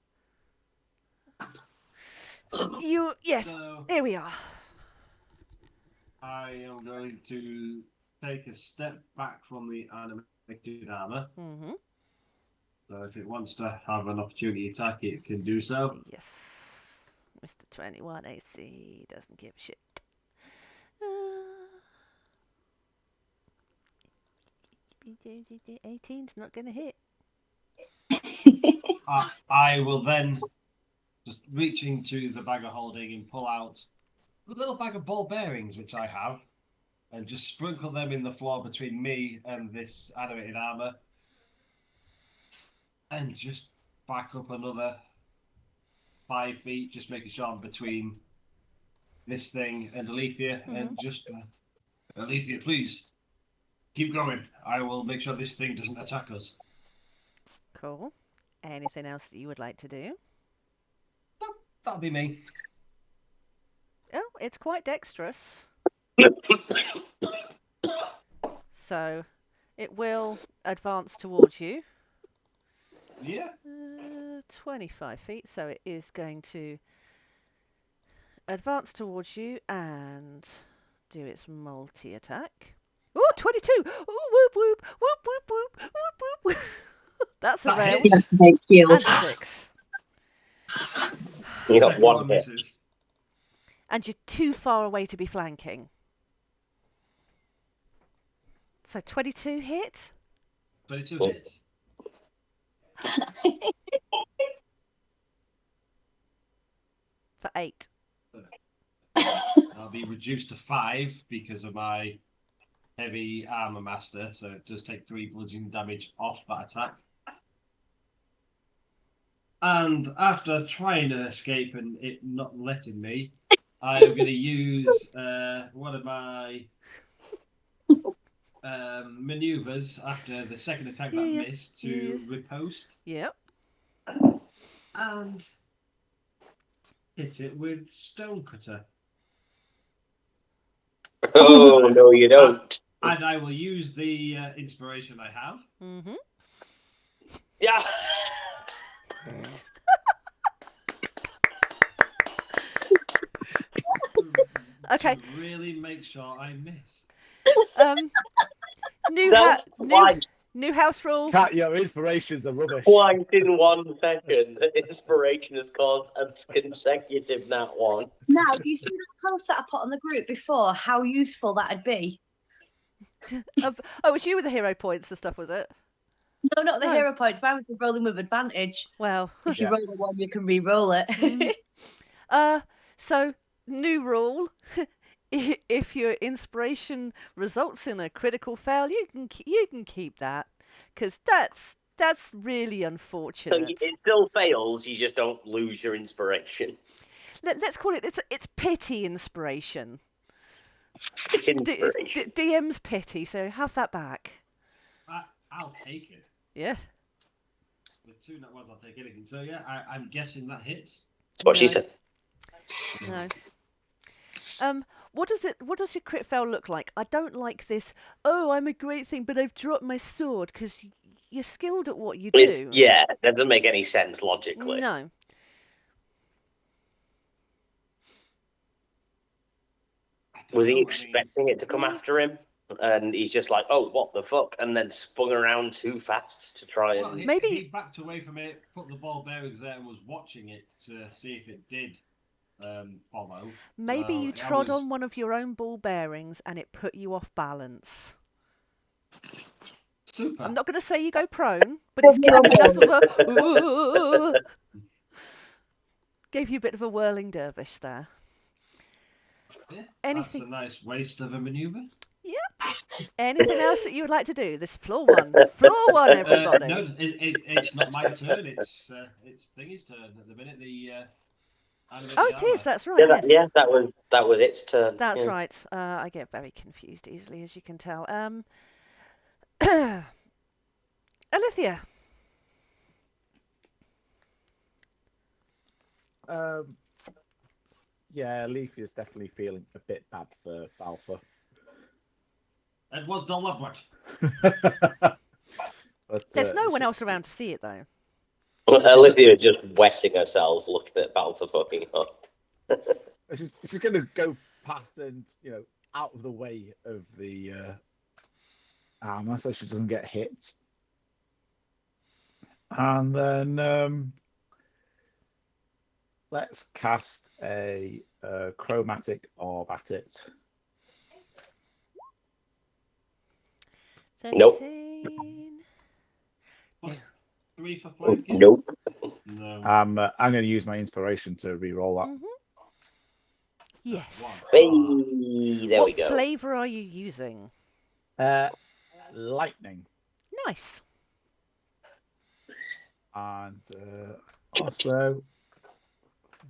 Yes. So, Here we are. I am going to take a step back from the animated armor. Mm-hmm. So if it wants to have an opportunity attack, it can do so. Yes. Mr. 21 AC doesn't give a shit. 18's not going to hit. I will then just reach into the bag of holding and pull out the little bag of ball bearings which I have and just sprinkle them in the floor between me and this animated armor and just back up another 5 feet, just making sure I'm between this thing and Alethea, and just Alethea, please keep going. I will make sure this thing doesn't attack us. Cool. Anything else that you would like to do? That'll be me. Oh, it's quite dexterous. So it will advance towards you. Yeah. 25 feet, so it is going to advance towards you and do its multi-attack. Oh, 22! Oh, whoop, whoop, whoop, whoop, whoop, whoop, whoop, whoop. That's a round. And 6. You got one hit. And you're too far away to be flanking. So 22 hit? 22 Oh. hits. For 8. I'll be reduced to 5 because of my heavy armor master, so it does take 3 bludgeoning damage off that attack. And after trying to escape and it not letting me, I am going to use one of my maneuvers after the second attack that missed to riposte. Yep. And hit it with Stonecutter. Oh, no, you don't. And I will use the inspiration I have. Mm-hmm. Yeah. Okay. To really make sure I miss. New house rule. Cat, your inspirations are rubbish. Twice in 1 second. Inspiration has caused a consecutive nat 1. Now, do you see that post that I put on the group before? How useful that'd be. Oh, it was you with the hero points and stuff, was it? No, not the hero points. Mine was the rolling with advantage. Well, if you roll the one, you can re-roll it. So new rule: if your inspiration results in a critical fail, you can keep that, because that's really So unfortunate. it still fails, you just don't lose your inspiration. Let's call it it's pity inspiration. Inspiration. DM's pity, so have that back. I'll take it. Yeah. With 2 nat 1s, I'll take anything. So yeah, I'm guessing that hits. That's what she said. No. What does your crit fail look like? I don't like this. Oh, I'm a great thing, but I've dropped my sword, because you're skilled at what you do. Yeah, that doesn't make any sense logically. No. Was he expecting it to come after him? And he's just like, oh, what the fuck? And then spun around too fast to try and... Maybe he backed away from it, put the ball bearings there and was watching it to see if it did follow. Maybe you trod on one of your own ball bearings and it put you off balance. Super. I'm not going to say you go prone, but it's giving you enough of a... Gave you a bit of a whirling dervish there. Yeah, Anything... that's a nice waste of a maneuver. Yep. Anything else that you would like to do? This floor one. Floor one, everybody. No, it's not my turn. It's Thingy's turn at the minute. It is. That's right. Yeah, that was its turn. That's right. I get very confused easily, as you can tell. Alithia. Yeah, Leafy is definitely feeling a bit bad for Balfour. It was deliberate. But, There's no one else around to see it, though. Olivia is just wetting herself looking at Battle for fucking Hot. She's going to go past and, out of the way of the armor so she doesn't get hit. And then let's cast a chromatic orb at it. 13. Nope. 3 for flanking? Nope. No. I'm going to use my inspiration to re-roll that. Mm-hmm. Yes. Hey, there we go. What flavour are you using? Lightning. Nice. And also,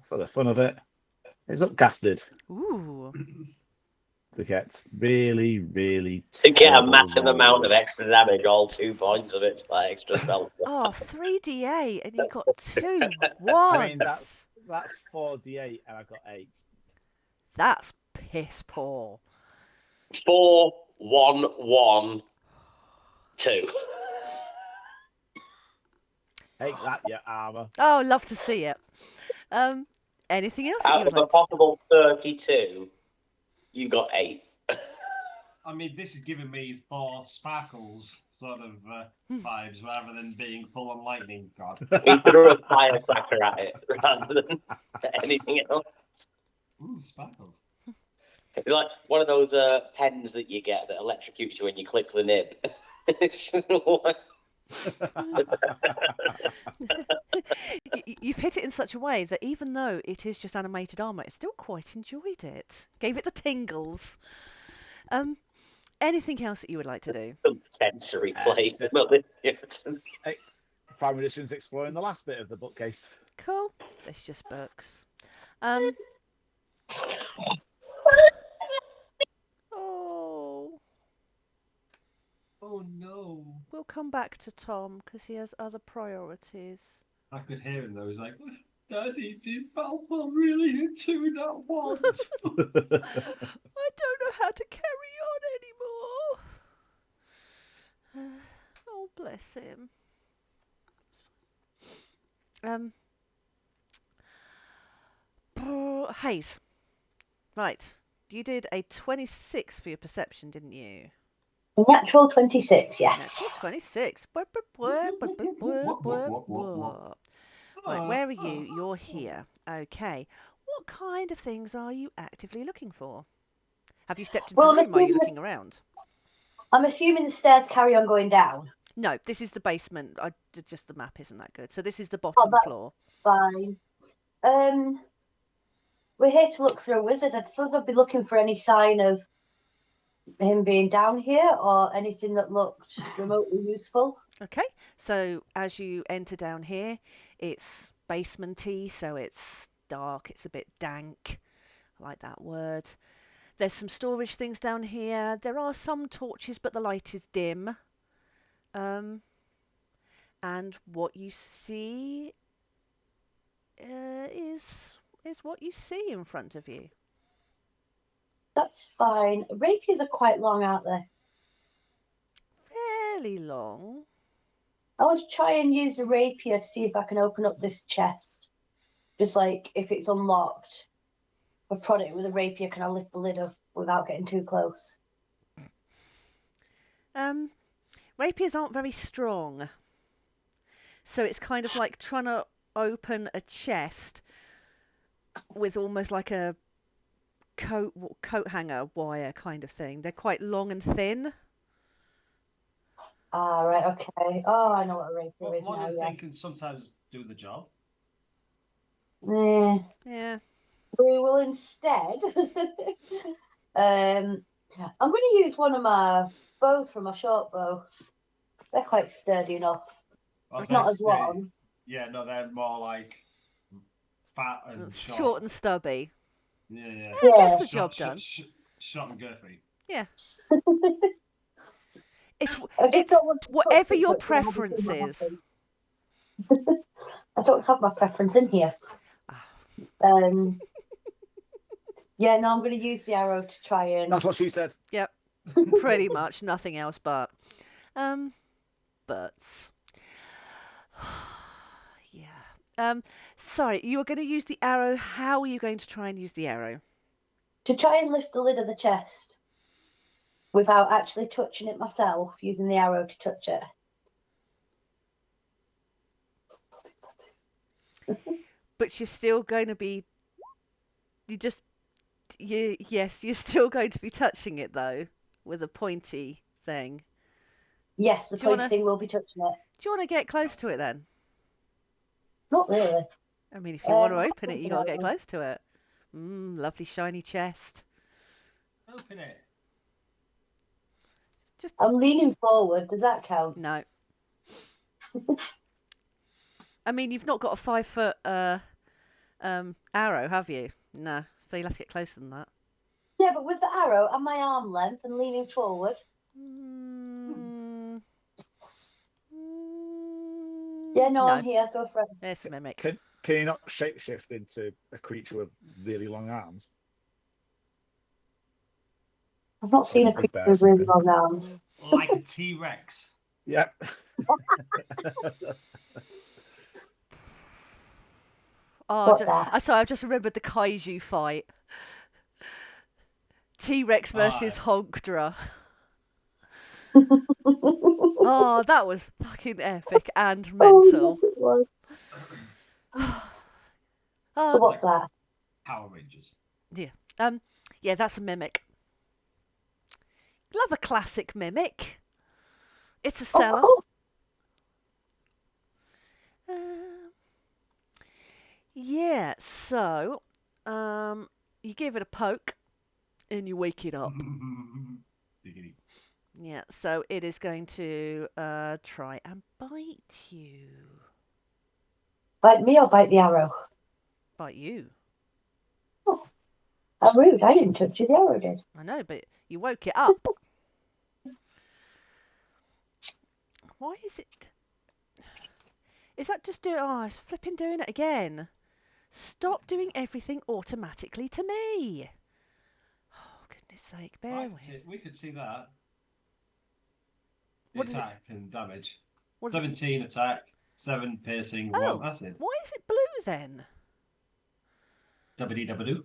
for the fun of it, it's upcasted. Ooh. To get really, really... To get a terrible massive amount of rolls. extra damage, all 2 points of it, like extra spell. Oh, 3d8, and you got 2 ones. I mean, that's 4d8, and I got 8. That's piss poor. 4, 1, 1, 2. Take that, your armor. Oh, love to see it. Anything else that you Out would of a like to... possible 32, you got 8. I mean, this is giving me 4 sparkles sort of vibes rather than being full on lightning. God. We threw a firecracker at it rather than anything else. Ooh, sparkles. It's like one of those pens that you get that electrocutes you when you click the nib. You've hit it in such a way that even though it is just animated armour, it still quite enjoyed it. Gave it the tingles. Anything else that you would like to do? Some sensory play. So- Yeah. Prime Edition's exploring the last bit of the bookcase. Cool. It's just books. Oh, Oh no! we'll come back to Tom because he has other priorities. I could hear him though. He's like, "Daddy, did Balfour really hit two at once?" I don't know how to carry on anymore. Oh, bless him. Hayes. Right. You did a 26 for your perception, didn't you? Natural 26, yes. Natural 26. Right, where are you? You're here. Okay. What kind of things are you actively looking for? Have you stepped into the room? Or are you looking around? I'm assuming the stairs carry on going down. No, this is the basement. Just the map isn't that good. So this is the bottom floor. Fine. We're here to look for a wizard. I'd suppose I'd be looking for any sign of him being down here or anything that looked remotely useful. Okay, so as you enter down here, it's basement-y, so it's dark, it's a bit dank. I like that word. There's some storage things down here. There are some torches, but the light is dim. And what you see is what you see in front of you. That's fine. Rapiers are quite long, aren't they? Fairly long. I want to try and use the rapier to see if I can open up this chest. Just like if it's unlocked, I prod it with a rapier, can I lift the lid up without getting too close? Rapiers aren't very strong. So it's kind of like trying to open a chest with almost like a coat hanger wire kind of thing. They're quite long and thin. Ah, right, okay. Oh, I know what a rapier is One now, of the yeah. things can sometimes do the job. Yeah. We will instead. I'm going to use one of my bows from my short bow. They're quite sturdy enough. It's not as long. Yeah, no, they're more like fat and Short and stubby. Yeah. I guess the job done. Short and girthy. Yeah. It's don't whatever your preference is. I don't have my preference in here. Yeah, no, I'm going to use the arrow to try and... That's what she said. Yep. Pretty much nothing else but. But... yeah. Sorry, you were going to use the arrow. How are you going to try and use the arrow? To try and lift the lid of the chest without actually touching it myself, using the arrow to touch it. But you're still going to be... Yes, you're still going to be touching it, though, with a pointy thing. Yes, the pointy thing will be touching it. Do you want to get close to it, then? Not really. I mean, if you want to open it, you got to get close to it. Lovely shiny chest. Open it. I'm leaning forward. Does that count? No. I mean, you've not got a 5-foot arrow, have you? No. So you'll have to get closer than that. Yeah, but with the arrow and my arm length and leaning forward. Yeah, no, I'm here. Go for it. There's a mimic. Can you not shapeshift into a creature with really long arms? I've not seen a creature with really long arms. Like a T-Rex. Yep. Sorry, I've just remembered the kaiju fight. T-Rex versus Honkdra. Oh, that was fucking epic and mental. So what's that? Power Rangers. Yeah. Yeah, that's a mimic. Love a classic mimic. It's a seller. Yeah, so you give it a poke and you wake it up. Diggity. Yeah, so it is going to try and bite you. Bite me or bite the arrow? Bite you. Oh, how rude. I didn't touch you, the arrow did. I know, but you woke it up. Why is it... Is that just doing... Oh, it's flipping doing it again. Stop doing everything automatically to me. Oh, goodness sake, bear with. We could see that. What does it- Attack and damage. What does it- 17 attack, 7 piercing, Oh, 1 acid. why is it blue then? Dabba-dee-dabba-doo.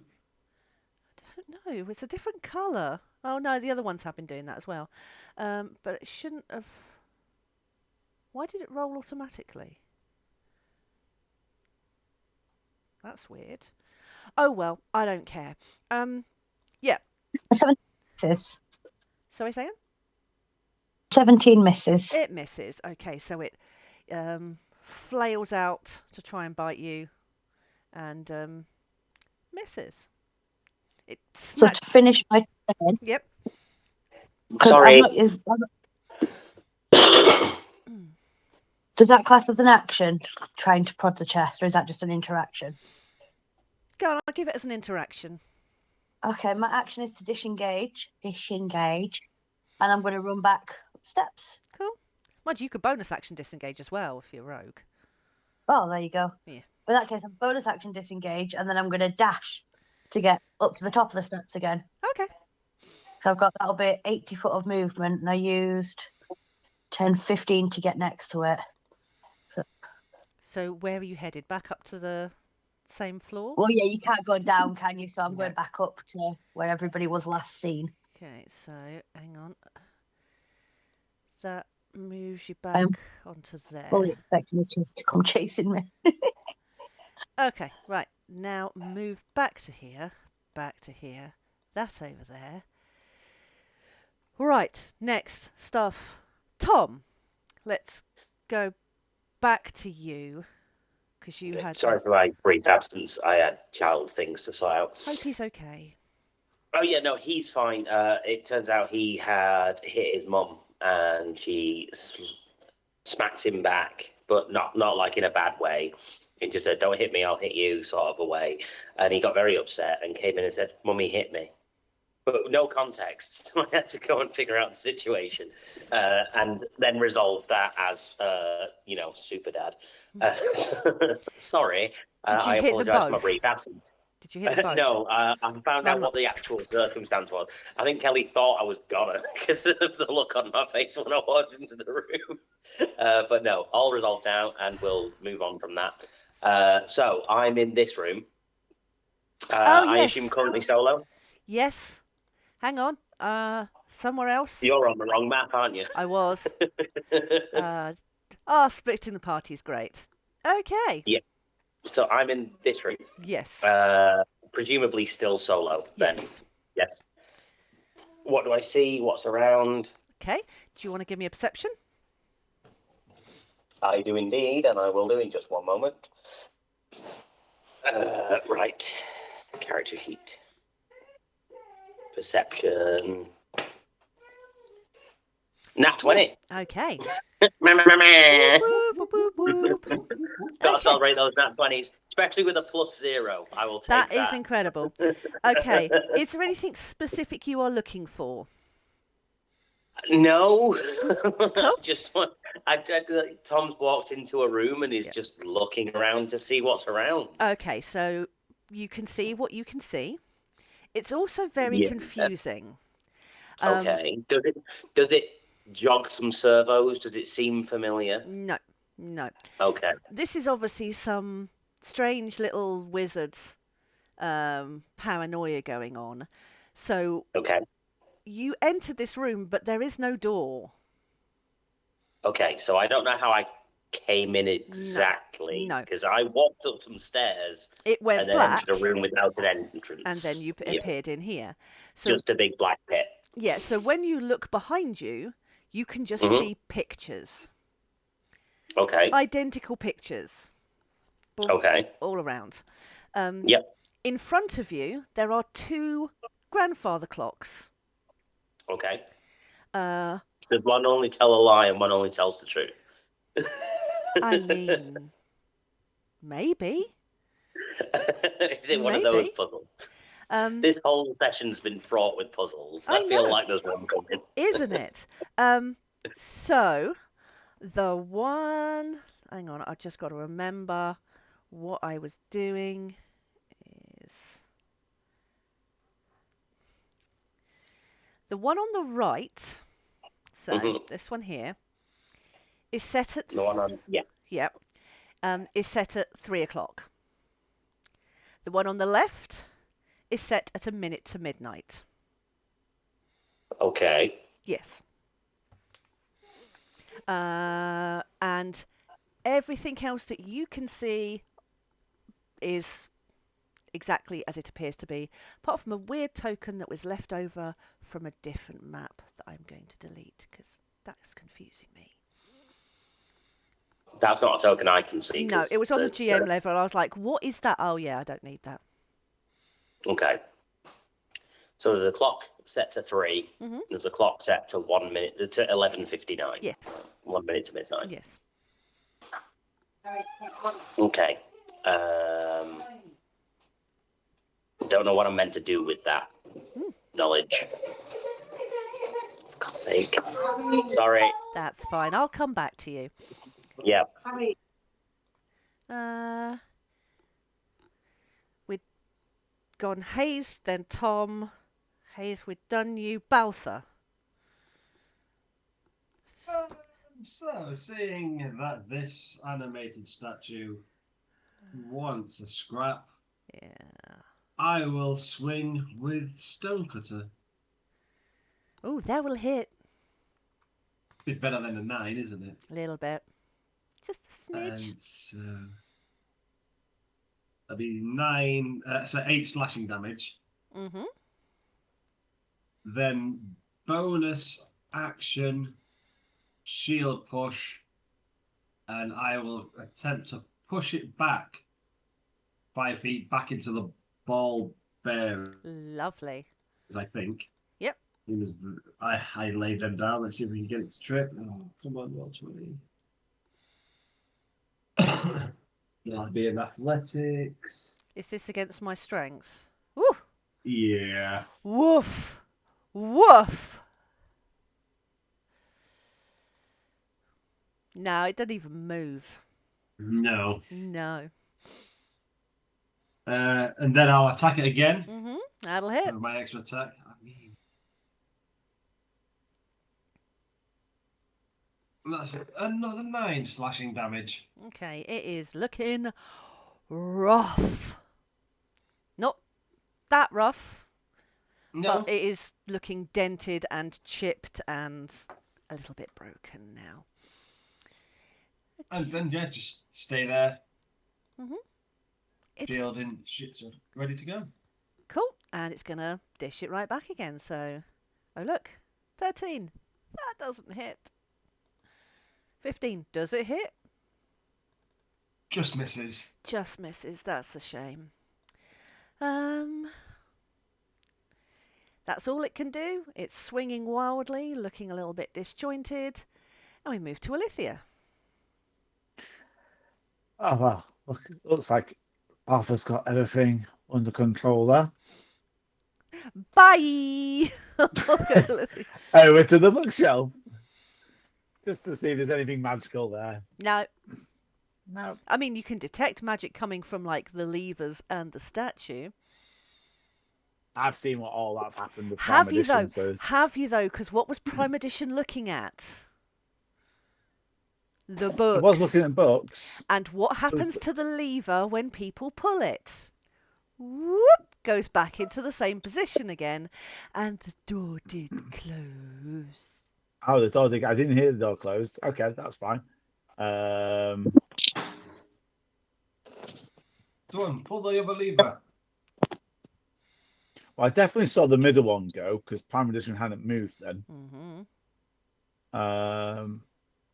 I don't know. It's a different colour. Oh, no, the other ones have been doing that as well. But it shouldn't have... Why did it roll automatically? That's weird. Oh, well, I don't care. Yeah. 17 misses. Sorry, say again? 17 misses. It misses. Okay, so it flails out to try and bite you and misses. It So to finish my turn. Yep. Sorry. Does that class as an action, trying to prod the chest, or is that just an interaction? Go on, I'll give it as an interaction. Okay, my action is to disengage, and I'm going to run back up steps. Cool. Mind you, you could bonus action disengage as well if you're rogue. Oh, there you go. Yeah. In that case, I'm bonus action disengage, and then I'm going to dash to get up to the top of the steps again. Okay. So that'll be 80 foot of movement, and I used 10, 15 to get next to it. So where are you headed? Back up to the same floor? Well, yeah, you can't go down, can you? So I'm No. going back up to where everybody was last seen. Okay, so hang on. That moves you back onto there. Fully expecting the chest to come chasing me. Okay, right. Now move back to here. That over there. Right, next stuff. Tom, let's go back to you. Because you had... Sorry for my brief absence. I had child things to sort out. Hope he's okay. Oh, yeah, no, he's fine. It turns out he had hit his mum and she smacked him back, but not like in a bad way. It just said, "Don't hit me, I'll hit you," sort of a way. And he got very upset and came in and said, "Mummy hit me." But no context. I had to go and figure out the situation and then resolve that as, super dad. Sorry. Did you I hit them apologise for my both? brief absence. Did you hit them both? No, I found out what the actual circumstance was. I think Kelly thought I was gonna because of the look on my face when I walked into the room. But no, all resolved now, and we'll move on from that. So I'm in this room. I assume currently solo? Yes. Hang on. Somewhere else. You're on the wrong map, aren't you? I was. Splitting the party is great. Okay. Yeah. So I'm in this room. Yes. Presumably still solo. Then. Yes. Yes. What do I see? What's around? Okay. Do you want to give me a perception? I do indeed, and I will do in just one moment. Right. Character sheet. Perception. Nat 20. Okay. Gotta celebrate those nat 20s, especially with a +0. I will take that. That is incredible. Okay. Is there anything specific you are looking for? No. Cool. Tom's walked into a room and is just looking around to see what's around. Okay, so you can see what you can see. It's also very confusing. Okay. Does it jog some servos? Does it seem familiar? No. Okay. This is obviously some strange little wizard paranoia going on. So you entered this room, but there is no door. Okay, so I don't know how I came in exactly. No. Because I walked up some stairs. It went and then black. entered a room without an entrance. And then you appeared in here. So, just a big black pit. Yeah, so when you look behind you, you can just see pictures. Okay. Identical pictures. All around. In front of you, there are 2 grandfather clocks. Okay. Does one only tell a lie and one only tells the truth? I mean, maybe. Is it one of those Maybe. puzzles? This whole session's been fraught with puzzles. I I feel know. like there's one coming. Isn't it? So the one, hang on, I just got to remember what I was doing is the one on the right. So this one here is set at The one on, yeah. Yep. Is set at 3:00. The one on the left is set at a minute to midnight. Okay. Yes. And everything else that you can see is exactly as it appears to be, apart from a weird token that was left over from a different map that I'm going to delete because that's confusing me. That's not a token I can see. No, it was on the GM level. I was like, what is that? Oh, yeah, I don't need that. Okay. So there's a clock set to 3. Mm-hmm. There's a clock set to 1 minute to 11:59. Yes. 1 minute to midnight. Yes. Okay. Don't know what I'm meant to do with that knowledge. For God's sake. Sorry. That's fine. I'll come back to you. Yeah. We'd gone Hayes, then Tom. Hayes, we'd done you. Baltha. So, seeing that this animated statue wants a scrap, Yeah. I will swing with Stonecutter. Oh, that will hit. Bit better than a 9, isn't it? A little bit. Just a smidge. And so that'll be 9, so 8 slashing damage. Mm-hmm. Then bonus action, shield push, and I will attempt to push it back 5 feet back into the ball bearers, Lovely. I think. Yep. I laid them down. Let's see if we can get it to trip. Oh, come on, roll 20. That'll be an athletics. Is this against my strength? Woo! Yeah. Woof! Woof! No, it doesn't even move. No. No. And then I'll attack it again. Mm-hmm. That'll hit. With my extra attack. I mean, that's another 9 slashing damage. Okay, it is looking rough. Not that rough, No. but it is looking dented and chipped and a little bit broken now. And then, yeah, just stay there. Mm-hmm. It's Shield in, shit, so ready to go. cool, and it's going to dish it right back again. So, oh look, 13. That doesn't hit. 15. Does it hit? Just misses. Just misses. That's a shame. That's all it can do. It's swinging wildly, looking a little bit disjointed. And we move to Alithia. Oh, well, looks like Arthur's got everything under control there. Bye! Goes Alithia. Over to the bookshelf. Just to see if there's anything magical there. No. No. I mean, you can detect magic coming from, like, the levers and the statue. I've seen what all that's happened with Prime Have you, Edition, though? so it's- Have you, though? Because what was Prime Edition looking at? The books. I was looking at books. And what happens to the lever when people pull it? Whoop! Goes back into the same position again. And the door did close. Oh, the door. I didn't hear the door closed. Okay, that's fine. Done. Pull the other lever. Well, I definitely saw the middle one go because Prime Edition hadn't moved then. Mm-hmm.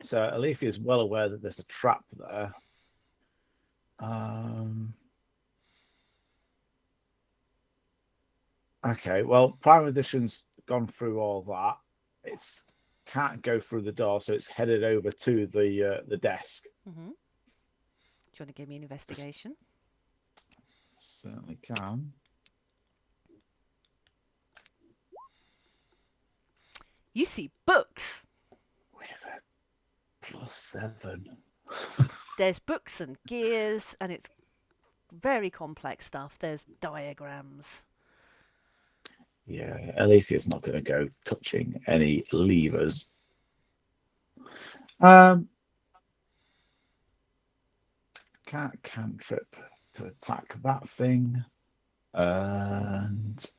So Alethea is well aware that there's a trap there. Okay, well, Prime Edition's gone through all that. it's can't go through the door, so it's headed over to the desk. Mm-hmm. Do you want to give me an investigation? Certainly can. You see books. With a +7. There's books and gears, and it's very complex stuff. There's diagrams. Yeah, Alethea's not going to go touching any levers. Cantrip to attack that thing, and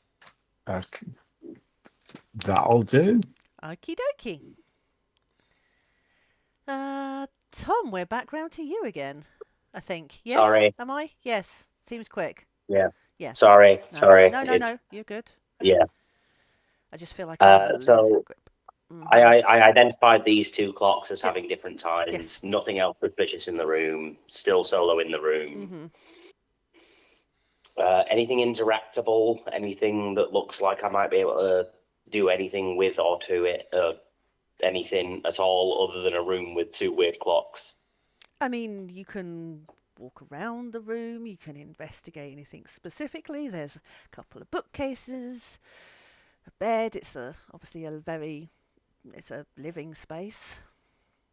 that'll do. Okie dokie. Tom, we're back round to you again. I think. Yes. Sorry. Am I? Yes. Seems quick. Yeah. Yeah. Sorry. No. Sorry. No. You're good. Yeah. I just feel like I'm losing So grip. I identified these 2 clocks as having different times. Yes. Nothing else suspicious in the room. Still solo in the room. Mm-hmm. Anything interactable? Anything that looks like I might be able to do anything with or to it? Anything at all other than a room with 2 weird clocks? I mean, you can walk around the room. You can investigate anything specifically. There's a couple of bookcases, a bed. It's obviously it's a living space.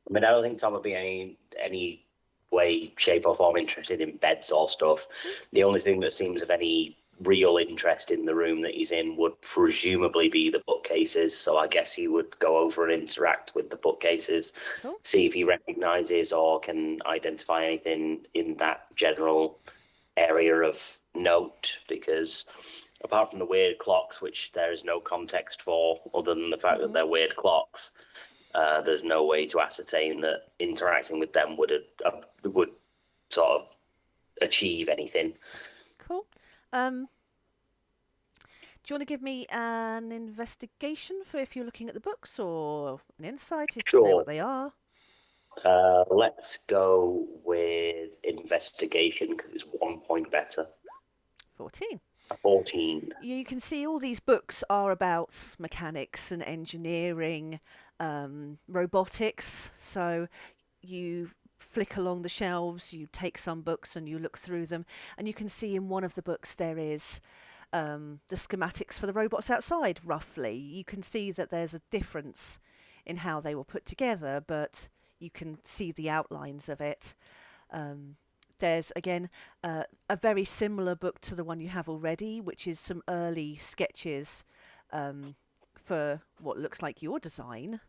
I mean, I don't think Tom would be any way, shape, or form interested in beds or stuff. The only thing that seems of any real interest in the room that he's in would presumably be the bookcases. So I guess he would go over and interact with the bookcases, Cool. see if he recognizes or can identify anything in that general area of note, because apart from the weird clocks, which there is no context for other than the fact that they're weird clocks, there's no way to ascertain that interacting with them would sort of achieve anything. Cool. Do you want to give me an investigation for if you're looking at the books, or an insight if you know what they are? Let's go with investigation because it's 1 point better. 14. 14. You can see all these books are about mechanics and engineering, robotics. So you flick along the shelves, you take some books and you look through them, and you can see in one of the books there is the schematics for the robots outside, roughly. You can see that there's a difference in how they were put together, but you can see the outlines of it. There's, again, a very similar book to the one you have already, which is some early sketches for what looks like your design.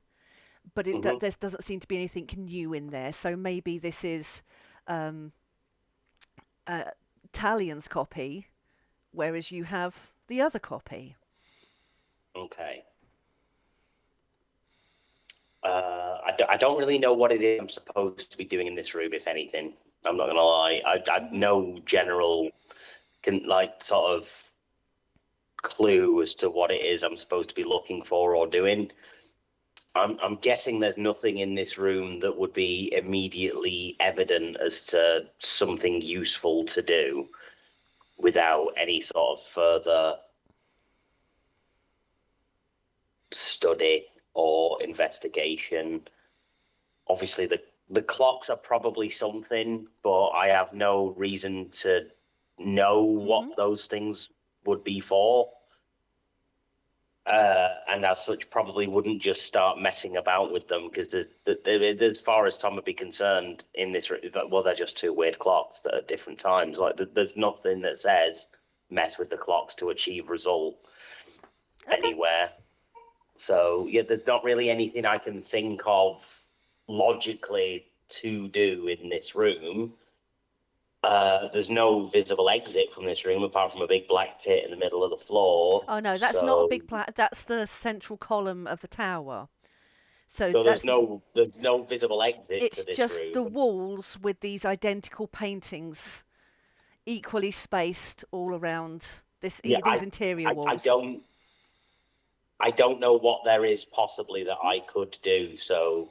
But there doesn't seem to be anything new in there. So maybe this is Talian's copy, whereas you have the other copy. Okay. I don't really know what it is I'm supposed to be doing in this room, if anything. I'm not gonna lie. I no general sort of clue as to what it is I'm supposed to be looking for or doing. I'm guessing there's nothing in this room that would be immediately evident as to something useful to do without any sort of further study or investigation. Obviously, the clocks are probably something, but I have no reason to know what those things would be for. And as such, probably wouldn't just start messing about with them, because as far as Tom would be concerned, in this, well, they're just 2 weird clocks that are different times. Like, there's nothing that says mess with the clocks to achieve result anywhere. So yeah, there's not really anything I can think of logically to do in this room. There's no visible exit from this room apart from a big black pit in the middle of the floor. Oh no, that's not a big that's the central column of the tower. So there's no visible exit to this room. It's just the walls with these identical paintings, equally spaced all around these interior walls. I don't know what there is possibly that I could do. So,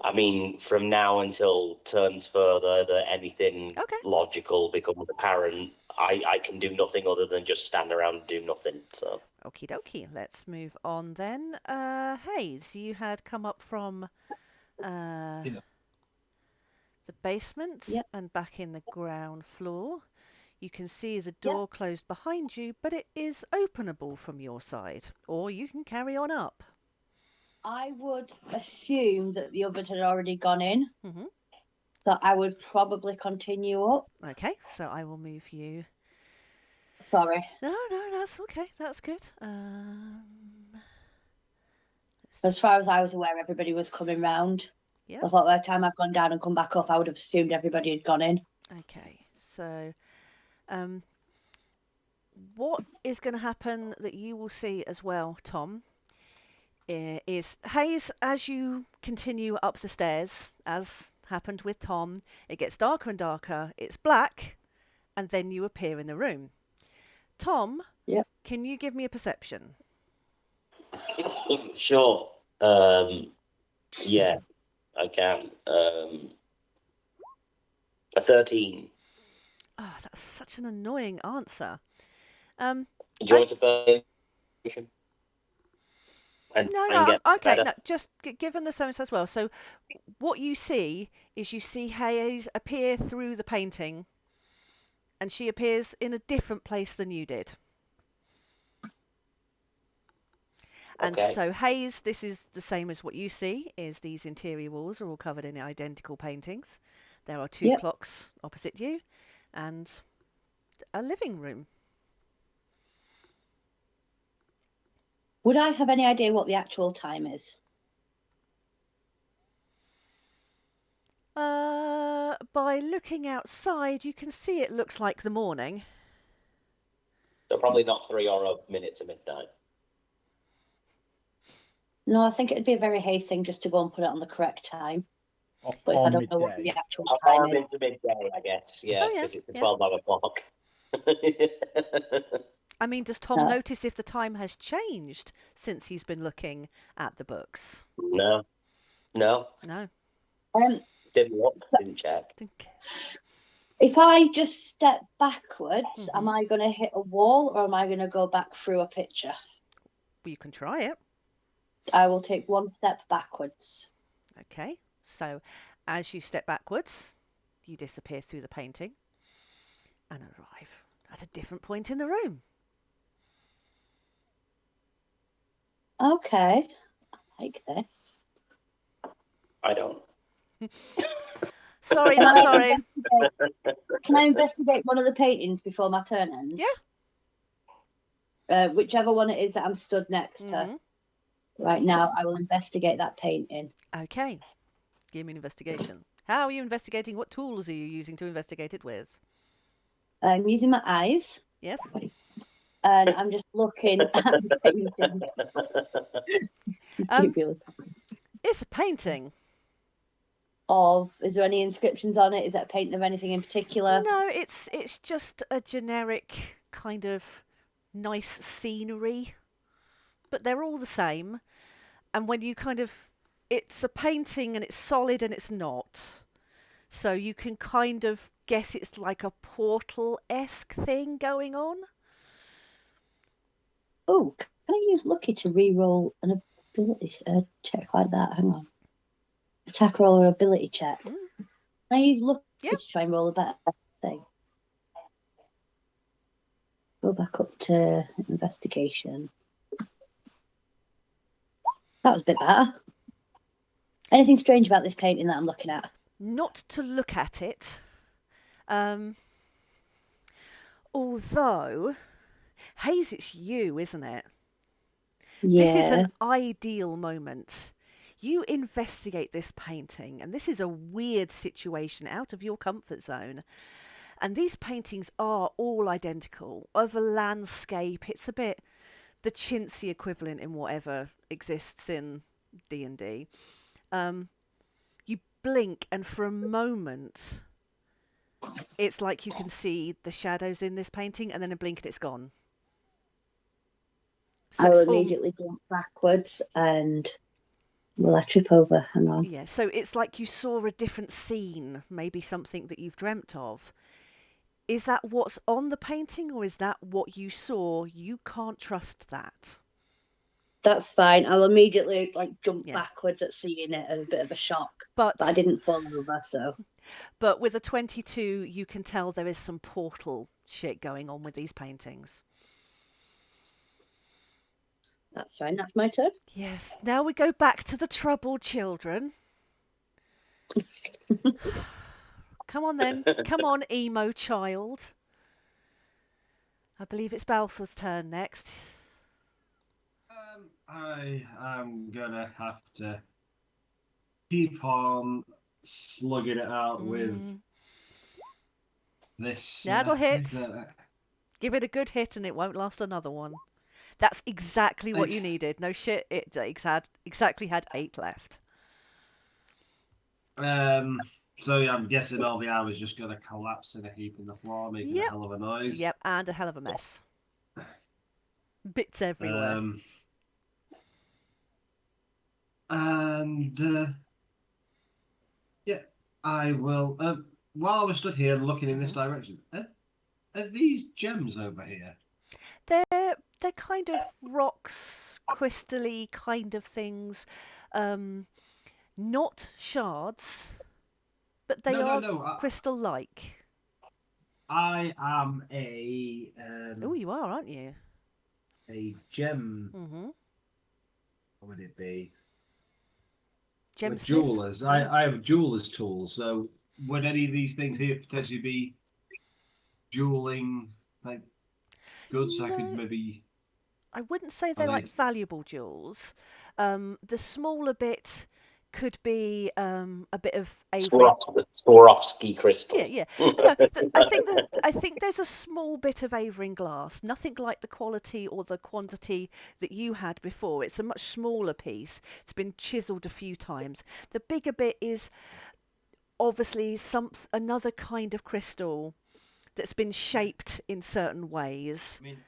I mean, from now until turns further that anything logical becomes apparent, I can do nothing other than just stand around and do nothing. So Okie dokie. Let's move on then. Hayes, you had come up from the basement and back in the ground floor. You can see the door closed behind you, but it is openable from your side, or you can carry on up. I would assume that the others had already gone in, Mm-hmm. so I would probably continue up. Okay, so I will move you. Sorry. No, that's okay. That's good. As far as I was aware, everybody was coming round. Yeah. I thought by the time I've gone down and come back up, I would have assumed everybody had gone in. Okay, so what is going to happen that you will see as well, Tom, is Hayes, as you continue up the stairs, as happened with Tom, it gets darker and darker, it's black, and then you appear in the room. Tom, can you give me a perception? Sure. Yeah, I can. A 13. Oh, that's such an annoying answer. Do you want to play? No, just given the sentence as well. So what you see is you see Hayes appear through the painting, and she appears in a different place than you did. And so Hayes, this is the same as what you see, is these interior walls are all covered in identical paintings. There are two clocks opposite you and a living room. Would I have any idea what the actual time is? By looking outside, you can see it looks like the morning. So probably not 3 or a minute to midnight. No, I think it'd be a very Hayes thing just to go and put it on the correct time. But if I don't know what the actual time is. Into midday, I guess. Yeah, because it's 12 o'clock. I mean, does Tom notice if the time has changed since he's been looking at the books? No. Didn't look, didn't check. If I just step backwards, am I going to hit a wall or am I going to go back through a picture? Well, you can try it. I will take one step backwards. Okay, so as you step backwards, you disappear through the painting and arrive at a different point in the room. Okay, I like this. I don't. Sorry, not sorry. Can I investigate one of the paintings before my turn ends? Yeah. Whichever one it is that I'm stood next to. Right now, I will investigate that painting. Okay. Give me an investigation. How are you investigating? What tools are you using to investigate it with? I'm using my eyes. Yes. And I'm just looking at the painting. It's a painting. Is there any inscriptions on it? Is that a painting of anything in particular? No, it's just a generic kind of nice scenery, but they're all the same. And when you it's a painting and it's solid and it's not. So you can kind of guess it's like a portal-esque thing going on. Oh, can I use Lucky to re-roll an ability check like that? Hang on. Attack roll or ability check. Can I use Lucky to try and roll a better thing? Go back up to investigation. That was a bit better. Anything strange about this painting that I'm looking at? Not to look at it. Although, Hayes, it's you, isn't it? Yeah. This is an ideal moment. You investigate this painting, and this is a weird situation out of your comfort zone. And these paintings are all identical, of a landscape. It's a bit the chintzy equivalent in whatever exists in D&D. You blink, and for a moment, it's like you can see the shadows in this painting, and then a blink and it's gone. So I will immediately jump backwards and will I trip over? Hang on. Yeah, so it's like you saw a different scene, maybe something that you've dreamt of. Is that what's on the painting, or is that what you saw? You can't trust that. That's fine. I'll immediately jump Yeah. backwards at seeing it as a bit of a shock. But I didn't fall over, so. But with a 22, you can tell there is some portal shit going on with these paintings. That's fine. That's my turn. Yes. Now we go back to the troubled children. Come on then. Come on, emo child. I believe it's Balthor's turn next. I am gonna have to keep on slugging it out with this. That'll hit. Give it a good hit and it won't last another one. That's exactly what you needed. No shit, it exactly had 8 left. So yeah, I'm guessing all the armor's just gonna collapse in a heap in the floor, making a hell of a noise. Yep, and a hell of a mess. Bits everywhere. Yeah, I will. While I was stood here looking in this direction, are these gems over here? They're kind of rocks, crystally kind of things. Not shards, but they are crystal-like. I am a. Oh, you are, aren't you? A gem. Mm-hmm. What would it be? Gemsmith. Jewelers. I have a jeweler's tool. So would any of these things here potentially be jeweling goods? No, I could maybe. I wouldn't say they're like valuable jewels. The smaller bit could be a bit of Swarovski crystal. Yeah. No, I think there's a small bit of Averin glass. Nothing like the quality or the quantity that you had before. It's a much smaller piece. It's been chiseled a few times. The bigger bit is obviously another kind of crystal that's been shaped in certain ways. I mean,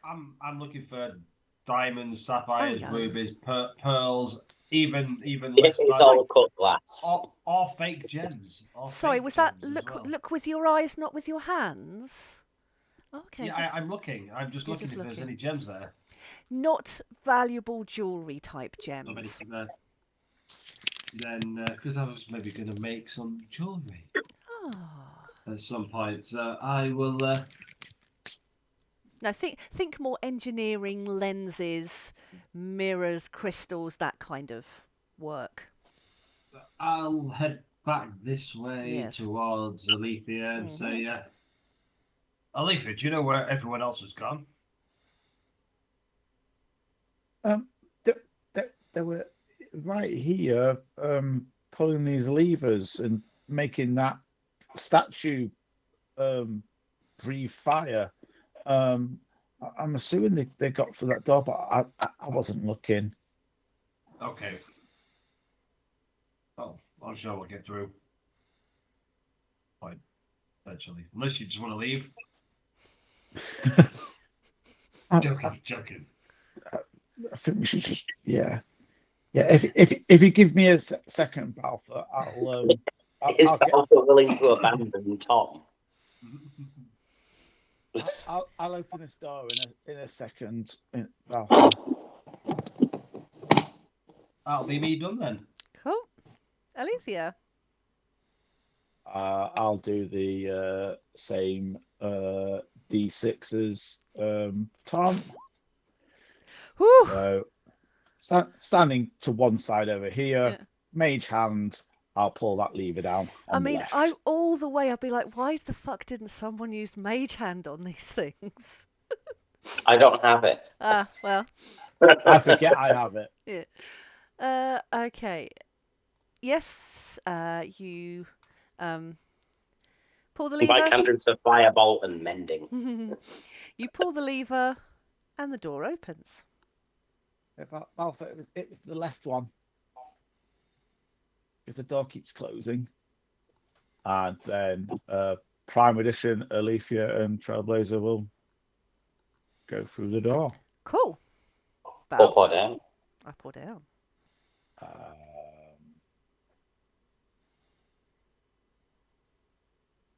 I'm looking for diamonds, sapphires, rubies, pearls, even less. It's all cut glass. Or fake gems. Sorry, was that look with your eyes, not with your hands? Okay. Yeah, I'm looking. I'm just looking if there's any gems there. Not valuable jewellery type gems. Not anything there. Then, because I was maybe going to make some jewellery at some point, so I will. No, think more engineering, lenses, mirrors, crystals, that kind of work. I'll head back this way towards Alethea and say, Alethea, do you know where everyone else has gone? They were right here, pulling these levers and making that statue breathe fire. I'm assuming they got through that door, but I wasn't looking. Okay. Oh, I'm sure we'll get through. Fine, eventually. Unless you just want to leave. Joking. I think we should just, yeah. If you give me a second, Balfour, Is Balfour willing to abandon Tom? I'll open this door in a second. That'll be me done then. Cool. Alethea. I'll do the same D6 as Tom. Whew. So standing to one side over here, mage hand. I'll pull that lever down. I mean, all the way. I'd be like, why the fuck didn't someone use mage hand on these things? I don't have it. Well. I forget I have it. Yeah. Okay. Yes. You pull the lever. By Candrins of Firebolt and Mending. You pull the lever, and the door opens. Balfour, it was the left one. Because the door keeps closing. And then Prime Edition, Alethea and Trailblazer will go through the door. Cool. Or pour down. I pour down.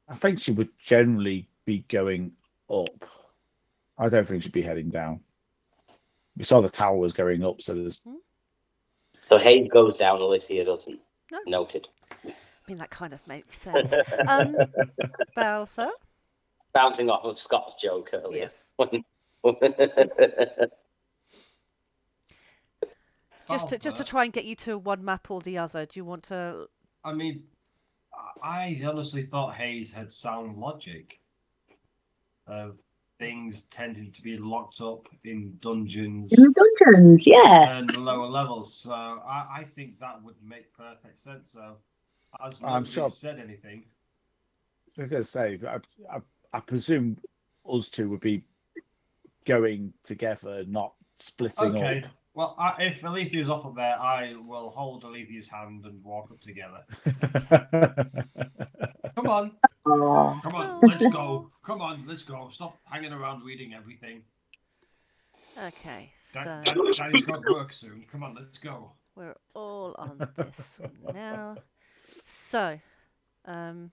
I think she would generally be going up. I don't think it should be heading down. We saw the tower was going up, so there's. So Hayes goes down, Alicia doesn't. No. Noted. I mean, that kind of makes sense. Balthor? Bouncing off of Scott's joke earlier. Yes. Just to try and get you to one map or the other, do you want to... I mean, I honestly thought Hayes had sound logic of things tending to be locked up in dungeons. In the dungeons, yeah. And the lower levels. So I think that would make perfect sense. So as nobody said anything. I was going to say, I presume us two would be going together, not splitting up. Well, if Alethea's off up there, I will hold Alethea's hand and walk up together. Come on. Come on, let's go. Come on, let's go. Stop hanging around reading everything. Okay, so... Daddy's got work soon. Come on, let's go. We're all on this one now. So, oh,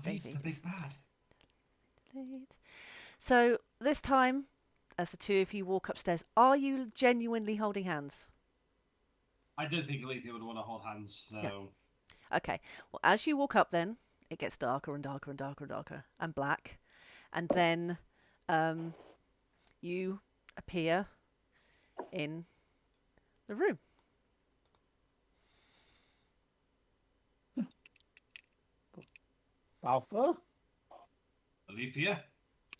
David's the big bad. So, this time, as the two of you walk upstairs, are you genuinely holding hands? I don't think Alethea would want to hold hands, so... No. Okay, well, as you walk up then, it gets darker and darker and darker and darker and black. And then you appear in the room. Alpha? Alethea?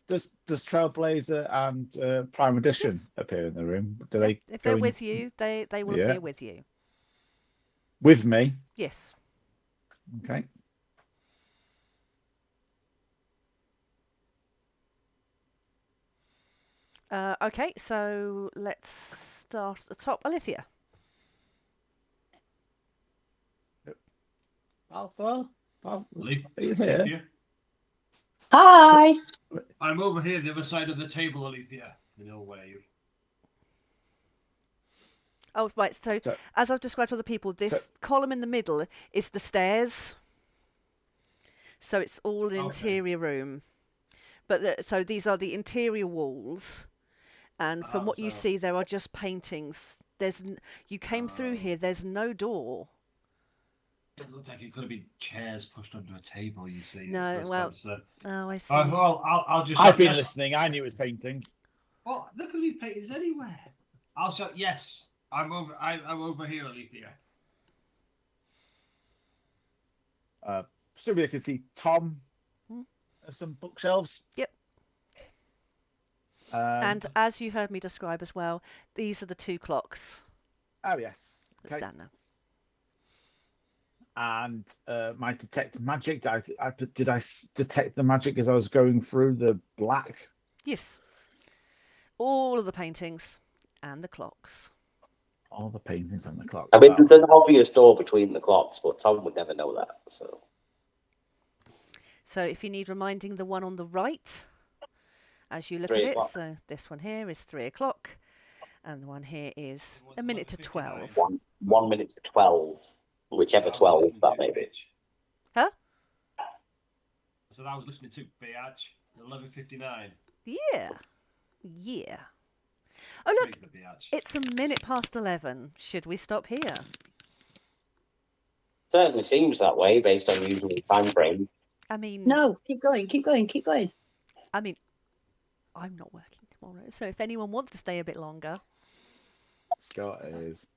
Does Trailblazer and Prime Edition appear in the room? Do they? If they're with you, they will appear with you. With me? Yes. Okay. Okay, so let's start at the top. Alethea. Alpha? Are you here? Alethea? Hi. I'm over here, the other side of the table, Alethea. In a wave. Oh, right. So as I've described to other people, this column in the middle is the stairs. So it's all an interior room. But so these are the interior walls. And from what you see, there are just paintings. You came through here. There's no door. It looks like it could have been chairs pushed under a table, you see. No, well... Oh, I see. Well, I'll just... I've been listening. I knew it was paintings. Well, there could be paintings anywhere. I'll shout, yes. I'm over here, Alethea. Presumably I can see Tom of some bookshelves. Yep. And as you heard me describe as well, these are the two clocks. Oh, yes. That stand there. And my detect magic, did I detect the magic as I was going through the black? Yes. All of the paintings and the clocks. All the paintings and the clocks. I mean, there's an obvious door between the clocks, but Tom would never know that. So if you need reminding, the one on the right, as you look at it, so this one here is 3 o'clock, and the one here is a minute to 12. 1 minute to 12, whichever 12 that may be. Huh? So I was listening to Biatch, 11:59. Yeah. Yeah. Oh, look, it's a minute past 11. Should we stop here? Certainly seems that way based on usual time frame. I mean... No, keep going, keep going, keep going. I mean, I'm not working tomorrow, so if anyone wants to stay a bit longer... Scott is.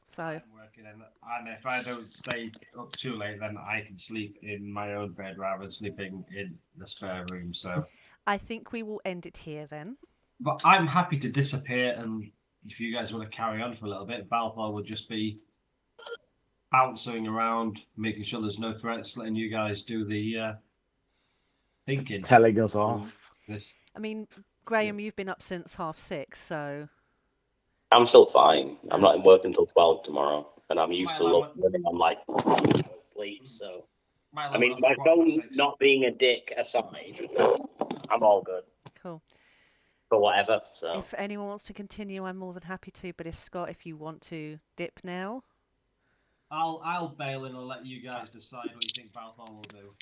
So... I'm working, and if I don't stay up too late, then I can sleep in my own bed rather than sleeping in the spare room, so... I think we will end it here then. But I'm happy to disappear, and if you guys want to carry on for a little bit, Balthor will just be bouncing around, making sure there's no threats, letting you guys do the thinking. Telling us off. I mean, Graham, you've been up since 6:30, so... I'm still fine. I'm not in work until 12 tomorrow, and I'm used to living on, like, sleep, so... I mean, my phone not being a dick aside, I'm all good. Cool. For whatever, so... If anyone wants to continue, I'm more than happy to, but if Scott, if you want to dip now... I'll bail in and let you guys decide what you think Balthor will do.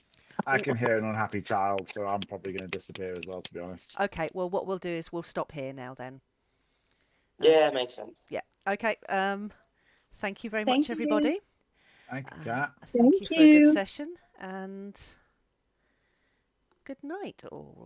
I can hear an unhappy child, so I'm probably going to disappear as well, to be honest. Okay, well, what we'll do is we'll stop here now then. Yeah, makes sense. Yeah. Okay. Thank you very Thank much, you. everybody. Thank you, Kat. Thank you Thank for a good you. session, and good night all.